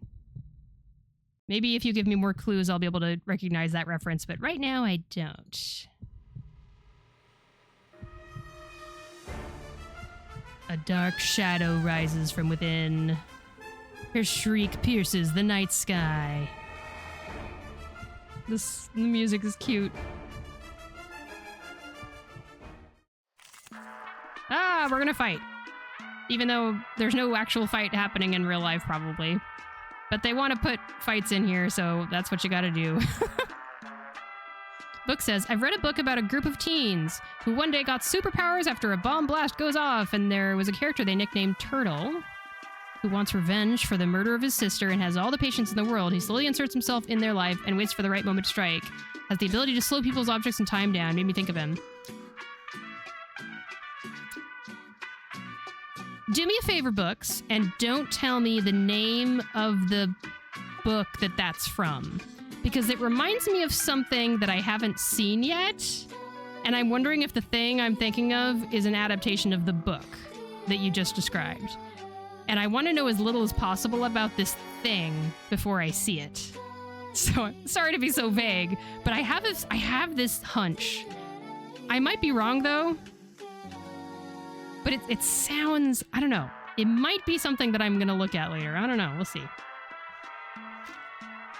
Maybe if you give me more clues, I'll be able to recognize that reference, but right now I don't. A dark shadow rises from within. Her shriek pierces the night sky. The music is cute. Ah, we're gonna fight. Even though there's no actual fight happening in real life, probably. But they want to put fights in here, so that's what you gotta do. Book says, I've read a book about a group of teens who one day got superpowers after a bomb blast goes off, and there was a character they nicknamed Turtle, who wants revenge for the murder of his sister and has all the patience in the world. He slowly inserts himself in their life and waits for the right moment to strike. Has the ability to slow people's objects and time down. Made me think of him. Do me a favor, books, and don't tell me the name of the book that's from. Because it reminds me of something that I haven't seen yet, and I'm wondering if the thing I'm thinking of is an adaptation of the book that you just described. And I want to know as little as possible about this thing before I see it. So, sorry to be so vague, but I have this hunch. I might be wrong, though. But it sounds, I don't know. It might be something that I'm going to look at later. I don't know. We'll see.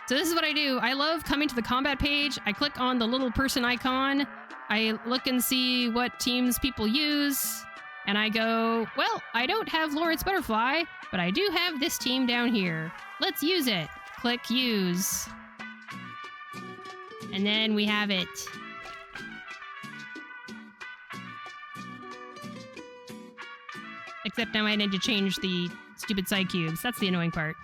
So this is what I do. I love coming to the combat page. I click on the little person icon. I look and see what teams people use. And I go, well, I don't have Lawrence Butterfly, but I do have this team down here. Let's use it. Click use. And then we have it. Except now I need to change the stupid side cubes. That's the annoying part.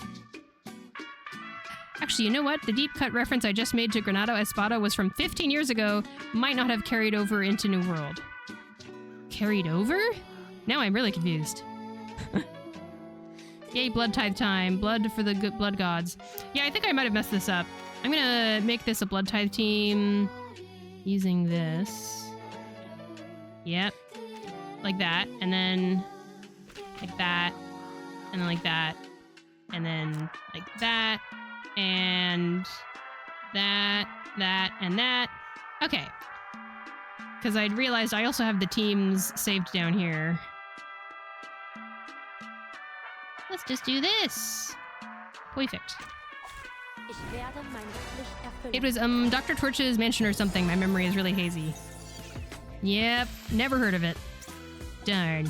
Actually, you know what? The deep cut reference I just made to Granado Espada was from 15 years ago. Might not have carried over into New World. Carried over? Now I'm really confused. Yay, blood tithe time. Blood for the good blood gods. Yeah, I think I might have messed this up. I'm gonna make this a blood tithe team using this. Yep. Like that. And then like that. And then like that. And then like that. And that, and that. Okay. Because I'd realized I also have the teams saved down here. Let's just do this. Perfect. It was Dr. Torch's mansion or something. My memory is really hazy. Yep, never heard of it. Darn.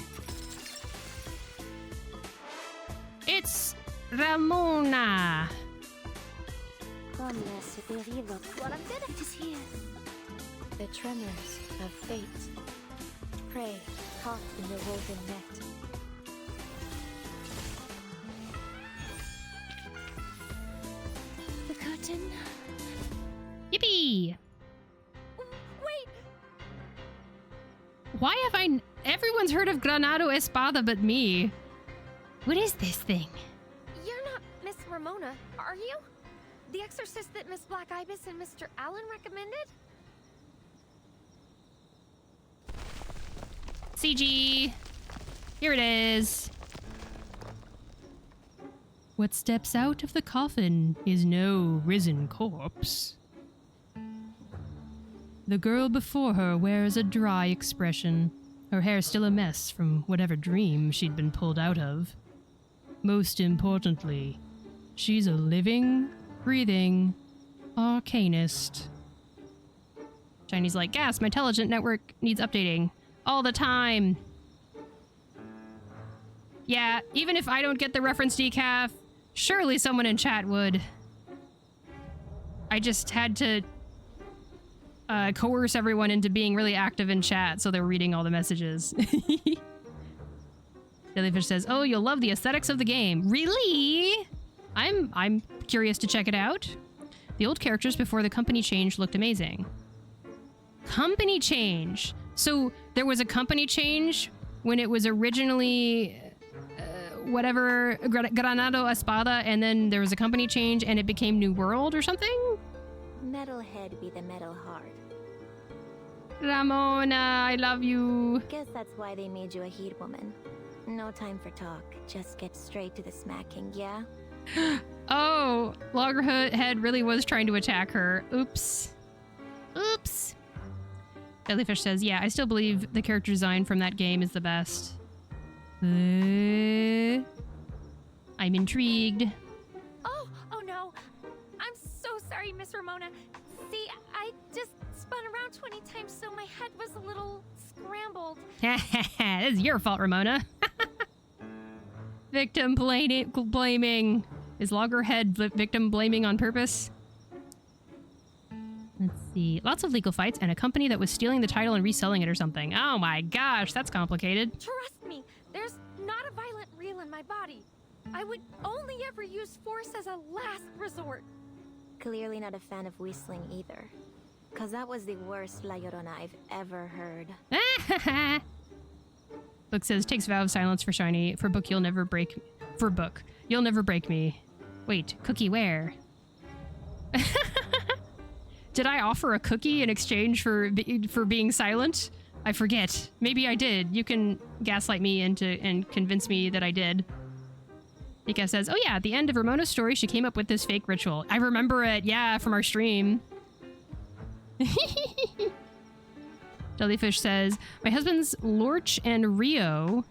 It's Ramona. What I'm good at is here. The tremors of fate. Prey caught in the woven net. The curtain. Yippee! Wait! Why have everyone's heard of Granado Espada but me? What is this thing? You're not Miss Ramona, are you? The exorcist that Miss Black Ibis and Mr. Allen recommended? CG! Here it is. What steps out of the coffin is no risen corpse. The girl before her wears a dry expression, her hair still a mess from whatever dream she'd been pulled out of. Most importantly, she's a living, breathing arcanist. Chinese like, gas, my intelligent network needs updating. All the time. Yeah, even if I don't get the reference decaf, surely someone in chat would. I just had to coerce everyone into being really active in chat so they were reading all the messages. Jellyfish says, oh, you'll love the aesthetics of the game. Really? I'm curious to check it out. The old characters before the company change looked amazing. Company change. So there was a company change when it was originally whatever Granado Espada, and then there was a company change and it became New World or something? Metalhead be the metal heart. Ramona, I love you. Guess that's why they made you a heat woman. No time for talk. Just get straight to the smacking, yeah? Oh, Loggerhead really was trying to attack her. Oops. Oops. Jellyfish says, yeah, I still believe the character design from that game is the best. I'm intrigued. Oh no. I'm so sorry, Miss Ramona. See, I just spun around 20 times, so my head was a little scrambled. This is your fault, Ramona. Victim blaming. Is Loggerhead victim blaming on purpose? Let's see. Lots of legal fights and a company that was stealing the title and reselling it or something. Oh my gosh, that's complicated. Trust me, there's not a violent reel in my body. I would only ever use force as a last resort. Clearly not a fan of whistling either. Cause that was the worst La Llorona I've ever heard. Book says, takes vow of silence for Shiny. For book, you'll never break... For book, you'll never break me. Wait, cookie where? Did I offer a cookie in exchange for being silent? I forget. Maybe I did. You can gaslight me and convince me that I did. Nika says, oh yeah, at the end of Ramona's story, she came up with this fake ritual. I remember it, yeah, from our stream. Jellyfish says, my husband's Lorch and Rio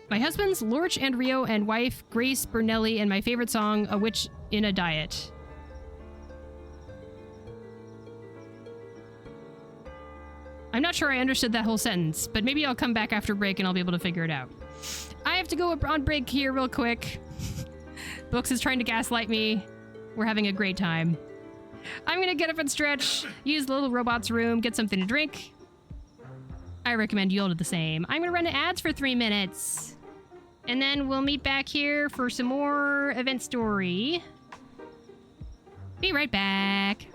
and wife Grace Bernelli, and my favorite song, A Witch in a Diet. I'm not sure I understood that whole sentence, but maybe I'll come back after break and I'll be able to figure it out. I have to go on break here real quick. Books is trying to gaslight me. We're having a great time. I'm gonna get up and stretch, use the little robot's room, get something to drink. I recommend you all do the same. I'm gonna run ads for 3 minutes. And then we'll meet back here for some more event story. Be right back.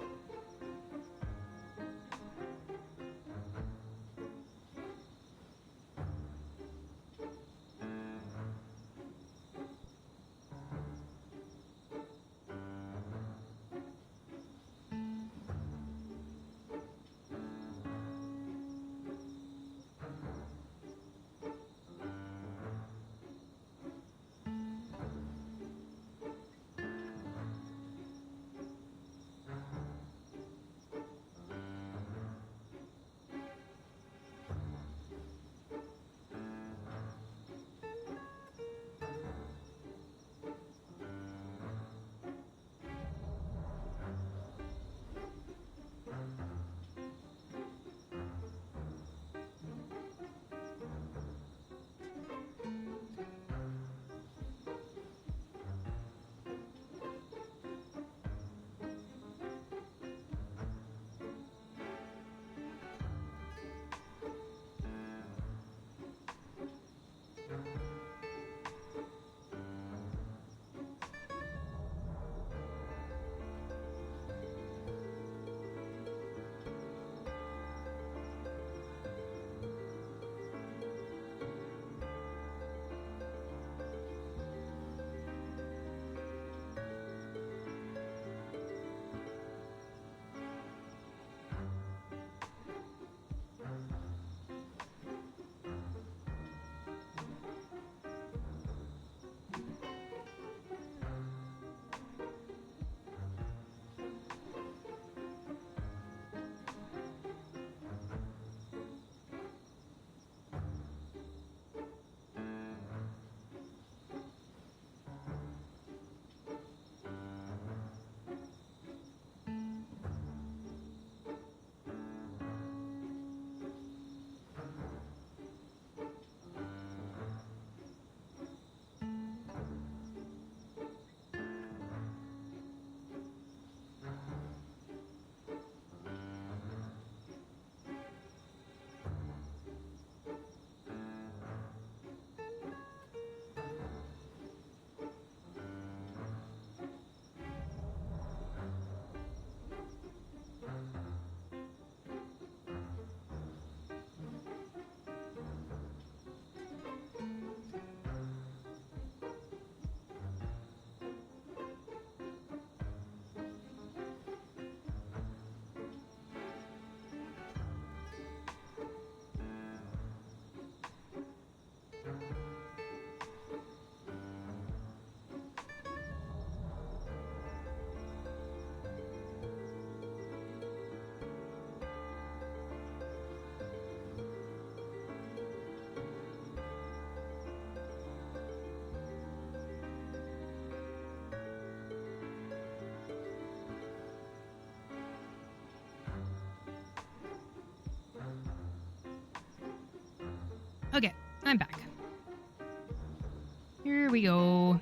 we go.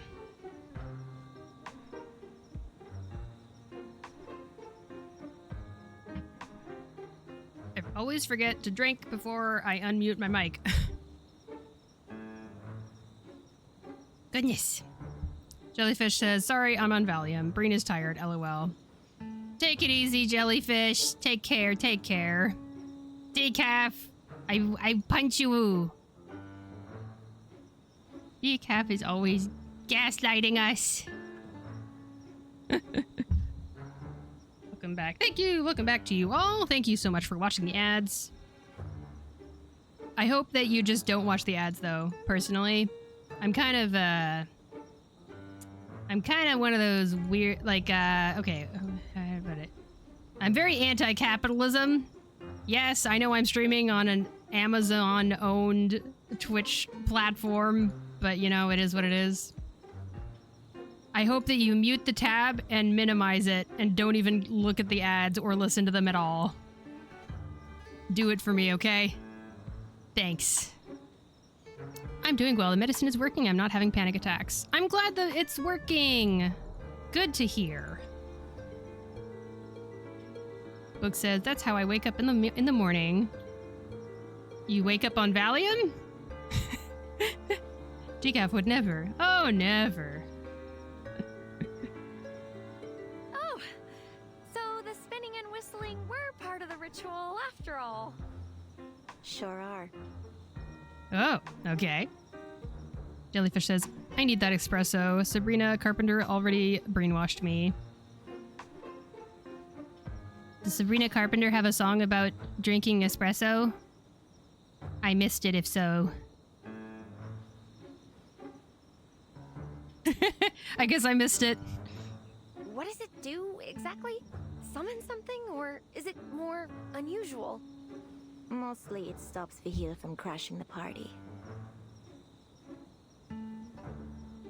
I always forget to drink before I unmute my mic. Goodness. Jellyfish says, sorry, I'm on Valium. Breen is tired, lol. Take it easy, Jellyfish. Take care, take care. Decaf, I punch you. Decaf is always gaslighting us. Welcome back. Thank you. Welcome back to you all. Thank you so much for watching the ads. I hope that you just don't watch the ads, though, personally. I'm kind of one of those weird, like, okay, how do I put it? I'm very anti-capitalism. Yes, I know I'm streaming on an Amazon-owned Twitch platform, but, you know, it is what it is. I hope that you mute the tab and minimize it and don't even look at the ads or listen to them at all. Do it for me, okay? Thanks. I'm doing well. The medicine is working. I'm not having panic attacks. I'm glad that it's working. Good to hear. Book says, that's how I wake up in the morning. You wake up on Valium? Decaf would never. Oh, never. Oh, so the spinning and whistling were part of the ritual after all. Sure are. Oh, okay. Jellyfish says, I need that espresso. Sabrina Carpenter already brainwashed me. Does Sabrina Carpenter have a song about drinking espresso? I missed it if so. I guess I missed it. What does it do exactly? Summon something, or is it more unusual? Mostly it stops Vihil from crashing the party.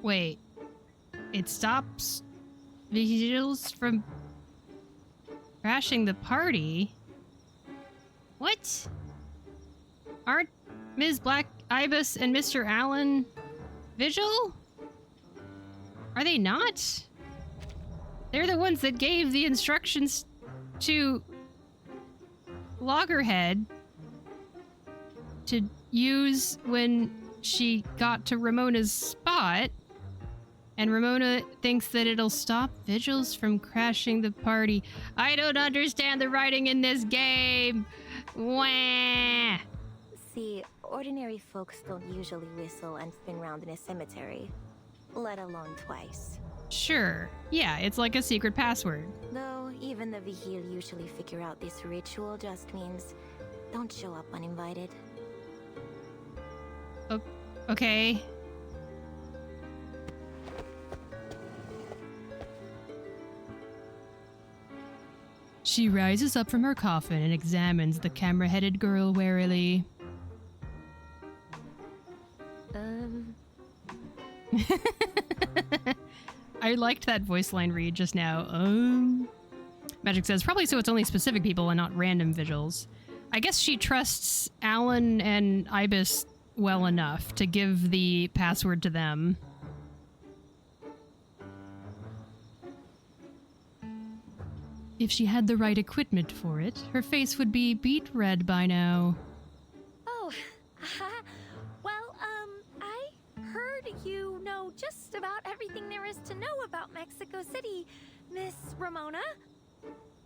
Wait. It stops visuals from crashing the party? What? Aren't Ms. Black Ibis and Mr. Allen Vigil? Are they not? They're the ones that gave the instructions to Loggerhead to use when she got to Ramona's spot, and Ramona thinks that it'll stop Vigils from crashing the party. I don't understand the writing in this game. Wah! See, ordinary folks don't usually whistle and spin round in a cemetery, let alone twice. Sure. Yeah, it's like a secret password. Though, even the Vihil usually figure out this ritual just means don't show up uninvited. Okay. She rises up from her coffin and examines the camera-headed girl warily. I liked that voice line read just now. Magic says, probably so it's only specific people and not random vigils. I guess she trusts Alan and Ibis well enough to give the password to them. If she had the right equipment for it, her face would be beet red by now. Oh, well, I heard you know just about everything there is to know about Mexico City, Miss Ramona.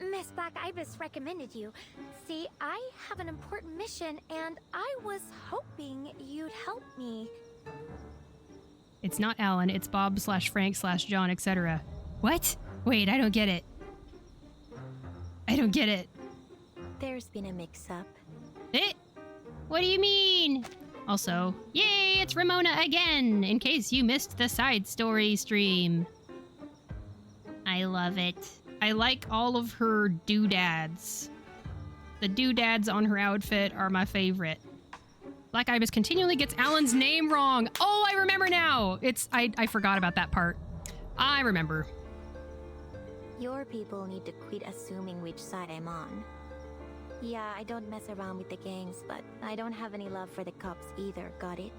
Miss Black Ibis recommended you. See, I have an important mission, and I was hoping you'd help me. It's not Alan, it's Bob / Frank / John, etc. What? Wait, I don't get it. I don't get it. There's been a mix-up. Eh? What do you mean? Also, yay, it's Ramona again, in case you missed the side story stream. I love it. I like all of her doodads. The doodads on her outfit are my favorite. Black Ibis continually gets Alan's name wrong. Oh, I remember now. I forgot about that part. I remember. Your people need to quit assuming which side I'm on. Yeah, I don't mess around with the gangs, but I don't have any love for the cops either, got it?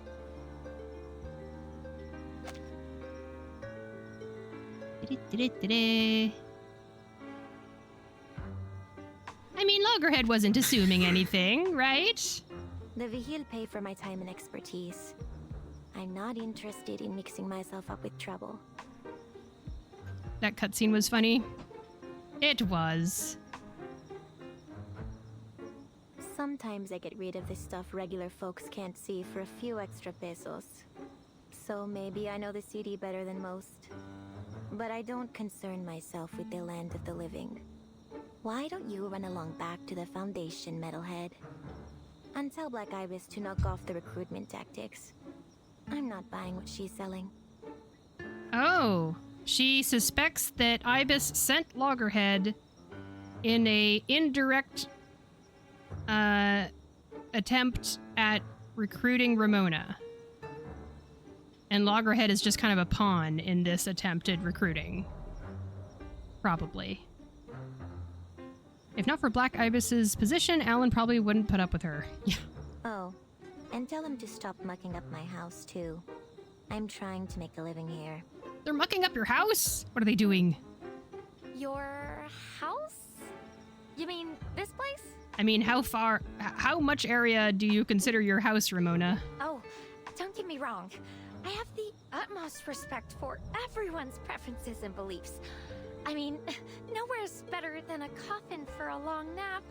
I mean, Loggerhead wasn't assuming anything, right? The Vigil pay for my time and expertise. I'm not interested in mixing myself up with trouble. That cutscene was funny. It was. Sometimes I get rid of the stuff regular folks can't see for a few extra pesos. So maybe I know the city better than most. But I don't concern myself with the land of the living. Why don't you run along back to the Foundation, Metalhead? And tell Black Ibis to knock off the recruitment tactics. I'm not buying what she's selling. Oh, she suspects that Ibis sent Loggerhead in a indirect attempt at recruiting Ramona. And Loggerhead is just kind of a pawn in this attempted recruiting. Probably. If not for Black Ibis's position, Alan probably wouldn't put up with her. Yeah. Oh, and tell him to stop mucking up my house, too. I'm trying to make a living here. They're mucking up your house? What are they doing? Your house? You mean this place? I mean, how much area do you consider your house, Ramona? Oh, don't get me wrong. I have the utmost respect for everyone's preferences and beliefs. I mean, nowhere's better than a coffin for a long nap.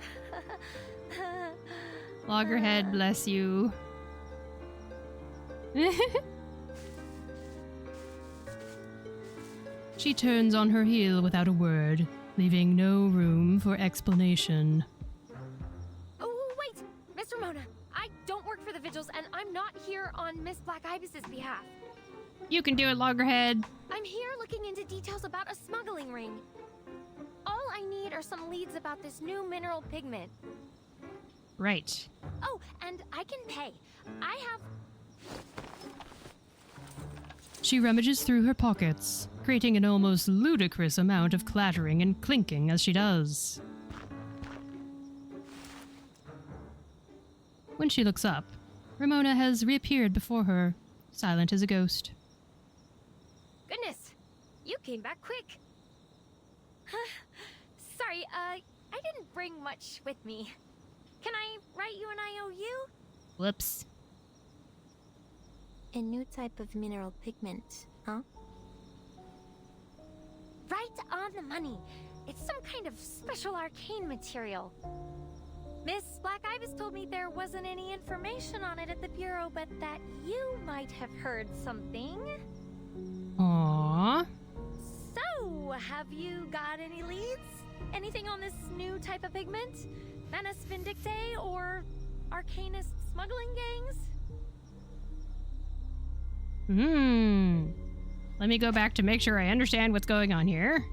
Loggerhead, bless you. She turns on her heel without a word, leaving no room for explanation. Oh, wait! Miss Ramona, I don't work for the Vigils, and I'm not here on Miss Black Ibis's behalf. You can do it, Loggerhead. I'm here looking into details about a smuggling ring. All I need are some leads about this new mineral pigment. Right. Oh, and I can pay. I have... She rummages through her pockets, creating an almost ludicrous amount of clattering and clinking as she does. When she looks up, Ramona has reappeared before her, silent as a ghost. Goodness, you came back quick. Sorry, I didn't bring much with me. Can I write you an IOU? Whoops. A new type of mineral pigment, huh? Right on the money. It's some kind of special arcane material. Miss Black Ibis told me there wasn't any information on it at the Bureau, but that you might have heard something. Aww. So, have you got any leads? Anything on this new type of pigment? Manus Vindictae or Arcanist smuggling gangs? Let me go back to make sure I understand what's going on here.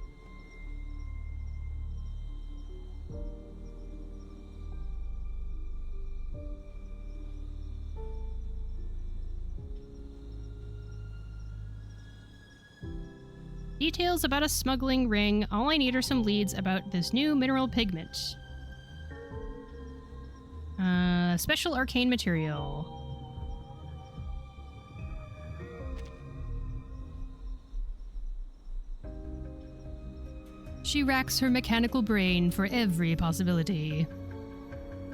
Details about a smuggling ring. All I need are some leads about this new mineral pigment. Special arcane material. She racks her mechanical brain for every possibility.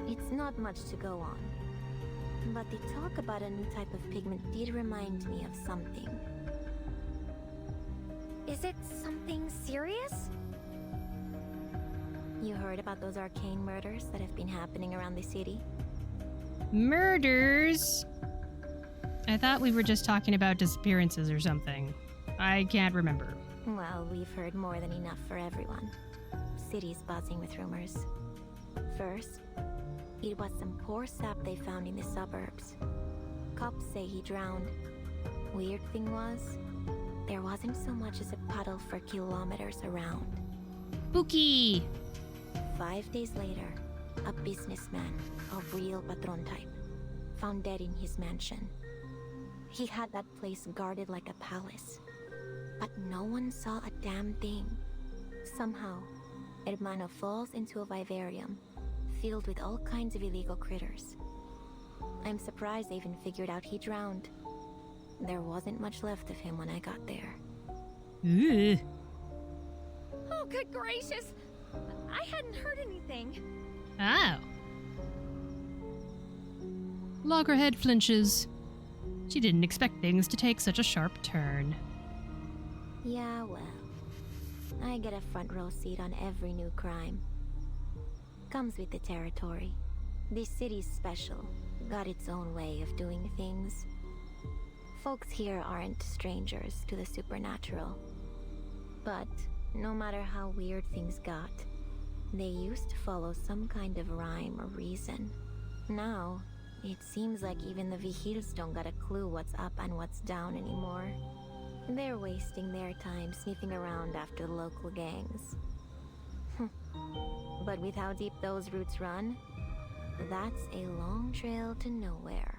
It's not much to go on. But the talk about a new type of pigment did remind me of something. Is it something serious? You heard about those arcane murders that have been happening around the city? Murders? I thought we were just talking about disappearances or something. I can't remember. Well, we've heard more than enough for everyone. City's buzzing with rumors. First, it was some poor sap they found in the suburbs. Cops say he drowned. Weird thing was, there wasn't so much as a puddle for kilometers around. Spooky! 5 days later, a businessman, a real patron type, found dead in his mansion. He had that place guarded like a palace. But no one saw a damn thing. Somehow, Hermano falls into a vivarium filled with all kinds of illegal critters. I'm surprised they even figured out he drowned. There wasn't much left of him when I got there. Ugh. good gracious! I hadn't heard anything. Oh. Loggerhead flinches. She didn't expect things to take such a sharp turn. Yeah, well, I get a front row seat on every new crime. Comes with the territory. This city's special, got its own way of doing things. Folks here aren't strangers to the supernatural. But no matter how weird things got, they used to follow some kind of rhyme or reason. Now, it seems like even the Vigils don't got a clue what's up and what's down anymore. They're wasting their time sniffing around after the local gangs. But with how deep those roots run, that's a long trail to nowhere.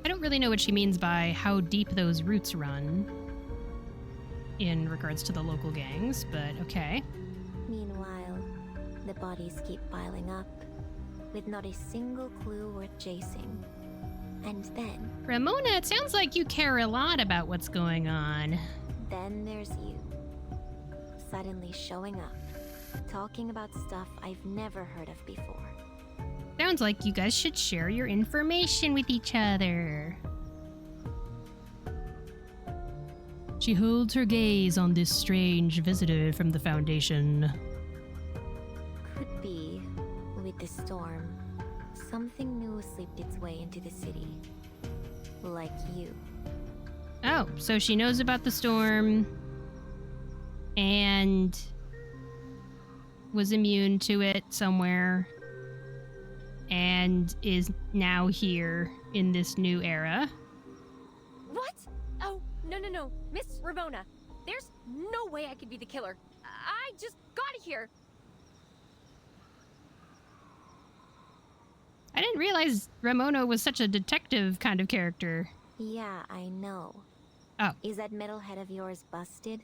I don't really know what she means by how deep those roots run in regards to the local gangs, but okay. Meanwhile, the bodies keep piling up, with not a single clue worth chasing. And then... Ramona, it sounds like you care a lot about what's going on. Then there's you. Suddenly showing up, talking about stuff I've never heard of before. Sounds like you guys should share your information with each other. She holds her gaze on this strange visitor from the Foundation. Could be, with the storm, something new slipped its way into the city. Like you. Oh, so she knows about the storm and was immune to it somewhere and is now here in this new era. What? Oh, no. Miss Ramona, there's no way I could be the killer. I just got here. I didn't realize Ramona was such a detective kind of character. Yeah, I know. Oh. Is that metal head of yours busted?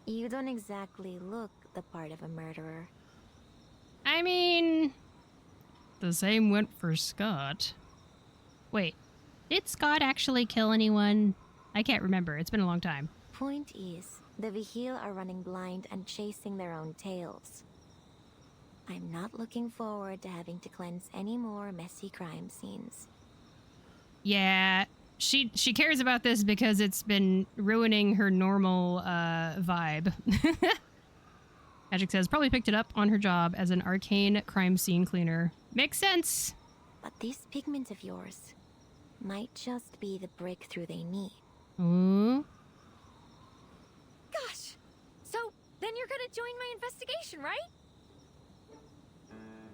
You don't exactly look the part of a murderer. I mean, the same went for Scott. Wait, did Scott actually kill anyone? I can't remember. It's been a long time. Point is, the Vigil are running blind and chasing their own tails. I'm not looking forward to having to cleanse any more messy crime scenes. Yeah, she cares about this because it's been ruining her normal vibe. Magic says probably picked it up on her job as an arcane crime scene cleaner. Makes sense. But this pigment of yours might just be the breakthrough they need. Ooh. Gosh. So, then you're gonna join my investigation, right?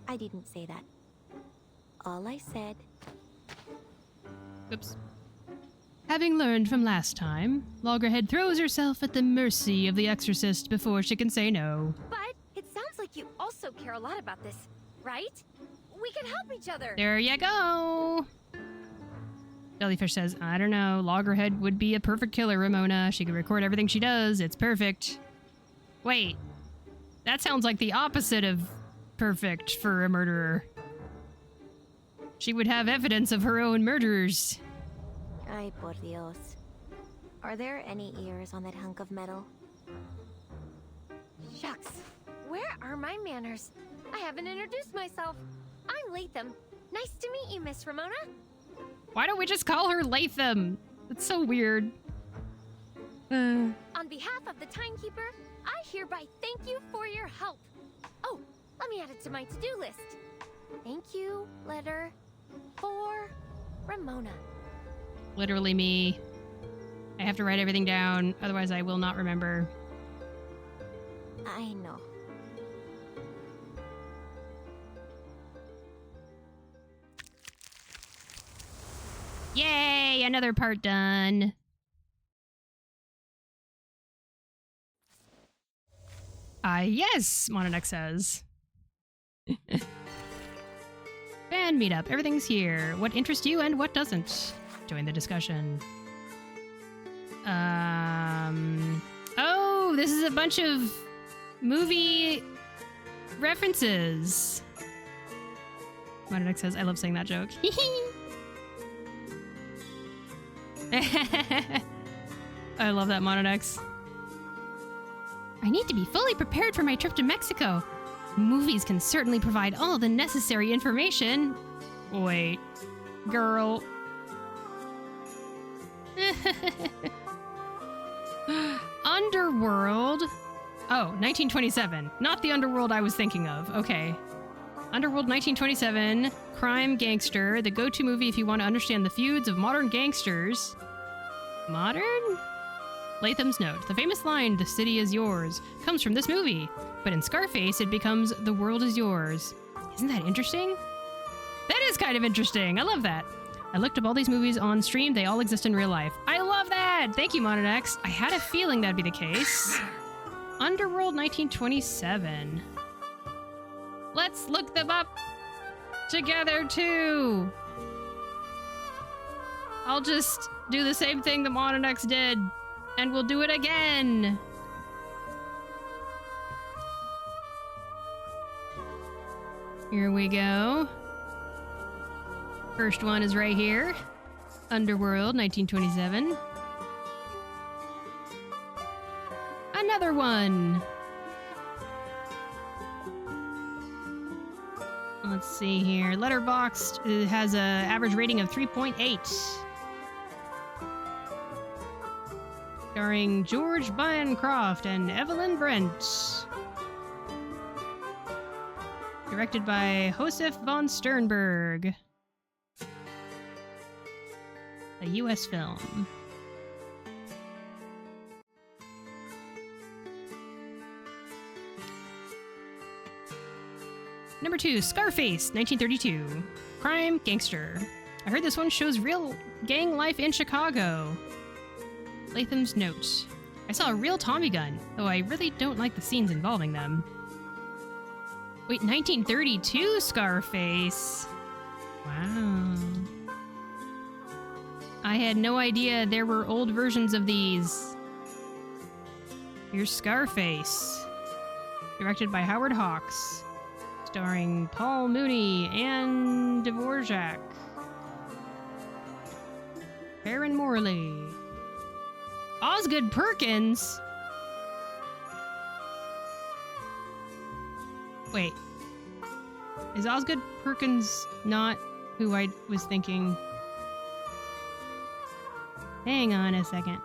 I didn't say that. All I said... Oops. Having learned from last time, Loggerhead throws herself at the mercy of the exorcist before she can say no. But it sounds like you also care a lot about this, right? We can help each other. There you go. Jellyfish says, I don't know. Loggerhead would be a perfect killer, Ramona. She could record everything she does. It's perfect. Wait. That sounds like the opposite of perfect for a murderer. She would have evidence of her own murders. Ay, por Dios. Are there any ears on that hunk of metal? Shucks. Where are my manners? I haven't introduced myself. I'm Latham. Nice to meet you, Miss Ramona. Why don't we just call her Latham? It's so weird. On behalf of the Timekeeper, I hereby thank you for your help. Oh, let me add it to my to-do list. Thank you, letter, for Ramona. Literally me. I have to write everything down, otherwise I will not remember. I know. Yay! Another part done. Yes, Mononex says. Fan meetup. Everything's here. What interests you and what doesn't? Join the discussion. Oh, this is a bunch of movie references. Mononex says, I love saying that joke. I love that, Monodex. I need to be fully prepared for my trip to Mexico. Movies can certainly provide all the necessary information. Wait, girl. Underworld. Oh, 1927. Not the Underworld I was thinking of. Okay. Underworld 1927. Crime Gangster. The go-to movie if you want to understand the feuds of modern gangsters. Modern? Latham's note. The famous line, "The city is yours," comes from this movie. But in Scarface, it becomes, "The world is yours." Isn't that interesting? That is kind of interesting. I love that. I looked up all these movies on stream. They all exist in real life. I love that! Thank you, Monodex. I had a feeling that'd be the case. Underworld 1927. Let's look them up together, too. I'll just do the same thing the Monodex did, and we'll do it again. Here we go. First one is right here. Underworld, 1927. Another one. Let's see here. Letterboxd has an average rating of 3.8. Starring George Bancroft and Evelyn Brent. Directed by Josef von Sternberg. A U.S. film. Number 2, Scarface, 1932. Crime Gangster. I heard this one shows real gang life in Chicago. Latham's note. I saw a real Tommy gun, though I really don't like the scenes involving them. Wait, 1932 Scarface? Wow. I had no idea there were old versions of these. Here's Scarface. Directed by Howard Hawks. Starring Paul Mooney and Dvorak. Aaron Morley. Osgood Perkins? Wait. Is Osgood Perkins not who I was thinking? Hang on a second.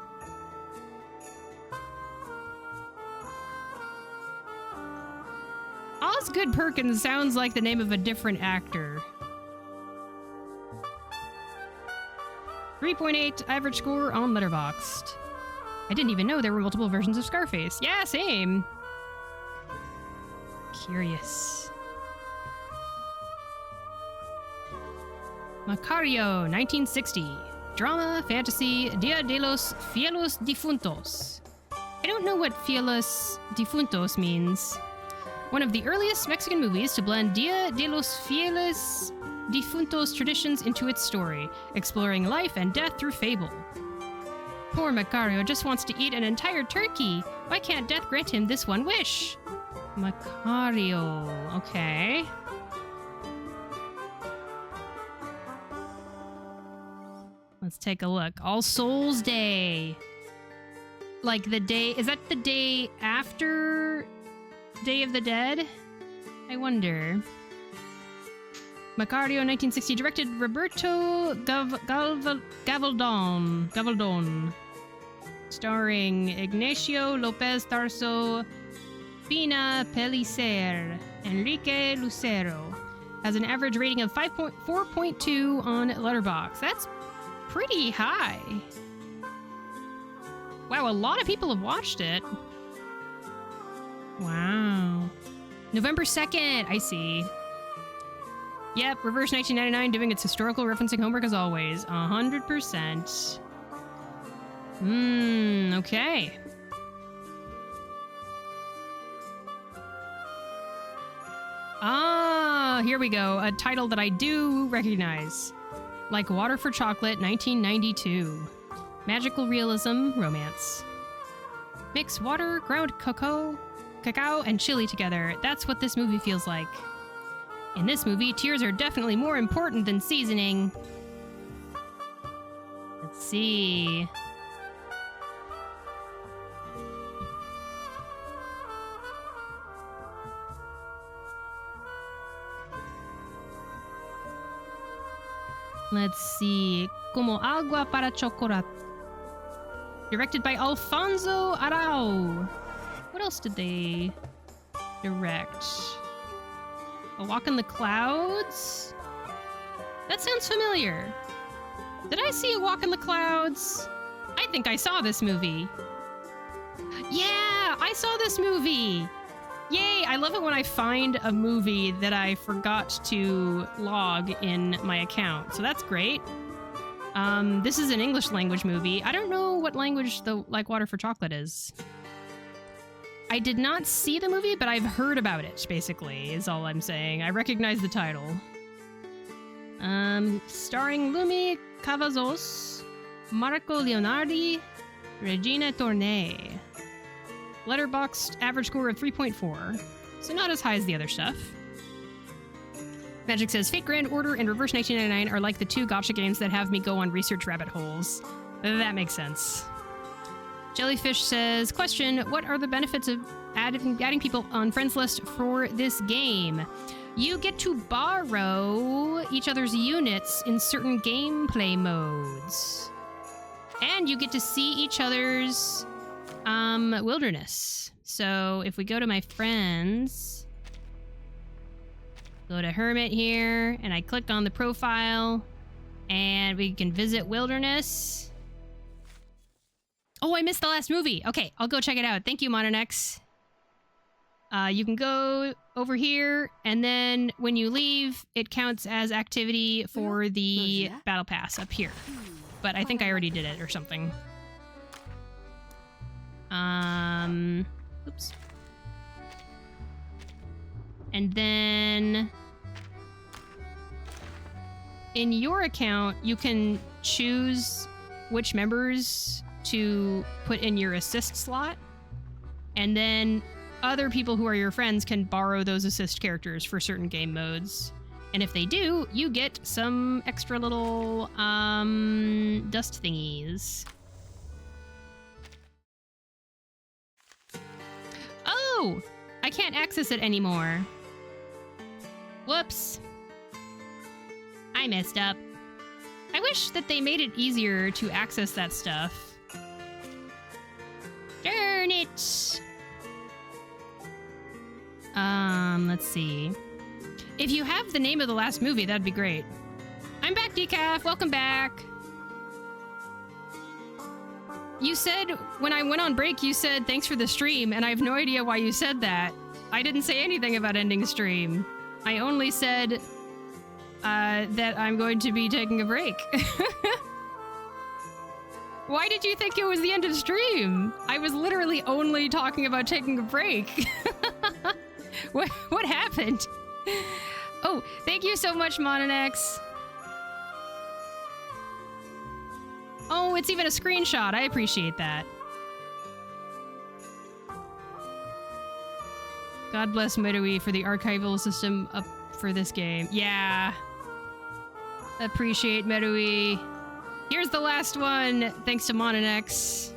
Osgood Perkins sounds like the name of a different actor. 3.8 average score on Letterboxd. I didn't even know there were multiple versions of Scarface. Yeah, same. Curious. Macario, 1960. Drama, fantasy, Dia de los Fielos Difuntos. I don't know what Fielos Difuntos means. One of the earliest Mexican movies to blend Dia de los Fieles Difuntos traditions into its story, exploring life and death through fable. Poor Macario just wants to eat an entire turkey. Why can't death grant him this one wish? Macario. Okay. Let's take a look. All Souls Day. Like the day... Is that the day after Day of the Dead? I wonder. Macario, 1960. Directed Roberto Gavaldon. Starring Ignacio Lopez Tarso, Pina Pellicer, Enrique Lucero. Has an average rating of 4.2 on Letterboxd. That's pretty high. Wow, a lot of people have watched it. Wow. November 2nd, I see. Yep, Reverse 1999 doing its historical referencing homework as always. 100%. Okay. Ah, here we go. A title that I do recognize. Like Water for Chocolate, 1992. Magical realism, romance. Mix water, ground cacao, and chili together. That's what this movie feels like. In this movie, tears are definitely more important than seasoning. Let's see. Let's see. Como agua para chocolate. Directed by Alfonso Arau. What else did they direct? A Walk in the Clouds? That sounds familiar. Did I see A Walk in the Clouds? I think I saw this movie. Yeah, I saw this movie. Yay, I love it when I find a movie that I forgot to log in my account. So that's great. This is an English language movie. I don't know what language the Like Water for Chocolate is. I did not see the movie, but I've heard about it, basically, is all I'm saying. I recognize the title. Starring Lumi Cavazos, Marco Leonardi, Regina Tournay. Letterboxd average score of 3.4, so not as high as the other stuff. Magic says, Fate Grand Order and Reverse 1999 are like the two gacha games that have me go on research rabbit holes. That makes sense. Jellyfish says, question, what are the benefits of adding people on friends list for this game? You get to borrow each other's units in certain gameplay modes. And you get to see each other's wilderness. So if we go to my friends, go to Hermit here, and I click on the profile, and we can visit wilderness. Oh, I missed the last movie. Okay, I'll go check it out. Thank you, Mononex. You can go over here, and then when you leave, it counts as activity for the battle pass up here. But I think I already did it or something. Oops. And then in your account, you can choose which members to put in your assist slot. And then other people who are your friends can borrow those assist characters for certain game modes. And if they do, you get some extra little dust thingies. Oh! I can't access it anymore. Whoops. I messed up. I wish that they made it easier to access that stuff. Darn it! Let's see. If you have the name of the last movie, that'd be great. I'm back, Decaf. Welcome back. You said, when I went on break, you said, thanks for the stream, and I have no idea why you said that. I didn't say anything about ending stream. I only said, that I'm going to be taking a break. Why did you think it was the end of stream? I was literally only talking about taking a break. What happened? Oh, thank you so much, Mononex. Oh, it's even a screenshot. I appreciate that. God bless Midowee for the archival system up for this game. Yeah. Appreciate Midowee. Here's the last one, thanks to Mononex.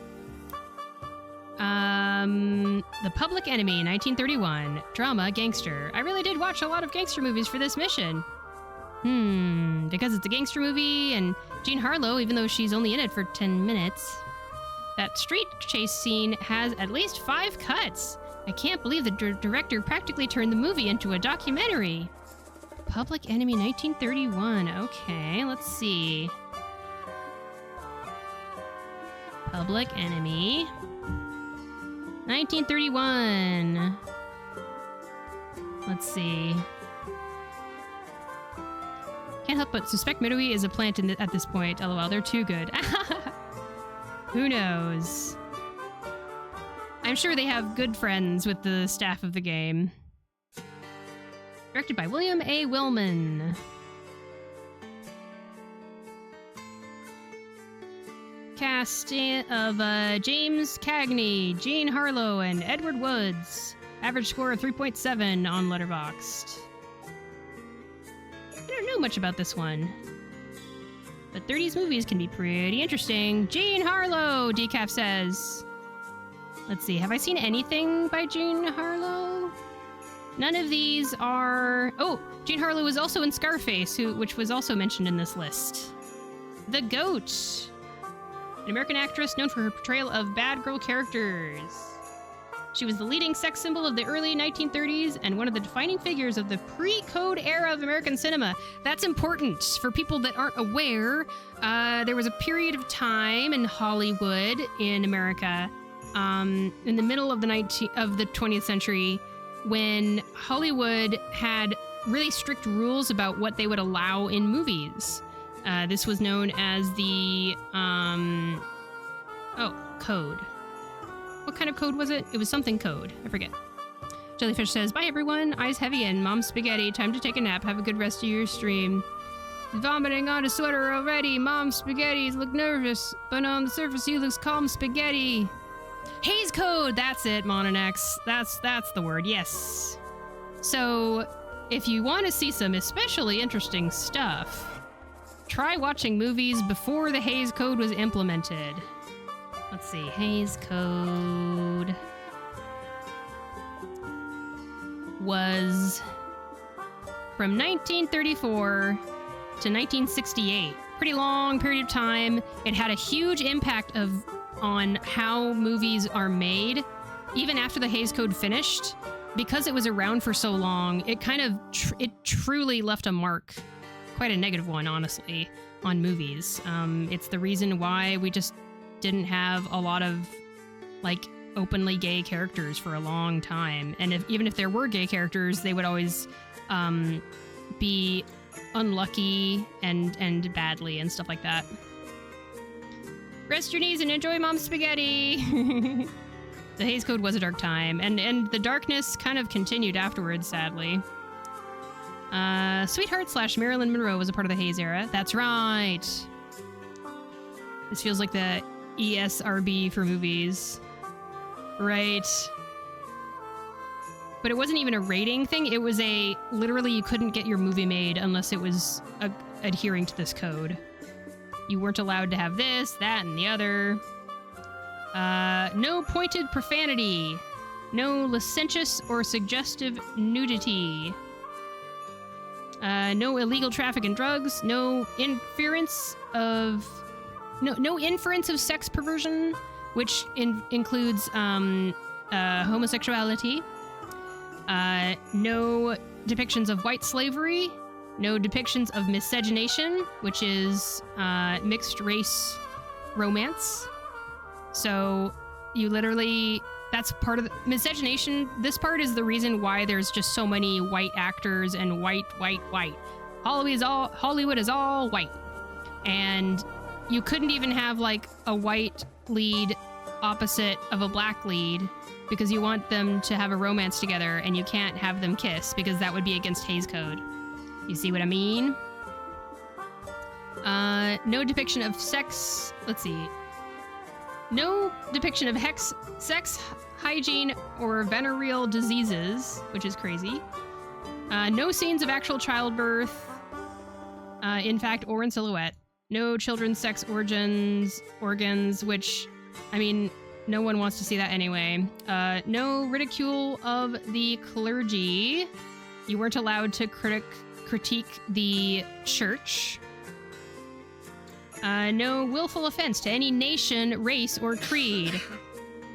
The Public Enemy, 1931. Drama, gangster. I really did watch a lot of gangster movies for this mission. Because it's a gangster movie, and Jean Harlow, even though she's only in it for 10 minutes. That street chase scene has at least 5 cuts. I can't believe the director practically turned the movie into a documentary. Public Enemy 1931. Okay, let's see. Public Enemy 1931. Let's see. Can't help but suspect Midowee is a plant at this point. LOL, they're too good. Who knows? I'm sure they have good friends with the staff of the game. Directed by William A. Willman. Cast of James Cagney, Jean Harlow, and Edward Woods. Average score of 3.7 on Letterboxd. I don't know much about this one, but 30s movies can be pretty interesting. Jean Harlow, Decaf says. Let's see, have I seen anything by Jean Harlow? None of these are... Oh, Jean Harlow was also in Scarface, which was also mentioned in this list. The Goat. An American actress known for her portrayal of bad girl characters. She was the leading sex symbol of the early 1930s and one of the defining figures of the pre-code era of American cinema. That's important for people that aren't aware. There was a period of time in Hollywood in America, in the middle of the 20th century, when Hollywood had really strict rules about what they would allow in movies. This was known as the code. What kind of code was it? It was something code. I forget. Jellyfish says, bye everyone. Eyes heavy and Mom Spaghetti. Time to take a nap. Have a good rest of your stream. Vomiting on a sweater already. Mom Spaghetti look nervous, but on the surface he looks calm Spaghetti. Haze code. That's it, Mononex. That's the word. Yes. So if you want to see some especially interesting stuff, try watching movies before the Haze code was implemented. Let's see, Hays Code was from 1934 to 1968. Pretty long period of time. It had a huge impact on how movies are made, even after the Hays Code finished. Because it was around for so long, it kind of it truly left a mark, quite a negative one, honestly, on movies. It's the reason why we just didn't have a lot of like openly gay characters for a long time, and even if there were gay characters, they would always be unlucky and badly and stuff like that. Rest your knees and enjoy Mom Spaghetti. The Hays Code was a dark time, and the darkness kind of continued afterwards, sadly. Sweetheart / Marilyn Monroe was a part of the Hays era. That's right. This feels like the ESRB for movies. Right. But it wasn't even a rating thing. It was literally you couldn't get your movie made unless it was adhering to this code. You weren't allowed to have this, that, and the other. No pointed profanity. No licentious or suggestive nudity. No illegal traffic in drugs. No inference of sex perversion, which includes homosexuality. No depictions of white slavery. No depictions of miscegenation, which is mixed race romance. So you literally, that's part of the miscegenation. This part is the reason why there's just so many white actors and white. Hollywood is all white. And you couldn't even have like a white lead opposite of a black lead because you want them to have a romance together and you can't have them kiss because that would be against Hays Code. You see what I mean? No depiction of sex. Let's see. No depiction of sex, hygiene, or venereal diseases, which is crazy. No scenes of actual childbirth, in fact, or in silhouette. No children's sex organs, which, I mean, no one wants to see that anyway. No ridicule of the clergy. You weren't allowed to critique the church. No willful offense to any nation, race, or creed.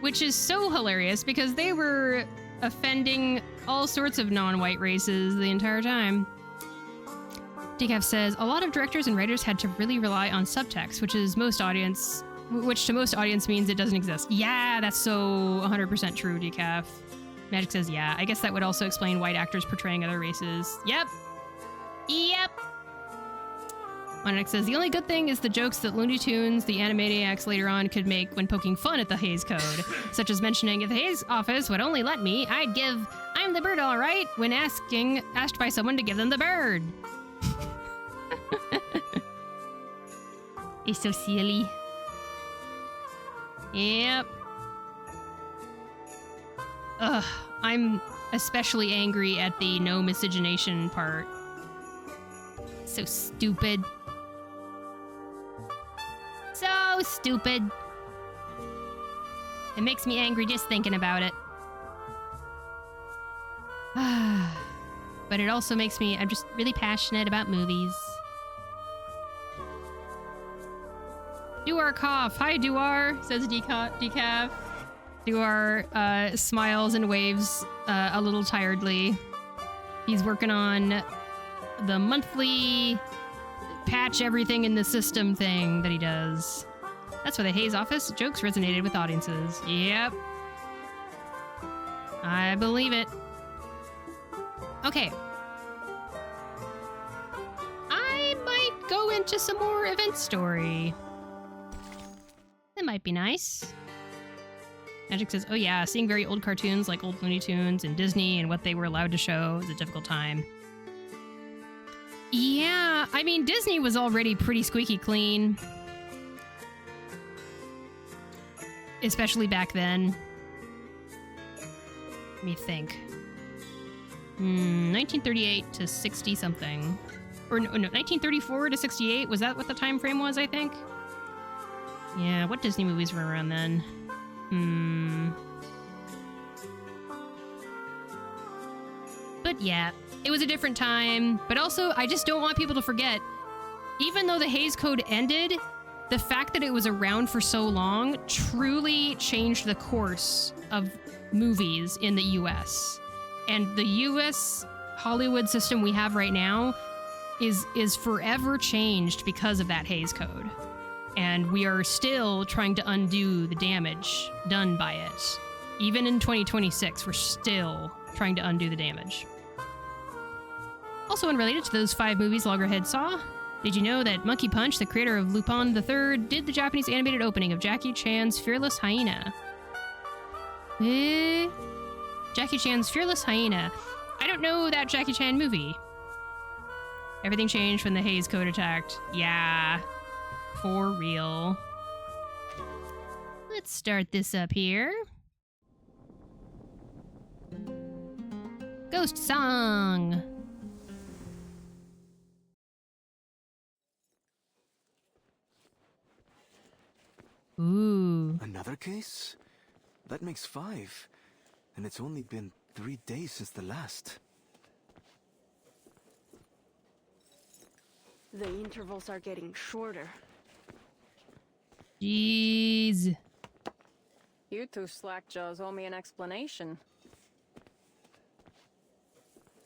Which is so hilarious because they were offending all sorts of non-white races the entire time. Decaf says, a lot of directors and writers had to really rely on subtext, which to most audience means it doesn't exist. Yeah, that's so 100% true, Decaf. Magic says, yeah. I guess that would also explain white actors portraying other races. Yep. Monarch says, the only good thing is the jokes that Looney Tunes, the Animaniacs later on could make when poking fun at the Hays Code, such as mentioning, if the Hays office would only let me, I'd give, I'm the bird all right, when asked by someone to give them the bird. It's so silly. Yep. Ugh, I'm especially angry at the no miscegenation part. So stupid. So stupid. It makes me angry just thinking about it. but it also makes me, I'm just really passionate about movies. Duar cough. Hi, Duar, says Decaf. Duar smiles and waves a little tiredly. He's working on the monthly patch everything in the system thing that he does. That's why the Hayes office jokes resonated with audiences. Yep. I believe it. Okay. I might go into some more event story. That might be nice. Magic says, oh yeah, seeing very old cartoons like old Looney Tunes and Disney and what they were allowed to show is a difficult time. Yeah, I mean, Disney was already pretty squeaky clean. Especially back then. Let me think. 1938 to 60 something. Or no, 1934 to 68? Was that what the time frame was, I think? Yeah, what Disney movies were around then? But yeah, it was a different time. But also, I just don't want people to forget, even though the Hays Code ended, the fact that it was around for so long truly changed the course of movies in the US. And the US Hollywood system we have right now is forever changed because of that Hays Code. And we are still trying to undo the damage done by it. Even in 2026, we're still trying to undo the damage. Also unrelated to those 5 movies Loggerhead saw, did you know that Monkey Punch, the creator of Lupin III, did the Japanese animated opening of Jackie Chan's Fearless Hyena? Jackie Chan's Fearless Hyena. I don't know that Jackie Chan movie. Everything changed when the Hays Code attacked. Yeah. For real. Let's start this up here. Ghost Song. Ooh. Another case? That makes 5. And it's only been 3 days since the last. The intervals are getting shorter. Jeez. You two slackjaws owe me an explanation.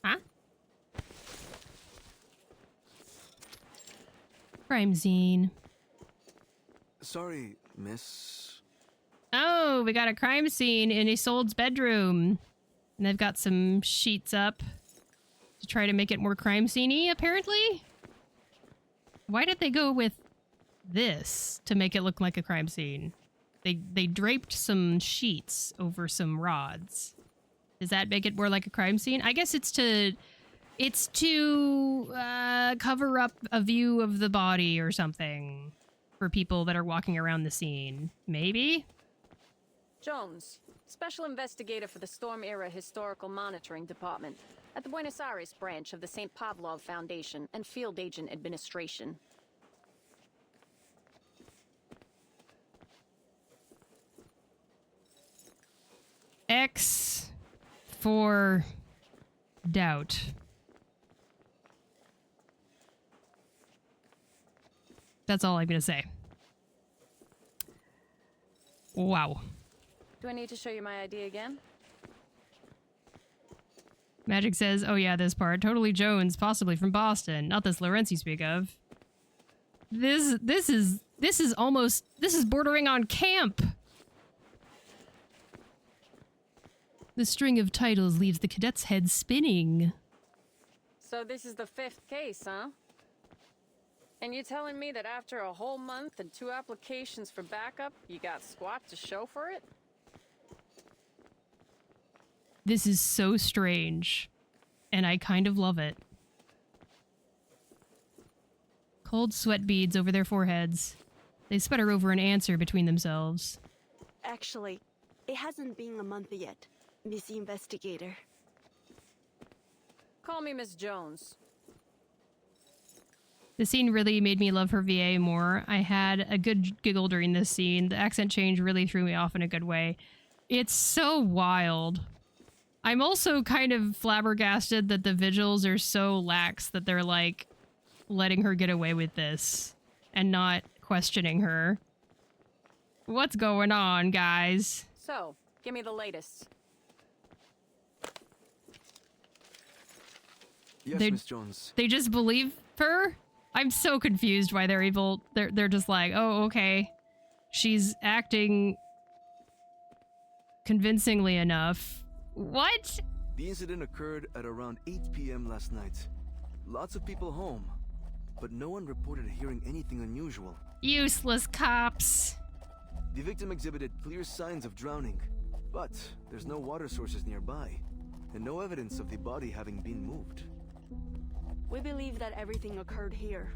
Huh? Crime scene. Sorry, miss. Oh, we got a crime scene in Isolde's bedroom. And they've got some sheets up to try to make it more crime scene-y, apparently. Why did they go with this to make it look like a crime scene? They draped some sheets over some rods. Does that make it more like a crime scene? I guess it's to cover up a view of the body or something for people that are walking around the scene. Maybe? Jones, Special Investigator for the Storm-Era Historical Monitoring Department at the Buenos Aires branch of the St. Pavlov Foundation and Field Agent Administration. X for doubt. That's all I'm gonna say. Wow. Do I need to show you my ID again? Magic says, oh yeah, this part. Totally Jones, possibly from Boston. Not this Lawrence you speak of. This is bordering on camp. The string of titles leaves the cadet's head spinning. So this is the 5th case, huh? And you telling me that after a whole month and 2 applications for backup, you got squat to show for it? This is so strange, and I kind of love it. Cold sweat beads over their foreheads. They sputter over an answer between themselves. Actually, it hasn't been a month yet, Miss Investigator. Call me Miss Jones. The scene really made me love her VA more. I had a good giggle during this scene. The accent change really threw me off in a good way. It's so wild. I'm also kind of flabbergasted that the vigils are so lax that they're like letting her get away with this and not questioning her. What's going on, guys? So, give me the latest. Yes, They- Miss Jones. They just believe her? I'm so confused why they're evil. They're just like, oh, okay. She's acting convincingly enough. What? The incident occurred at around 8 p.m. last night. Lots of people home, but no one reported hearing anything unusual. Useless cops. The victim exhibited clear signs of drowning, but there's no water sources nearby, and no evidence of the body having been moved. We believe that everything occurred here.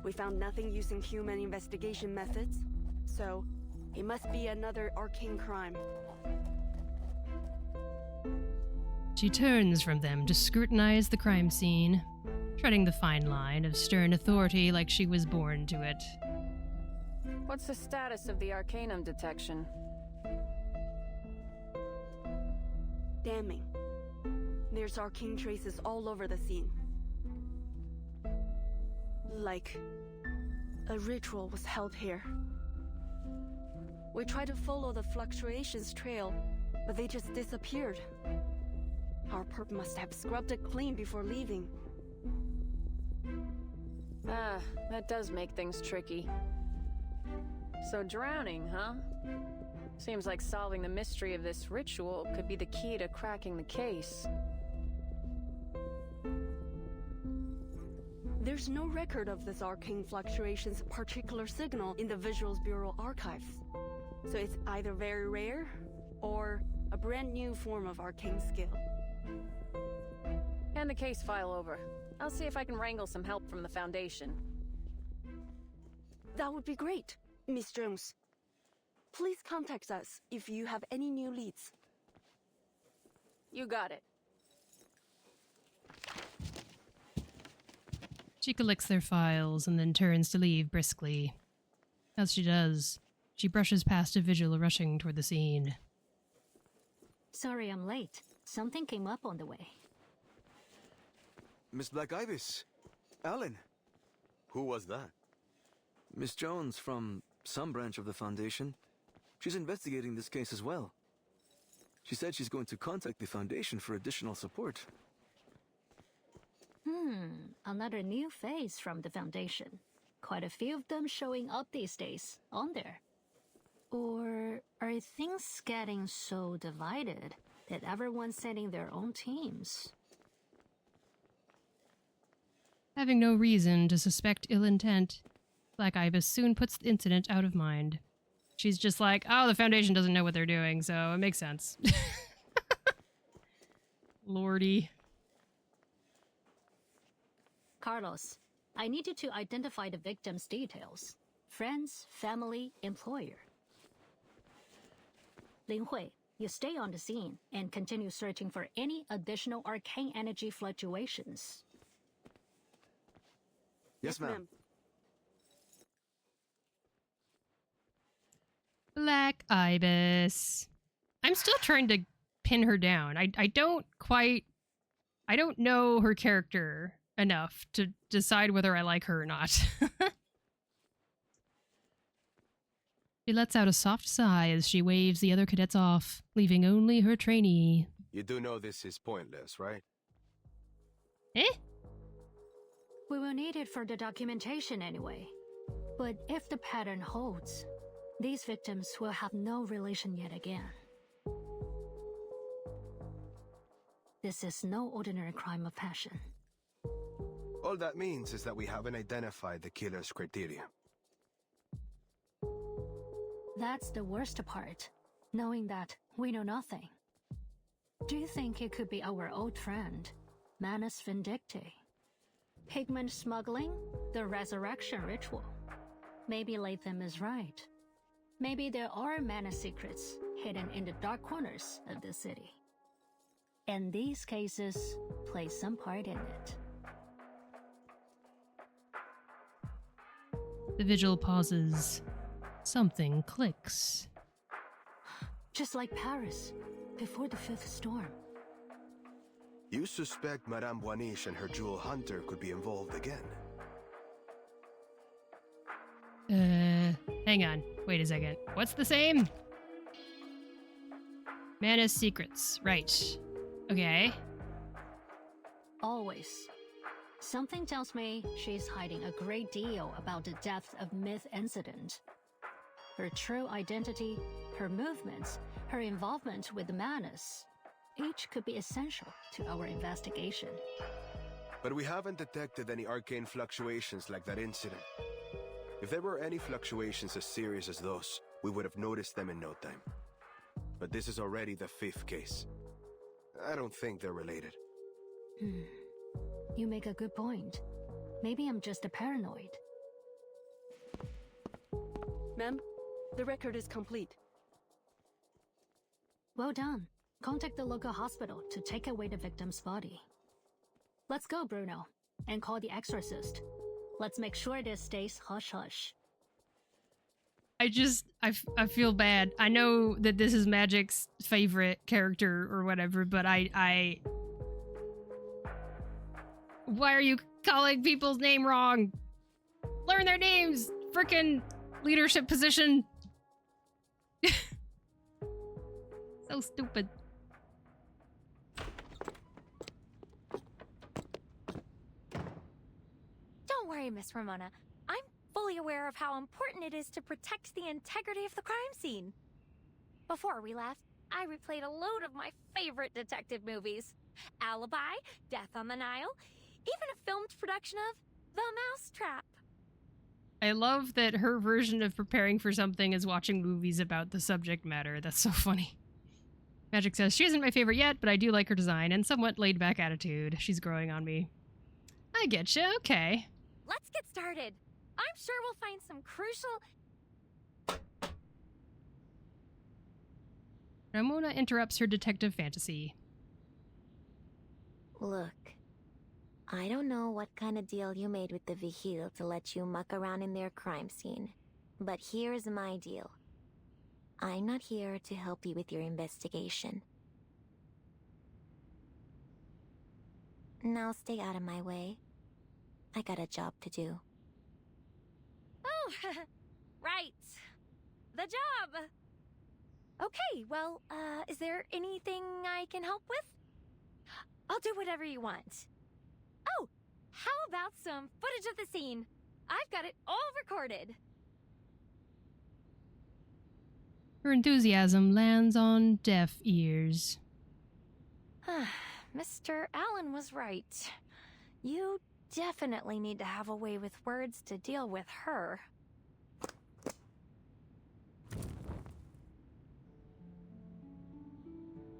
We found nothing using human investigation methods, so it must be another arcane crime. She turns from them to scrutinize the crime scene, treading the fine line of stern authority like she was born to it. What's the status of the Arcanum detection? Damning. There's arcane traces all over the scene. Like a ritual was held here. We tried to follow the fluctuations trail, but they just disappeared. Our perp must have scrubbed it clean before leaving. Ah, that does make things tricky. So drowning, huh? Seems like solving the mystery of this ritual could be the key to cracking the case. There's no record of this arcane fluctuation's particular signal in the Visuals Bureau archives. So it's either very rare, or a brand new form of arcane skill. Hand the case file over. I'll see if I can wrangle some help from the Foundation. That would be great, Miss Jones. Please contact us if you have any new leads. You got it. She collects their files and then turns to leave briskly. As she does, she brushes past a vigil rushing toward the scene. Sorry I'm late. Something came up on the way. Miss Black Ibis. Alan. Who was that? Miss Jones from some branch of the Foundation. She's investigating this case as well. She said she's going to contact the Foundation for additional support. Another new face from the Foundation. Quite a few of them showing up these days, on there. Or are things getting so divided that everyone's sending their own teams? Having no reason to suspect ill intent, Black Ibis soon puts the incident out of mind. She's just like, oh, the Foundation doesn't know what they're doing, so it makes sense. Lordy. Carlos, I need you to identify the victim's details. Friends, family, employer. Lin Hui, you stay on the scene and continue searching for any additional arcane energy fluctuations. Yes, ma'am. Black Ibis. I'm still trying to pin her down. I don't know her character enough to decide whether I like her or not. She lets out a soft sigh as she waves the other cadets off, leaving only her trainee. You do know this is pointless, right? Eh? We will need it for the documentation anyway. But if the pattern holds, these victims will have no relation yet again. This is no ordinary crime of passion. All that means is that we haven't identified the killer's criteria. That's the worst part, knowing that we know nothing. Do you think it could be our old friend, Manus Vindicti? Pigment smuggling? The resurrection ritual? Maybe Latham is right. Maybe there are Manus secrets hidden in the dark corners of the city. And these cases play some part in it. The vigil pauses. Something clicks. Just like Paris, before the 5th storm. You suspect Madame Boiniche and her jewel hunter could be involved again? Hang on. Wait a second. What's the same? Mana's secrets. Right. Okay. Always. Something tells me she's hiding a great deal about the depth of Myth incident. Her true identity, her movements, her involvement with the Manus, each could be essential to our investigation. But we haven't detected any arcane fluctuations like that incident. If there were any fluctuations as serious as those, we would have noticed them in no time. But this is already the 5th case. I don't think they're related. You make a good point. Maybe I'm just a paranoid. Ma'am, the record is complete. Well done. Contact the local hospital to take away the victim's body. Let's go, Bruno, and call the exorcist. Let's make sure this stays hush-hush. I feel bad. I know that this is Magic's favorite character or whatever, but I why are you calling people's name wrong? Learn their names! Frickin' leadership position! So stupid. Don't worry, Miss Ramona. I'm fully aware of how important it is to protect the integrity of the crime scene. Before we left, I replayed a load of my favorite detective movies. Alibi, Death on the Nile, even a filmed production of The Mousetrap. I love that her version of preparing for something is watching movies about the subject matter. That's so funny. Magic says, she isn't my favorite yet, but I do like her design and somewhat laid-back attitude. She's growing on me. I get you, okay. Let's get started. I'm sure we'll find some crucial... Ramona interrupts her detective fantasy. Look, I don't know what kind of deal you made with the Vigil to let you muck around in their crime scene, but here's my deal. I'm not here to help you with your investigation. Now stay out of my way. I got a job to do. Oh, right. The job. Okay, well, is there anything I can help with? I'll do whatever you want. Oh, how about some footage of the scene? I've got it all recorded. Her enthusiasm lands on deaf ears. Mr. Allen was right. You definitely need to have a way with words to deal with her.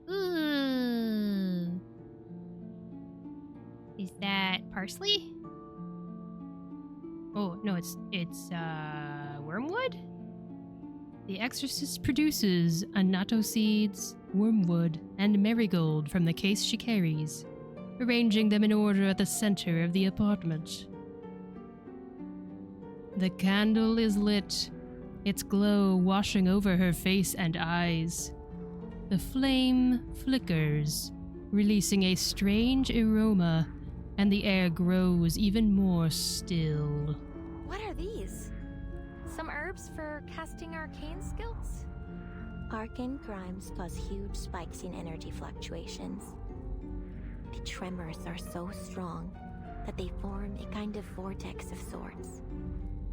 Ooh. Is that parsley? Oh, no, it's wormwood? The exorcist produces annatto seeds, wormwood, and marigold from the case she carries, arranging them in order at the center of the apartment. The candle is lit, its glow washing over her face and eyes. The flame flickers, releasing a strange aroma, and the air grows even more still. What are these? Some herbs for casting arcane skills? Arcane crimes cause huge spikes in energy fluctuations. The tremors are so strong that they form a kind of vortex of sorts,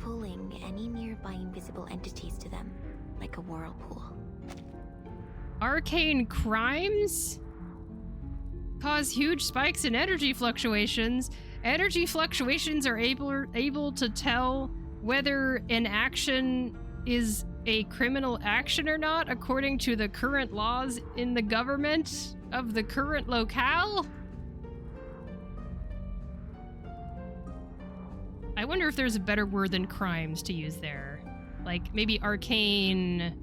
pulling any nearby invisible entities to them like a whirlpool. Arcane crimes cause huge spikes in energy fluctuations. Energy fluctuations are able to tell whether an action is a criminal action or not according to the current laws in the government of the current locale. I wonder if there's a better word than crimes to use there. Like maybe arcane...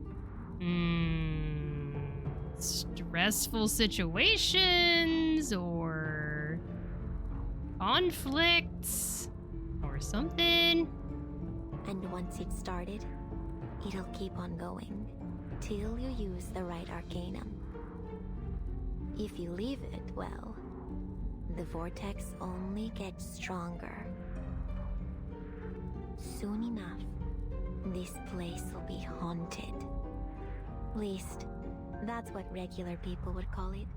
stressful situations or conflicts or something. And once it's started, it'll keep on going. till you use the right arcanum. If you leave it, well, the vortex only gets stronger. Soon enough, this place will be haunted. Least, that's what regular people would call it.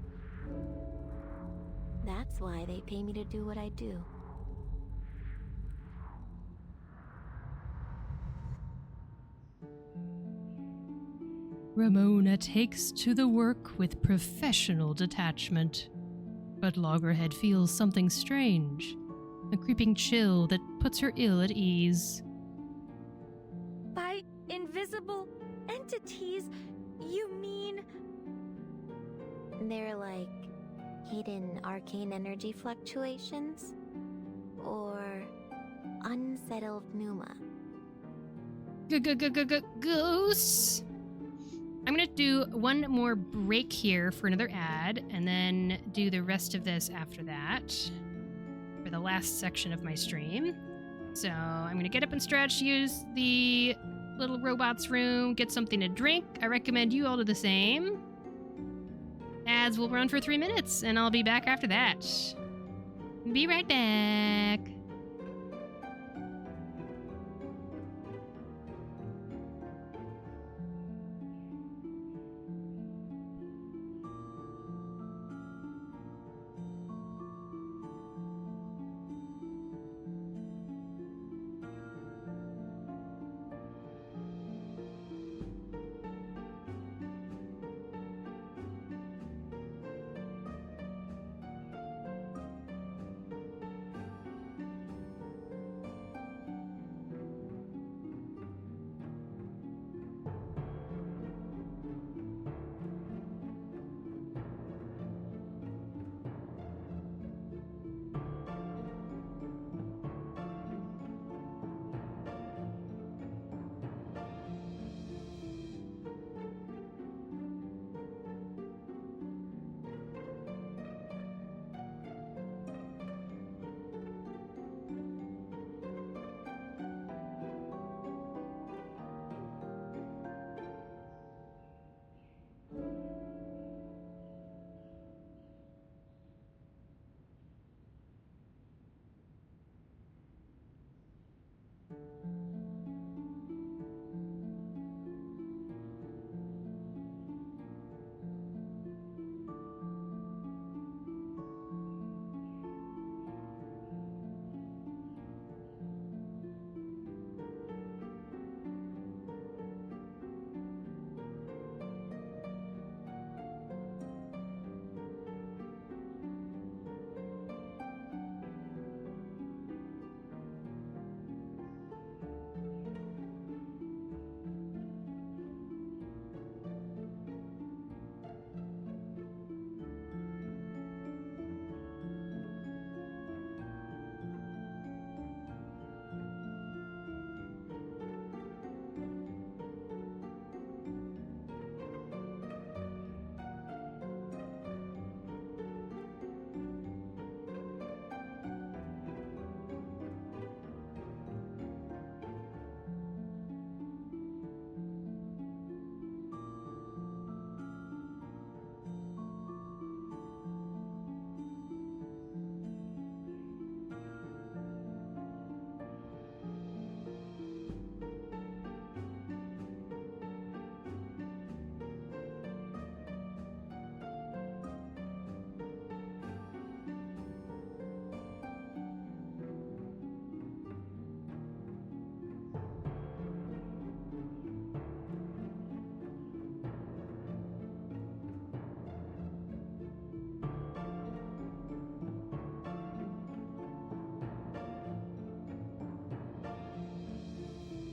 That's why they pay me to do what I do. Ramona takes to the work with professional detachment. But Loggerhead feels something strange, a creeping chill that puts her ill at ease. By invisible entities, you mean... They're like hidden arcane energy fluctuations? Or unsettled pneuma? Goose! I'm gonna do one more break here for another ad, and then do the rest of this after that for the last section of my stream. So I'm gonna get up and stretch, use the little robot's room, get something to drink. I recommend you all do the same. Ads will run for 3 minutes, and I'll be back after that. Be right back.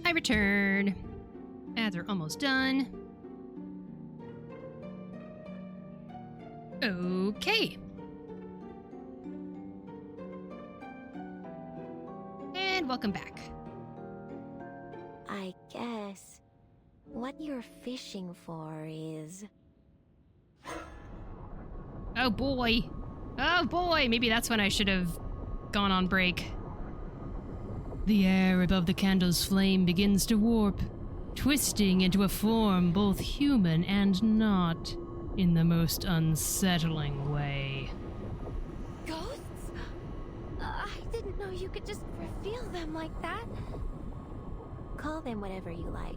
I return. Ads are almost done. Okay. And welcome back. I guess what you're fishing for is... Oh boy. Oh boy, maybe that's when I should have gone on break. The air above the candle's flame begins to warp, twisting into a form both human and not, in the most unsettling way. Ghosts? I didn't know you could just reveal them like that. Call them whatever you like.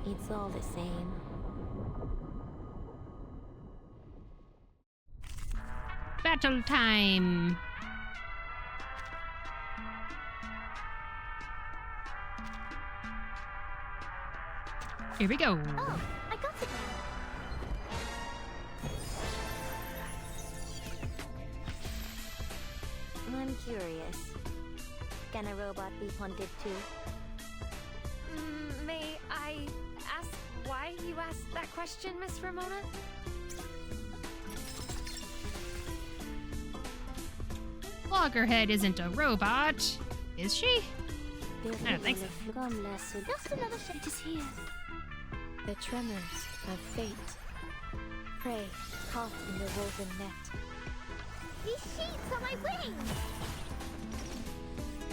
It's all the same. Battle time! Here we go. Oh, I got the plan. I'm curious. Can a robot be haunted too? May I ask why you asked that question, Miss Ramona? Loggerhead isn't a robot, is she? I don't think so. Just another ship. It is here. The tremors of fate. Prey caught in the woven net. These sheets on my wings!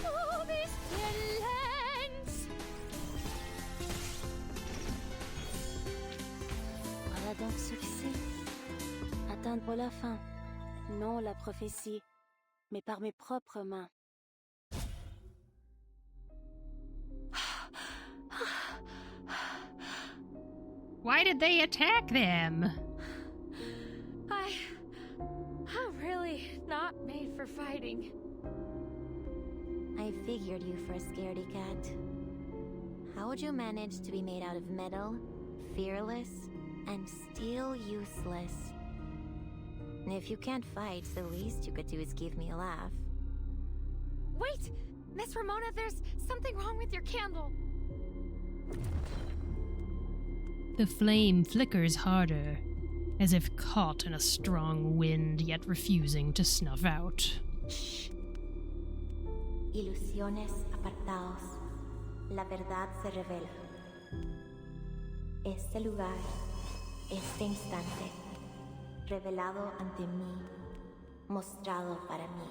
Oh, this violence! Voilà donc succès. Atteindre la fin. Non la prophétie, mais par mes propres mains. Why did they attack them? I'm really not made for fighting. I figured you for a scaredy cat. How would you manage to be made out of metal, fearless, and still useless? If you can't fight, the least you could do is give me a laugh. Wait! Miss Ramona, there's something wrong with your candle. The flame flickers harder, as if caught in a strong wind, yet refusing to snuff out. Shh. Ilusiones apartaos. La verdad se revela. Este lugar, este instante, revelado ante mí, mostrado para mí.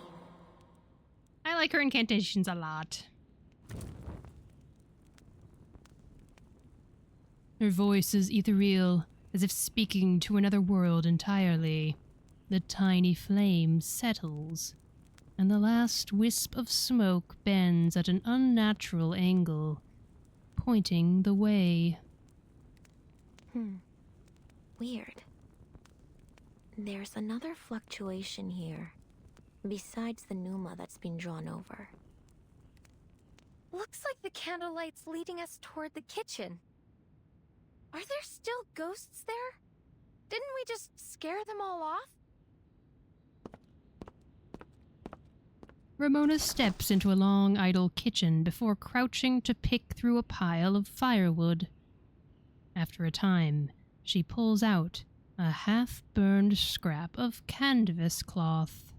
I like her incantations a lot. Her voice is ethereal, as if speaking to another world entirely. The tiny flame settles, and the last wisp of smoke bends at an unnatural angle, pointing the way. Weird. There's another fluctuation here, besides the pneuma that's been drawn over. Looks like the candlelight's leading us toward the kitchen. Are there still ghosts there? Didn't we just scare them all off? Ramona steps into a long, idle kitchen before crouching to pick through a pile of firewood. After a time, she pulls out a half-burned scrap of canvas cloth.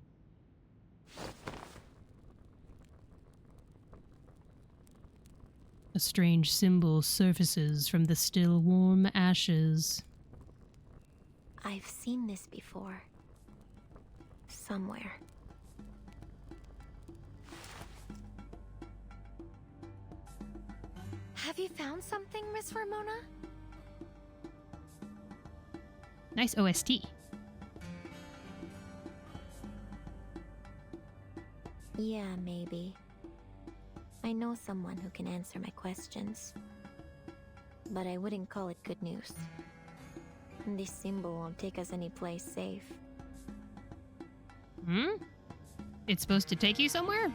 A strange symbol surfaces from the still warm ashes. I've seen this before. Somewhere. Have you found something, Miss Ramona? Nice OST. Yeah, maybe. I know someone who can answer my questions. But I wouldn't call it good news. This symbol won't take us anyplace safe. It's supposed to take you somewhere?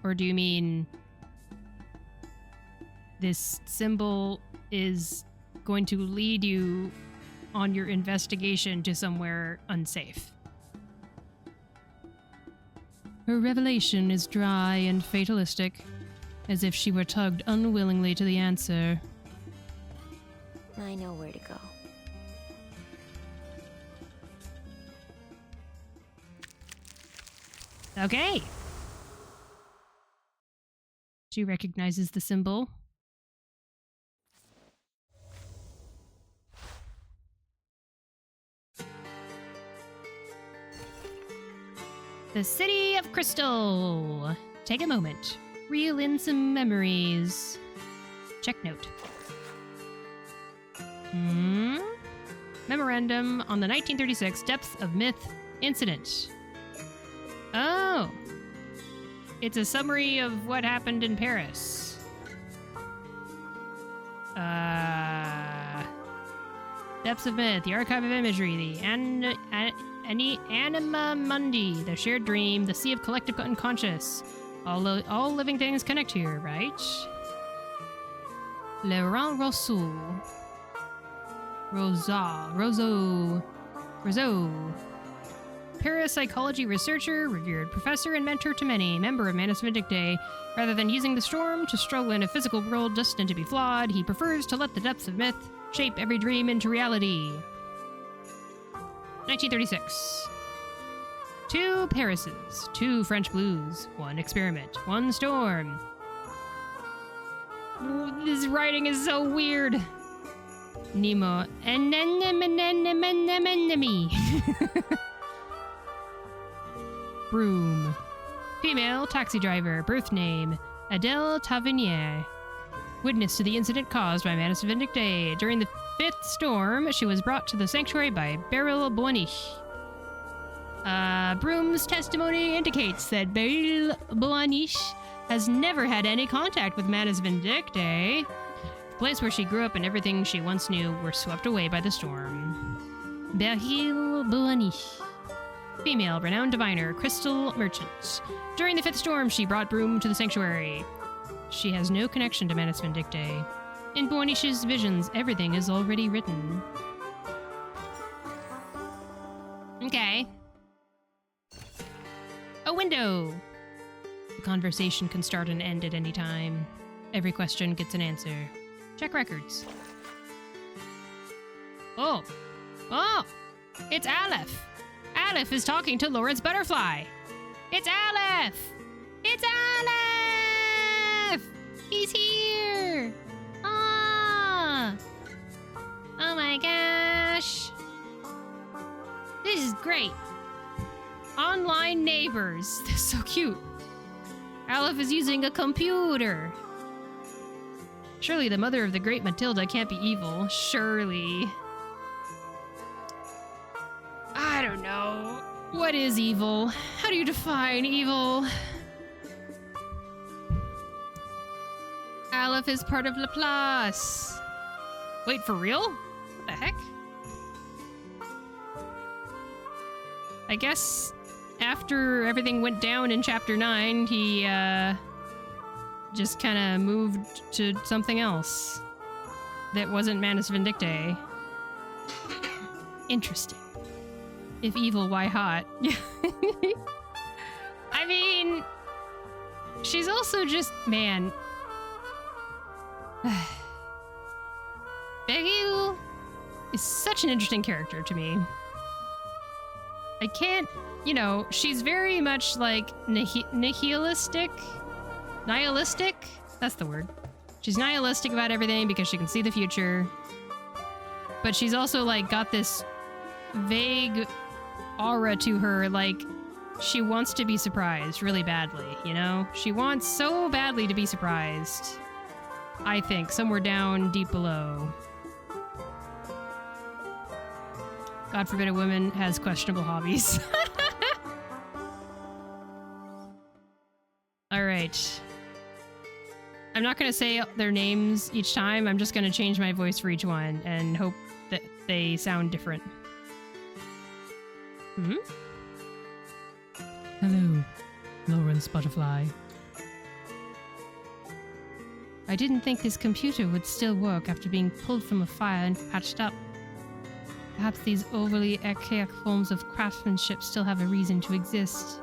Or do you mean this symbol is going to lead you on your investigation to somewhere unsafe? Her revelation is dry and fatalistic, as if she were tugged unwillingly to the answer. I know where to go. Okay. She recognizes the symbol. The City of Crystal. Take a moment. Reel in some memories. Check note. Memorandum on the 1936 Depths of Myth incident. Oh. It's a summary of what happened in Paris. Depths of Myth, the archive of imagery, the anima mundi, the shared dream, the sea of collective unconscious. All living things connect here, right? Laurent Rousseau. Parapsychology researcher, revered professor and mentor to many, member of Manus Vindictae. Rather than using the storm to struggle in a physical world destined to be flawed, he prefers to let the depths of myth shape every dream into reality. 1936. 2 Parises, 2 French blues, 1 experiment, 1 storm. This writing is so weird. Nemo. Broom. Female taxi driver. Birth name Adele Tavernier. Witness to the incident caused by Manus Vindictae. During the 5th storm, she was brought to the sanctuary by Beryl Boanich. Broom's testimony indicates that Beryl Boanich has never had any contact with Manus Vindictae. The place where she grew up and everything she once knew were swept away by the storm. Beryl Boanich. Female, renowned diviner, crystal merchant. During the 5th storm, she brought Broom to the sanctuary. She has no connection to Manus Vindictae. In Boanich's visions, everything is already written. Okay. A window! The conversation can start and end at any time. Every question gets an answer. Check records. Oh! Oh! It's Aleph! Aleph is talking to Lawrence Butterfly! It's Aleph! It's Aleph! He's here! Ah! Oh my gosh! This is great! Online neighbors. They're so cute. Aleph is using a computer. Surely the mother of the great Matilda can't be evil. Surely. I don't know. What is evil? How do you define evil? Aleph is part of Laplace. Wait, for real? What the heck? I guess after everything went down in Chapter 9, he, just kind of moved to something else that wasn't Manus Vindictae. Interesting. If evil, why hot? I mean, she's also just, man. Beryl is such an interesting character to me. I can't, she's very much like nihilistic. Nihilistic? That's the word. She's nihilistic about everything because she can see the future. But she's also like got this vague aura to her, like she wants to be surprised really badly, She wants so badly to be surprised. I think, somewhere down deep below. God forbid a woman has questionable hobbies. Alright. I'm not going to say their names each time. I'm just going to change my voice for each one and hope that they sound different. Hello, Lawrence Butterfly. I didn't think this computer would still work after being pulled from a fire and patched up. Perhaps these overly archaic forms of craftsmanship still have a reason to exist.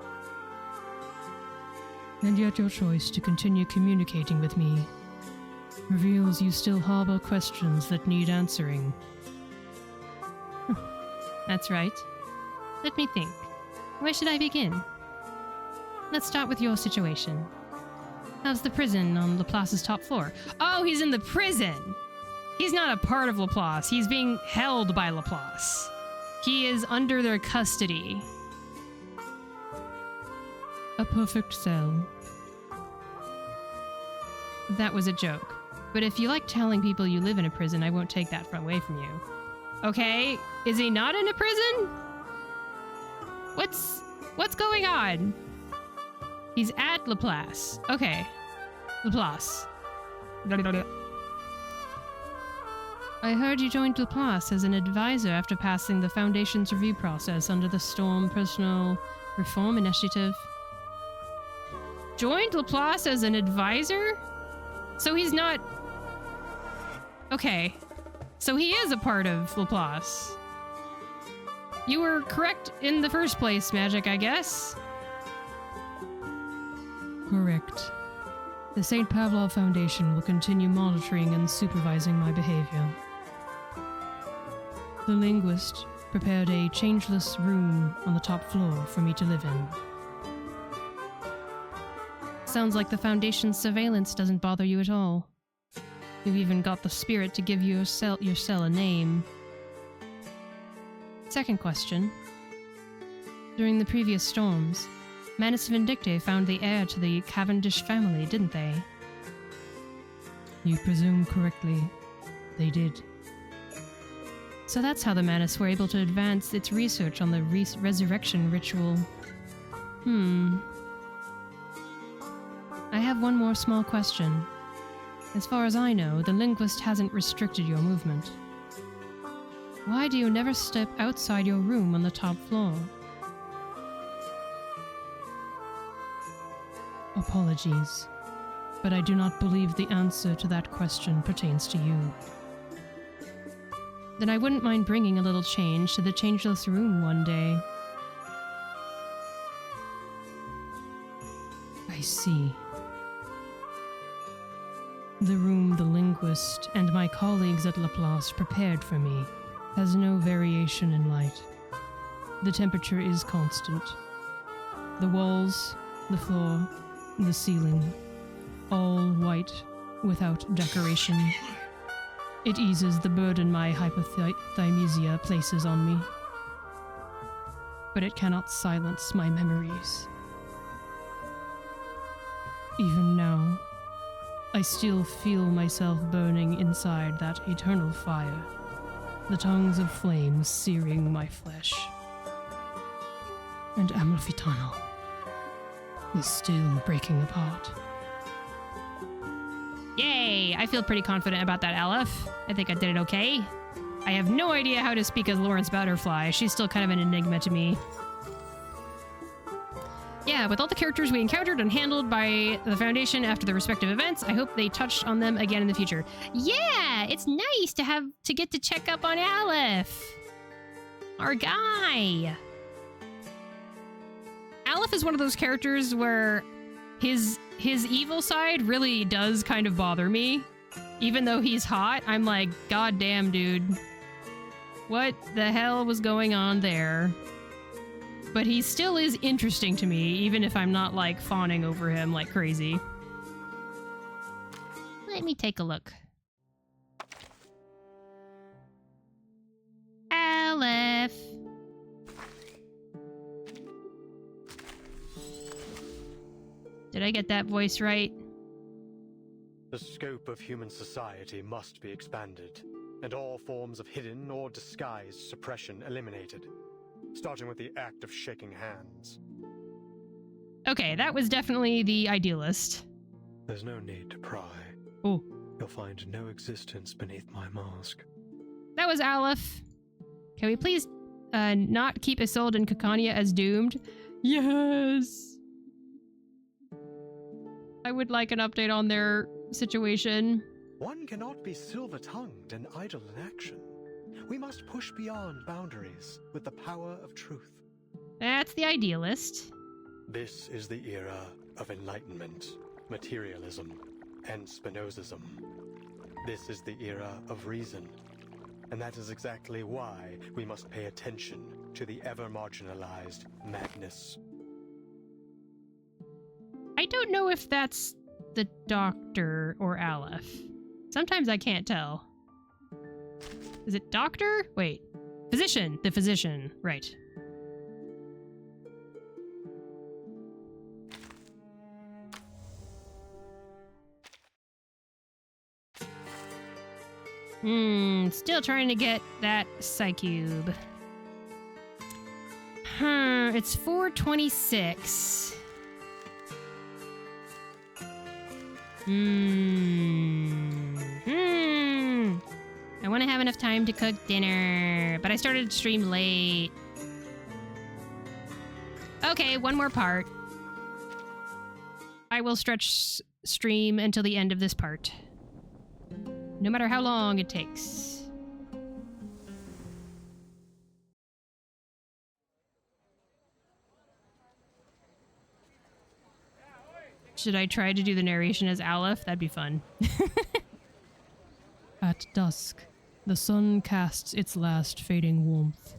And yet your choice to continue communicating with me reveals you still harbor questions that need answering. That's right. Let me think. Where should I begin? Let's start with your situation. How's the prison on Laplace's top floor? Oh, he's in the prison! He's not a part of Laplace. He's being held by Laplace. He is under their custody. A perfect cell. that was a joke. But if you like telling people you live in a prison, I won't take that away from you. Okay, is he not in a prison? What's going on? He's at Laplace. Okay. Laplace. I heard you joined Laplace as an advisor after passing the Foundation's review process under the Storm Personal Reform Initiative. Joined Laplace as an advisor? So he's not... Okay. So he is a part of Laplace. You were correct in the first place, Magic, I guess. Correct. The St. Pavlov Foundation will continue monitoring and supervising my behavior. The linguist prepared a changeless room on the top floor for me to live in. Sounds like the Foundation's surveillance doesn't bother you at all. You've even got the spirit to give your cell a name. Second question. During the previous storms, Manus Vindicte found the heir to the Cavendish family, didn't they? You presume correctly. They did. So that's how the Manus were able to advance its research on the resurrection ritual. I have one more small question. As far as I know, the linguist hasn't restricted your movement. Why do you never step outside your room on the top floor? Apologies, but I do not believe the answer to that question pertains to you. Then I wouldn't mind bringing a little change to the changeless room one day. I see. The room the linguist and my colleagues at Laplace prepared for me has no variation in light. The temperature is constant. The walls, the floor, the ceiling, all white, without decoration. It eases the burden my hypothymesia places on me. But it cannot silence my memories. Even now, I still feel myself burning inside that eternal fire, the tongues of flame searing my flesh. And Amalfitano is still breaking apart. Yay! I feel pretty confident about that, Aleph. I think I did it okay. I have no idea how to speak as Lawrence Butterfly. She's still kind of an enigma to me. Yeah, with all the characters we encountered and handled by the Foundation after the respective events, I hope they touched on them again in the future. Yeah, it's nice to get to check up on Aleph. Our guy. Aleph is one of those characters where his evil side really does kind of bother me. Even though he's hot, I'm like, God damn, dude. What the hell was going on there? But he still is interesting to me, even if I'm not, like, fawning over him like crazy. Let me take a look. Aleph! Did I get that voice right? The scope of human society must be expanded, and all forms of hidden or disguised suppression eliminated. Starting with the act of shaking hands. Okay, that was definitely the idealist. There's no need to pry. Oh. You'll find no existence beneath my mask. That was Aleph. Can we please not keep Isolde and Caconia as doomed? Yes! I would like an update on their situation. One cannot be silver-tongued and idle in action. We must push beyond boundaries with the power of truth. That's the idealist. This is the era of enlightenment, materialism, and Spinozism. This is the era of reason. And that is exactly why we must pay attention to the ever-marginalized madness. I don't know if that's the Doctor or Aleph. Sometimes I can't tell. Is it doctor? Wait. Physician. The physician. Right. Still trying to get that Psycube. It's 4:26. I want to have enough time to cook dinner, but I started to stream late. Okay, one more part. I will stretch stream until the end of this part. No matter how long it takes. Should I try to do the narration as Aleph? That'd be fun. At dusk, the sun casts its last fading warmth.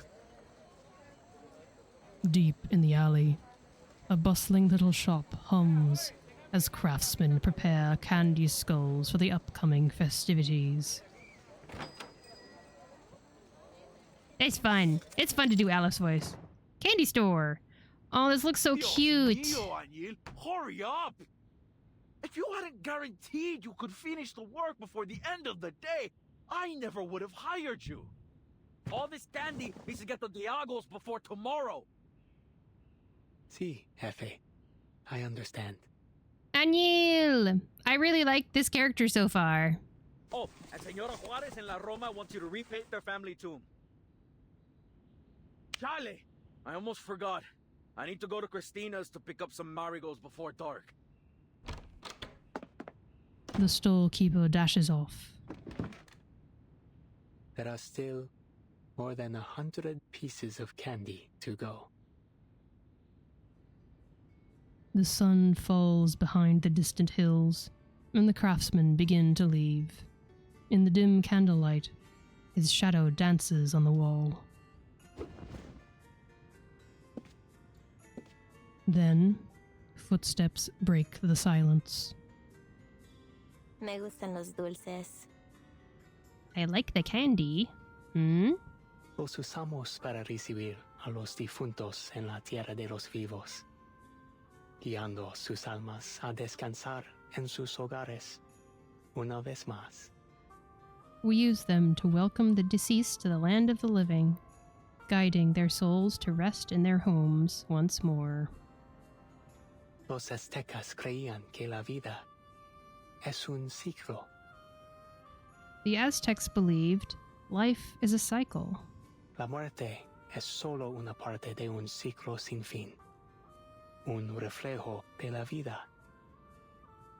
Deep in the alley, a bustling little shop hums as craftsmen prepare candy skulls for the upcoming festivities. It's fun. It's fun to do Alice's voice. Candy store. Oh, this looks so cute. Mío, hurry up! If you hadn't guaranteed you could finish the work before the end of the day, I never would have hired you. All this candy needs to get to Diago's before tomorrow. Si, Jefe. I understand. Aniel! I really like this character so far. Oh, and Senora Juarez and La Roma want you to repaint their family tomb. Chale! I almost forgot. I need to go to Christina's to pick up some marigolds before dark. The storekeeper dashes off. There are still more than 100 pieces of candy to go. The sun falls behind the distant hills, and the craftsmen begin to leave. In the dim candlelight, his shadow dances on the wall. Then, footsteps break the silence. Me gustan los dulces. I like the candy. Los usamos para recibir a los difuntos en la tierra de los vivos, guiando sus almas a descansar en sus hogares una vez más. We use them to welcome the deceased to the land of the living, guiding their souls to rest in their homes once more. Los aztecas creían que la vida es un ciclo. The Aztecs believed life is a cycle. La muerte es solo una parte de un ciclo sin fin, un reflejo de la vida.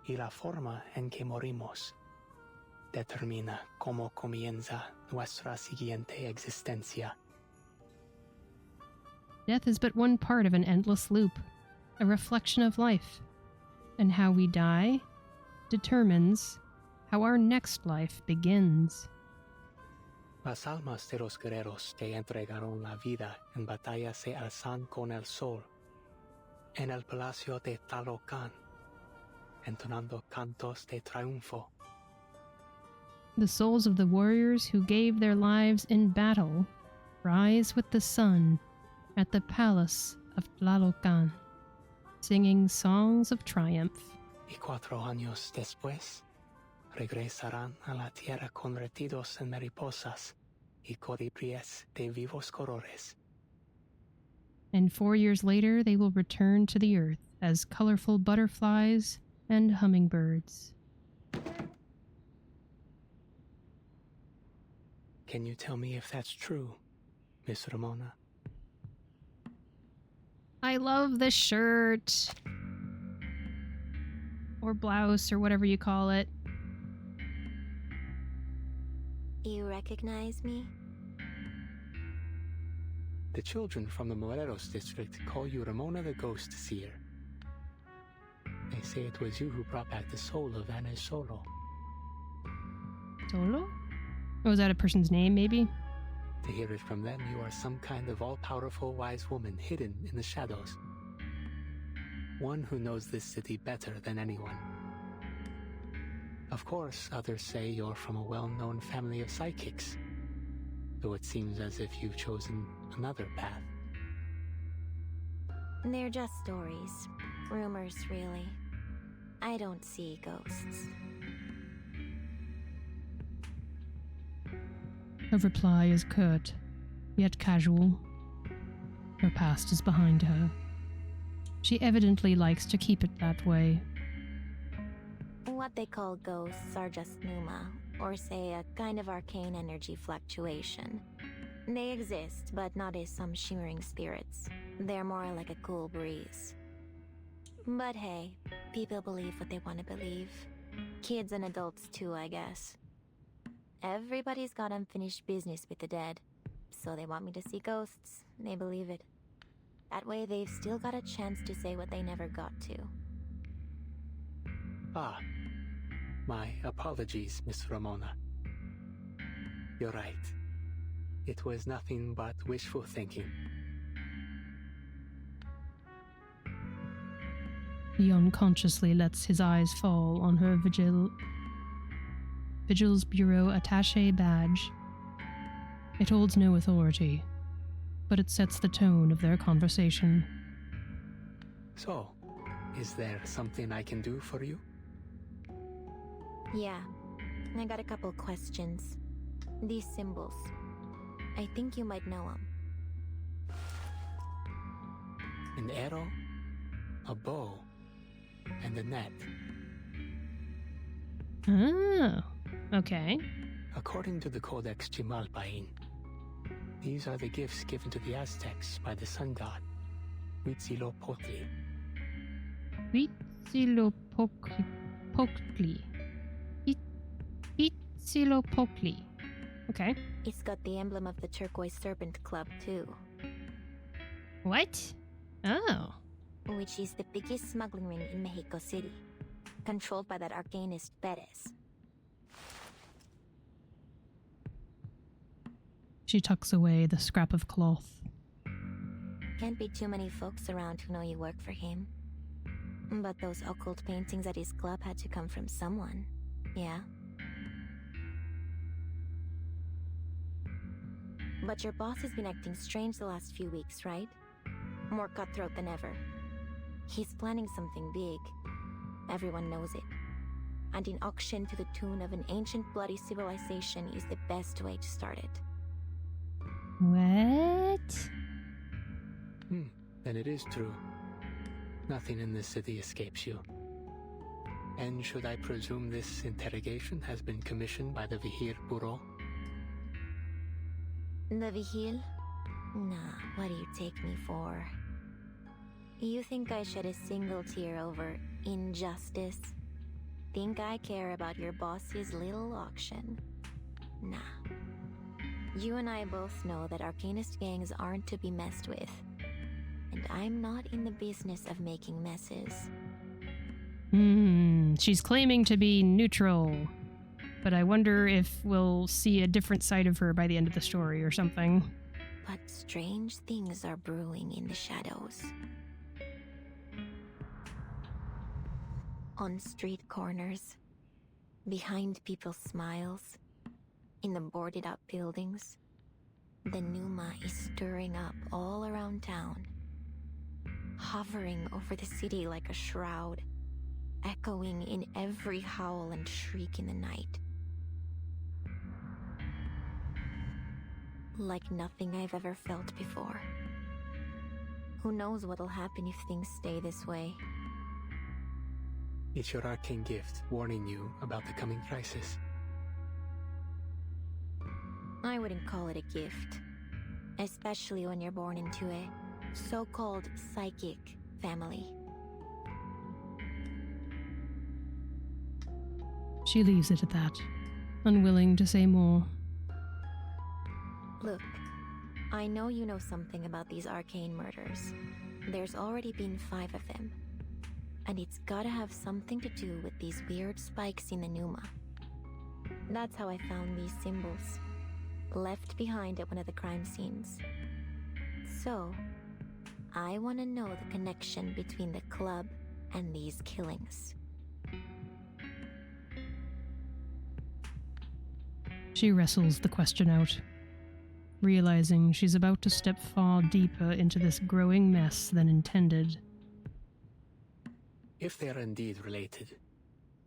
Y la forma en que morimos determina cómo comienza nuestra siguiente existencia. Death is but one part of an endless loop, a reflection of life, and how we die determines how our next life begins. Las almas de los guerreros que entregaron la vida en batalla se alzan con el sol en el palacio de Talocan, entonando cantos de triunfo. The souls of the warriors who gave their lives in battle rise with the sun at the palace of Tlalocan, singing songs of triumph. Y 4 años después, regresarán a la tierra convertidos en mariposas y colibríes de vivos colores. And 4 years later, they will return to the earth as colorful butterflies and hummingbirds. Can you tell me if that's true, Miss Ramona? I love the shirt. Or blouse, or whatever you call it. You recognize me? The children from the Morelos district call you Ramona the Ghost Seer. They say it was you who brought back the soul of Anna Solo. Solo? Oh, is that a person's name, maybe? To hear it from them, you are some kind of all-powerful wise woman hidden in the shadows. One who knows this city better than anyone. Of course, others say you're from a well-known family of psychics, though it seems as if you've chosen another path. They're just stories. Rumors, really. I don't see ghosts. Her reply is curt, yet casual. Her past is behind her. She evidently likes to keep it that way. What they call ghosts are just pneuma, or say a kind of arcane energy fluctuation. They exist, but not as some shimmering spirits. They're more like a cool breeze. But hey, people believe what they want to believe. Kids and adults too, I guess. Everybody's got unfinished business with the dead, so they want me to see ghosts. They believe it. That way they've still got a chance to say what they never got to. Ah, my apologies, Miss Ramona. You're right. It was nothing but wishful thinking. He unconsciously lets his eyes fall on her Vigil's Bureau attaché badge. It holds no authority, but it sets the tone of their conversation. So, is there something I can do for you? Yeah, I got a couple questions. These symbols. I think you might know them. An arrow, a bow, and a net. Oh, okay. According to the Codex Chimalpain, these are the gifts given to the Aztecs by the sun god, Huitzilopochtli. Huitzilopochtli. Huitzilopochtli. Okay. It's got the emblem of the Turquoise Serpent Club, too. What? Oh. Which is the biggest smuggling ring in Mexico City. Controlled by that arcanist Perez. She tucks away the scrap of cloth. Can't be too many folks around who know you work for him. But those occult paintings at his club had to come from someone. Yeah? But your boss has been acting strange the last few weeks, right? More cutthroat than ever. He's planning something big. Everyone knows it. And an auction to the tune of an ancient bloody civilization is the best way to start it. What? Then it is true. Nothing in this city escapes you. And should I presume this interrogation has been commissioned by the Vihir Bureau? The Vigil? Nah, what do you take me for? You think I shed a single tear over injustice? Think I care about your boss's little auction? Nah. You and I both know that Arcanist gangs aren't to be messed with. And I'm not in the business of making messes. She's claiming to be neutral. But I wonder if we'll see a different side of her by the end of the story or something. But strange things are brewing in the shadows. On street corners, behind people's smiles, in the boarded up buildings, the pneuma is stirring up all around town, hovering over the city like a shroud, echoing in every howl and shriek in the night. Like nothing I've ever felt before. Who knows what'll happen if things stay this way? It's your arcane gift warning you about the coming crisis. I wouldn't call it a gift. Especially when you're born into a so-called psychic family. She leaves it at that, unwilling to say more. Look, I know you know something about these arcane murders. There's already been 5 of them. And it's gotta have something to do with these weird spikes in the pneuma. That's how I found these symbols, left behind at one of the crime scenes. So, I want to know the connection between the club and these killings. She wrestles the question out, realizing she's about to step far deeper into this growing mess than intended. If they are indeed related,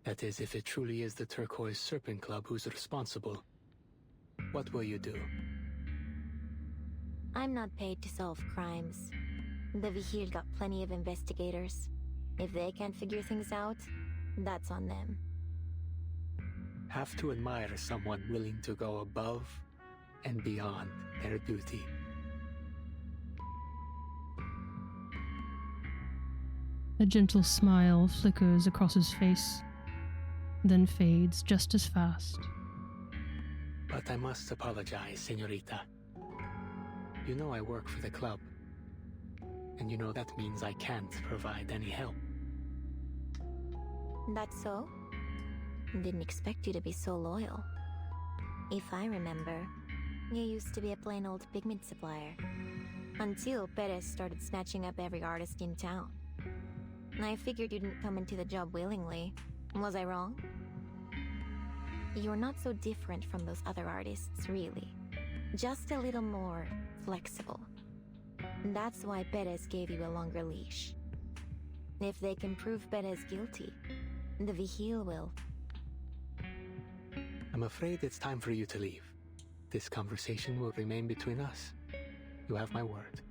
that is, if it truly is the Turquoise Serpent Club who's responsible, What will you do? I'm not paid to solve crimes. The Vigil got plenty of investigators. If they can't figure things out, that's on them. Have to admire someone willing to go above and beyond their duty. A gentle smile flickers across his face, then fades just as fast. But I must apologize, señorita. You know I work for the club, and you know that means I can't provide any help. That's so? Didn't expect you to be so loyal. If I remember, you used to be a plain old pigment supplier. Until Perez started snatching up every artist in town. I figured you didn't come into the job willingly. Was I wrong? You're not so different from those other artists, really. Just a little more flexible. That's why Perez gave you a longer leash. If they can prove Perez guilty, the Vigil will. I'm afraid it's time for you to leave. This conversation will remain between us. You have my word.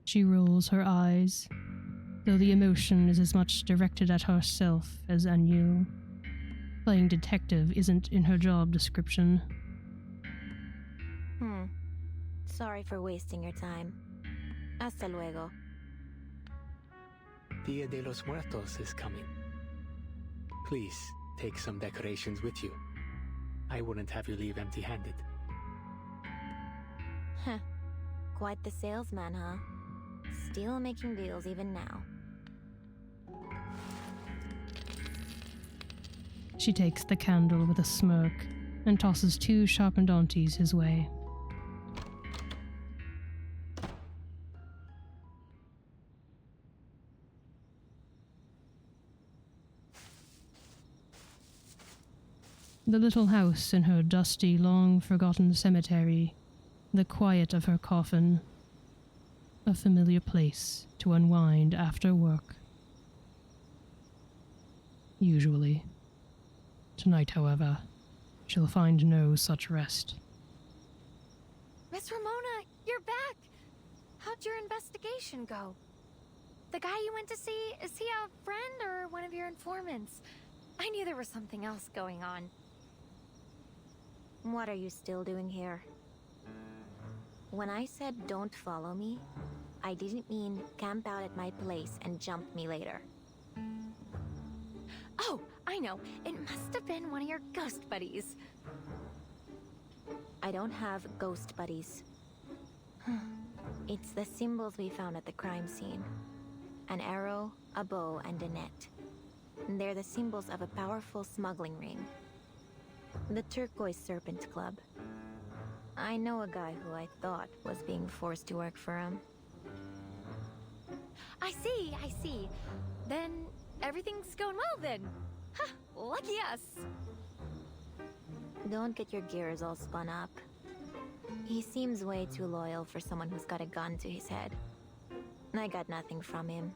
She rolls her eyes, though the emotion is as much directed at herself as Anu. Playing detective isn't in her job description. Sorry for wasting your time. Hasta luego. Dia de los Muertos is coming. Please, take some decorations with you. I wouldn't have you leave empty-handed. Heh. Quite the salesman, huh? Still making deals even now. She takes the candle with a smirk and tosses 2 sharpened aunties his way. The little house in her dusty, long-forgotten cemetery, the quiet of her coffin, a familiar place to unwind after work. Usually. Tonight, however, she'll find no such rest. Miss Ramona, you're back! How'd your investigation go? The guy you went to see, is he a friend or one of your informants? I knew there was something else going on. What are you still doing here? When I said don't follow me, I didn't mean camp out at my place and jump me later. Oh, I know. It must have been one of your ghost buddies. I don't have ghost buddies. It's the symbols we found at the crime scene. An arrow, a bow, and a net. They're the symbols of a powerful smuggling ring. The Turquoise Club. I know a guy who I thought was being forced to work for him. I see. Then everything's going well then. Ha! Lucky us. Don't get your gears all spun up. He seems way too loyal for someone who's got a gun to his head. I got nothing from him.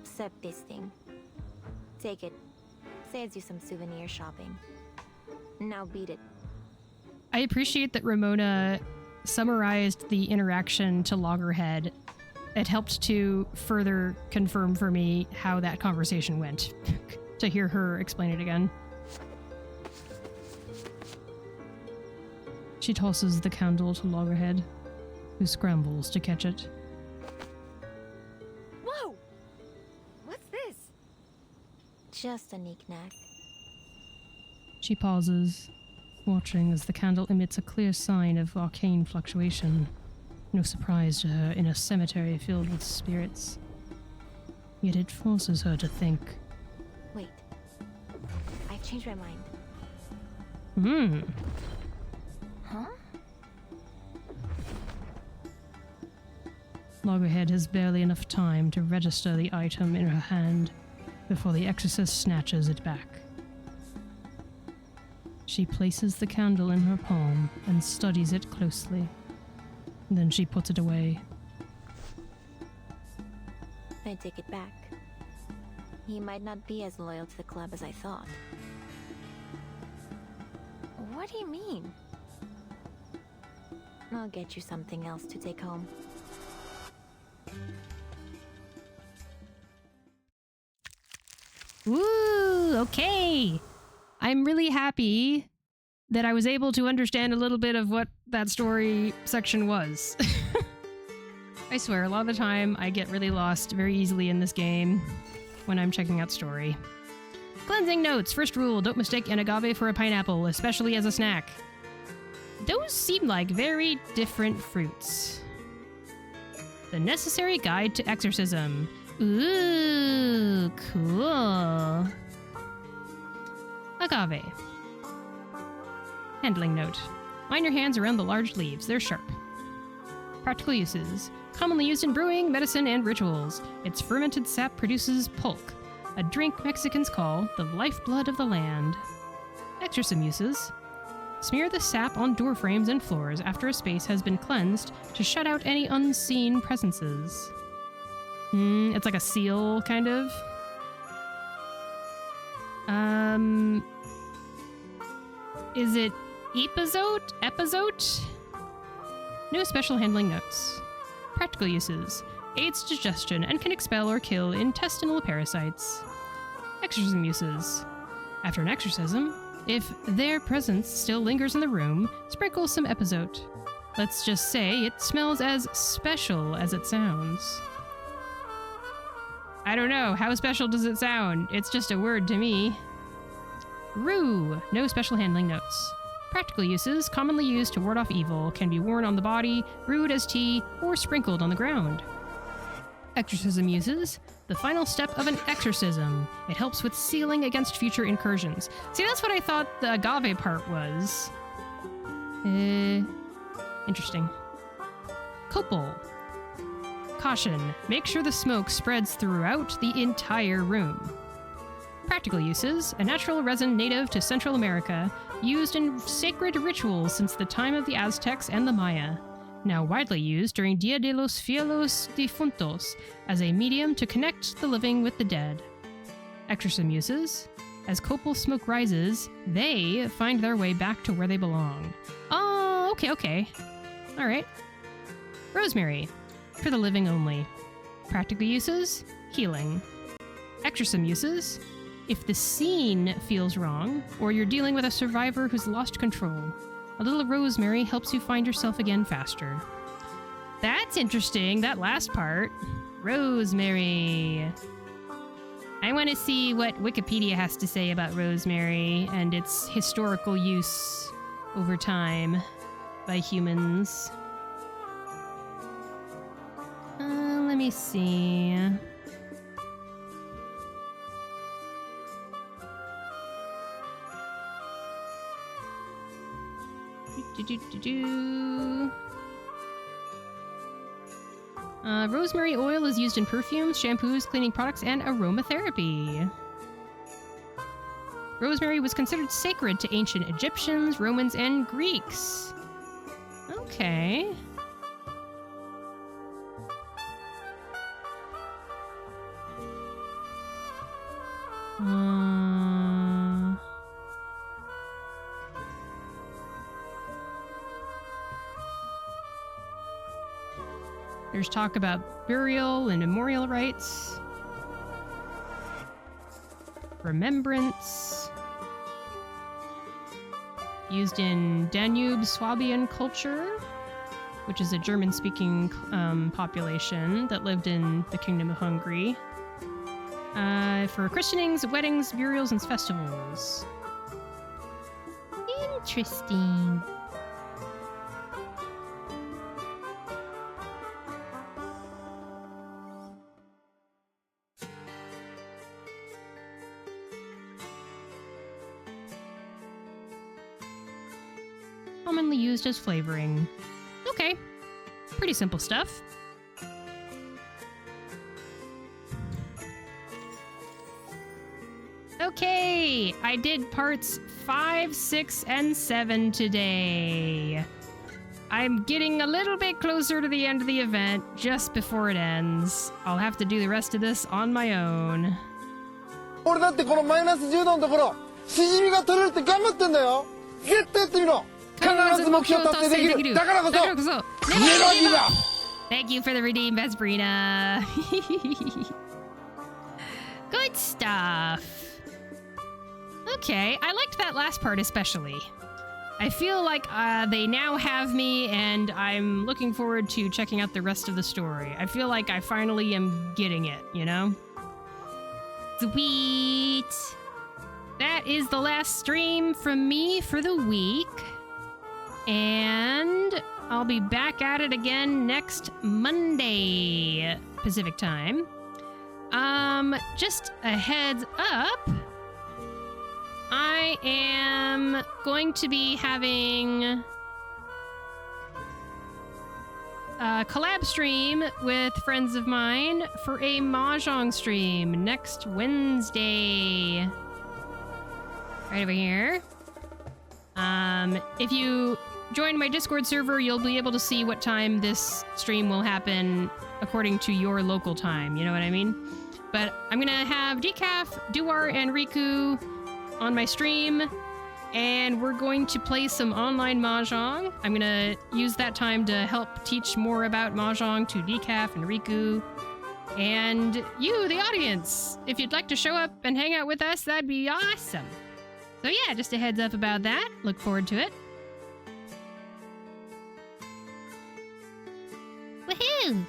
Except this thing. Take it. Saves you some souvenir shopping. Now beat it. I appreciate that Ramona summarized the interaction to Loggerhead. It helped to further confirm for me how that conversation went, to hear her explain it again. She tosses the candle to Loggerhead, who scrambles to catch it. Whoa! What's this? Just a knick-knack. She pauses, watching as the candle emits a clear sign of arcane fluctuation. No surprise to her in a cemetery filled with spirits. Yet it forces her to think. Wait. I've changed my mind. Huh? Loggerhead has barely enough time to register the item in her hand before the exorcist snatches it back. She places the candle in her palm and studies it closely. Then she puts it away. I take it back. he might not be as loyal to the club as I thought. What do you mean? I'll get you something else to take home. Woo! Okay. I'm really happy that I was able to understand a little bit of what that story section was. I swear, a lot of the time I get really lost very easily in this game when I'm checking out story. Cleansing notes. First rule, don't mistake an agave for a pineapple, especially as a snack. Those seem like very different fruits. The necessary guide to exorcism. Ooh, cool. Agave. Handling note. Line your hands around the large leaves. They're sharp. Practical uses. Commonly used in brewing, medicine, and rituals. Its fermented sap produces pulque, a drink Mexicans call the lifeblood of the land. Exorcism uses. Smear the sap on door frames and floors after a space has been cleansed to shut out any unseen presences. It's like a seal, kind of. Is it epizote? Epizote? No special handling notes. Practical uses. Aids digestion and can expel or kill intestinal parasites. Exorcism uses. After an exorcism, if their presence still lingers in the room, sprinkle some epizote. Let's just say it smells as special as it sounds. I don't know, how special does it sound? It's just a word to me. Rue. No special handling notes. Practical uses, commonly used to ward off evil, can be worn on the body, brewed as tea, or sprinkled on the ground. Exorcism uses. The final step of an exorcism. It helps with sealing against future incursions. See, that's what I thought the agave part was. Interesting. Copal. Caution. Make sure the smoke spreads throughout the entire room. Practical uses. A natural resin native to Central America, used in sacred rituals since the time of the Aztecs and the Maya. Now widely used during Dia de los Fielos Difuntos as a medium to connect the living with the dead. Exorcism uses. As copal smoke rises, they find their way back to where they belong. Oh, okay. Alright. Rosemary. For the living only. Practical uses. Healing. Exorcism uses. If the scene feels wrong, or you're dealing with a survivor who's lost control, a little rosemary helps you find yourself again faster. That's interesting, that last part. Rosemary. I want to see what Wikipedia has to say about rosemary and its historical use over time by humans. Let me see. Rosemary oil is used in perfumes, shampoos, cleaning products, and aromatherapy. Rosemary was considered sacred to ancient Egyptians, Romans, and Greeks. Okay. There's talk about burial and memorial rites. Remembrance. Used in Danube Swabian culture, which is a German-speaking population that lived in the Kingdom of Hungary. For christenings, weddings, burials, and festivals. Interesting. Commonly used as flavoring. Okay. Pretty simple stuff. Okay, I did parts 5, 6, and 7 today. I'm getting a little bit closer to the end of the event, just before it ends. I'll have to do the rest of this on my own. 俺だってこのマイナス10度のところ、しじみが取れるって頑張ってんだよ。絶対やってみろ。必ず目標達成できる。だからこそ、ネバーギブアップ。Thank you for the redeem, Vesperina. Good stuff. Okay, I liked that last part especially. I feel like they now have me, and I'm looking forward to checking out the rest of the story. I feel like I finally am getting it, you know? Sweet! That is the last stream from me for the week. And I'll be back at it again next Monday, Pacific time. Just a heads up, I am going to be having a collab stream with friends of mine for a Mahjong stream next Wednesday. Right over here. If you join my Discord server, you'll be able to see what time this stream will happen according to your local time, you know what I mean? But I'm gonna have Decaf, Duar, and Riku on my stream, and we're going to play some online Mahjong. I'm gonna use that time to help teach more about Mahjong to Decaf and Riku. And you, the audience, if you'd like to show up and hang out with us, that'd be awesome. So yeah, just a heads up about that. Look forward to it. Woohoo!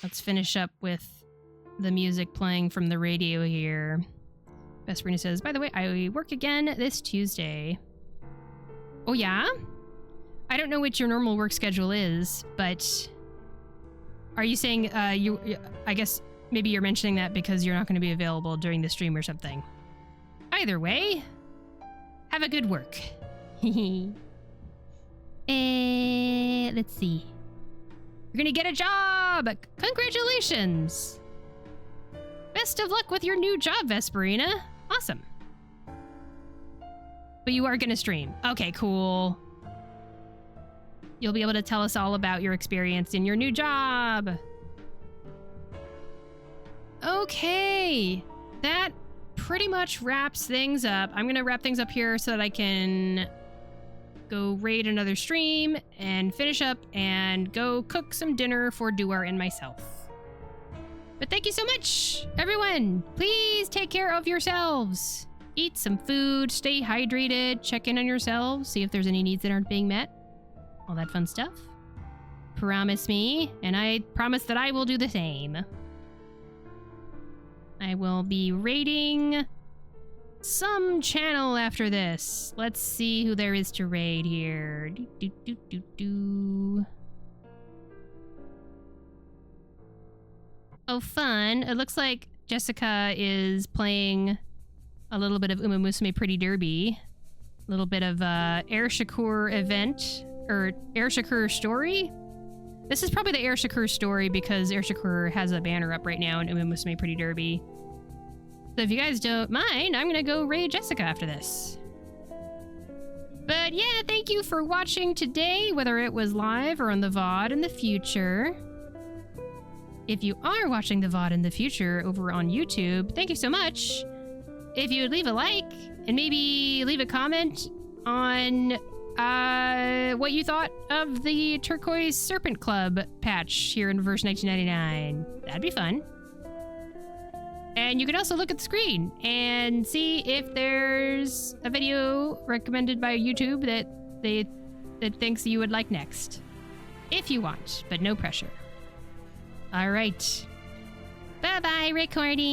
Let's finish up with the music playing from the radio here. Vesperina says, by the way, I work again this Tuesday. Oh yeah? I don't know what your normal work schedule is, but are you saying I guess maybe you're mentioning that because you're not going to be available during the stream or something. Either way, have a good work. Let's see. You're gonna get a job! Congratulations! Best of luck with your new job, Vesperina. Awesome. But you are gonna stream. Okay, cool. You'll be able to tell us all about your experience in your new job. Okay. That pretty much wraps things up. I'm gonna wrap things up here so that I can go raid another stream and finish up and go cook some dinner for Duar and myself. But thank you so much, everyone. Please take care of yourselves. Eat some food, stay hydrated, check in on yourselves, see if there's any needs that aren't being met. All that fun stuff. Promise me, and I promise that I will do the same. I will be raiding some channel after this. Let's see who there is to raid here. Oh, fun. It looks like Jessica is playing a little bit of Uma Musume Pretty Derby. A little bit of Air Shakur event, or Air Shakur story. This is probably the Air Shakur story because Air Shakur has a banner up right now in Uma Musume Pretty Derby. So if you guys don't mind, I'm gonna go raid Jessica after this. But yeah, thank you for watching today, whether it was live or on the VOD in the future. If you are watching the VOD in the future over on YouTube, thank you so much. If you would leave a like and maybe leave a comment on what you thought of the Turquoise Serpent Club patch here in verse 1999, that'd be fun. And you can also look at the screen and see if there's a video recommended by YouTube that thinks you would like next. If you want, but no pressure. All right. Bye-bye, recording.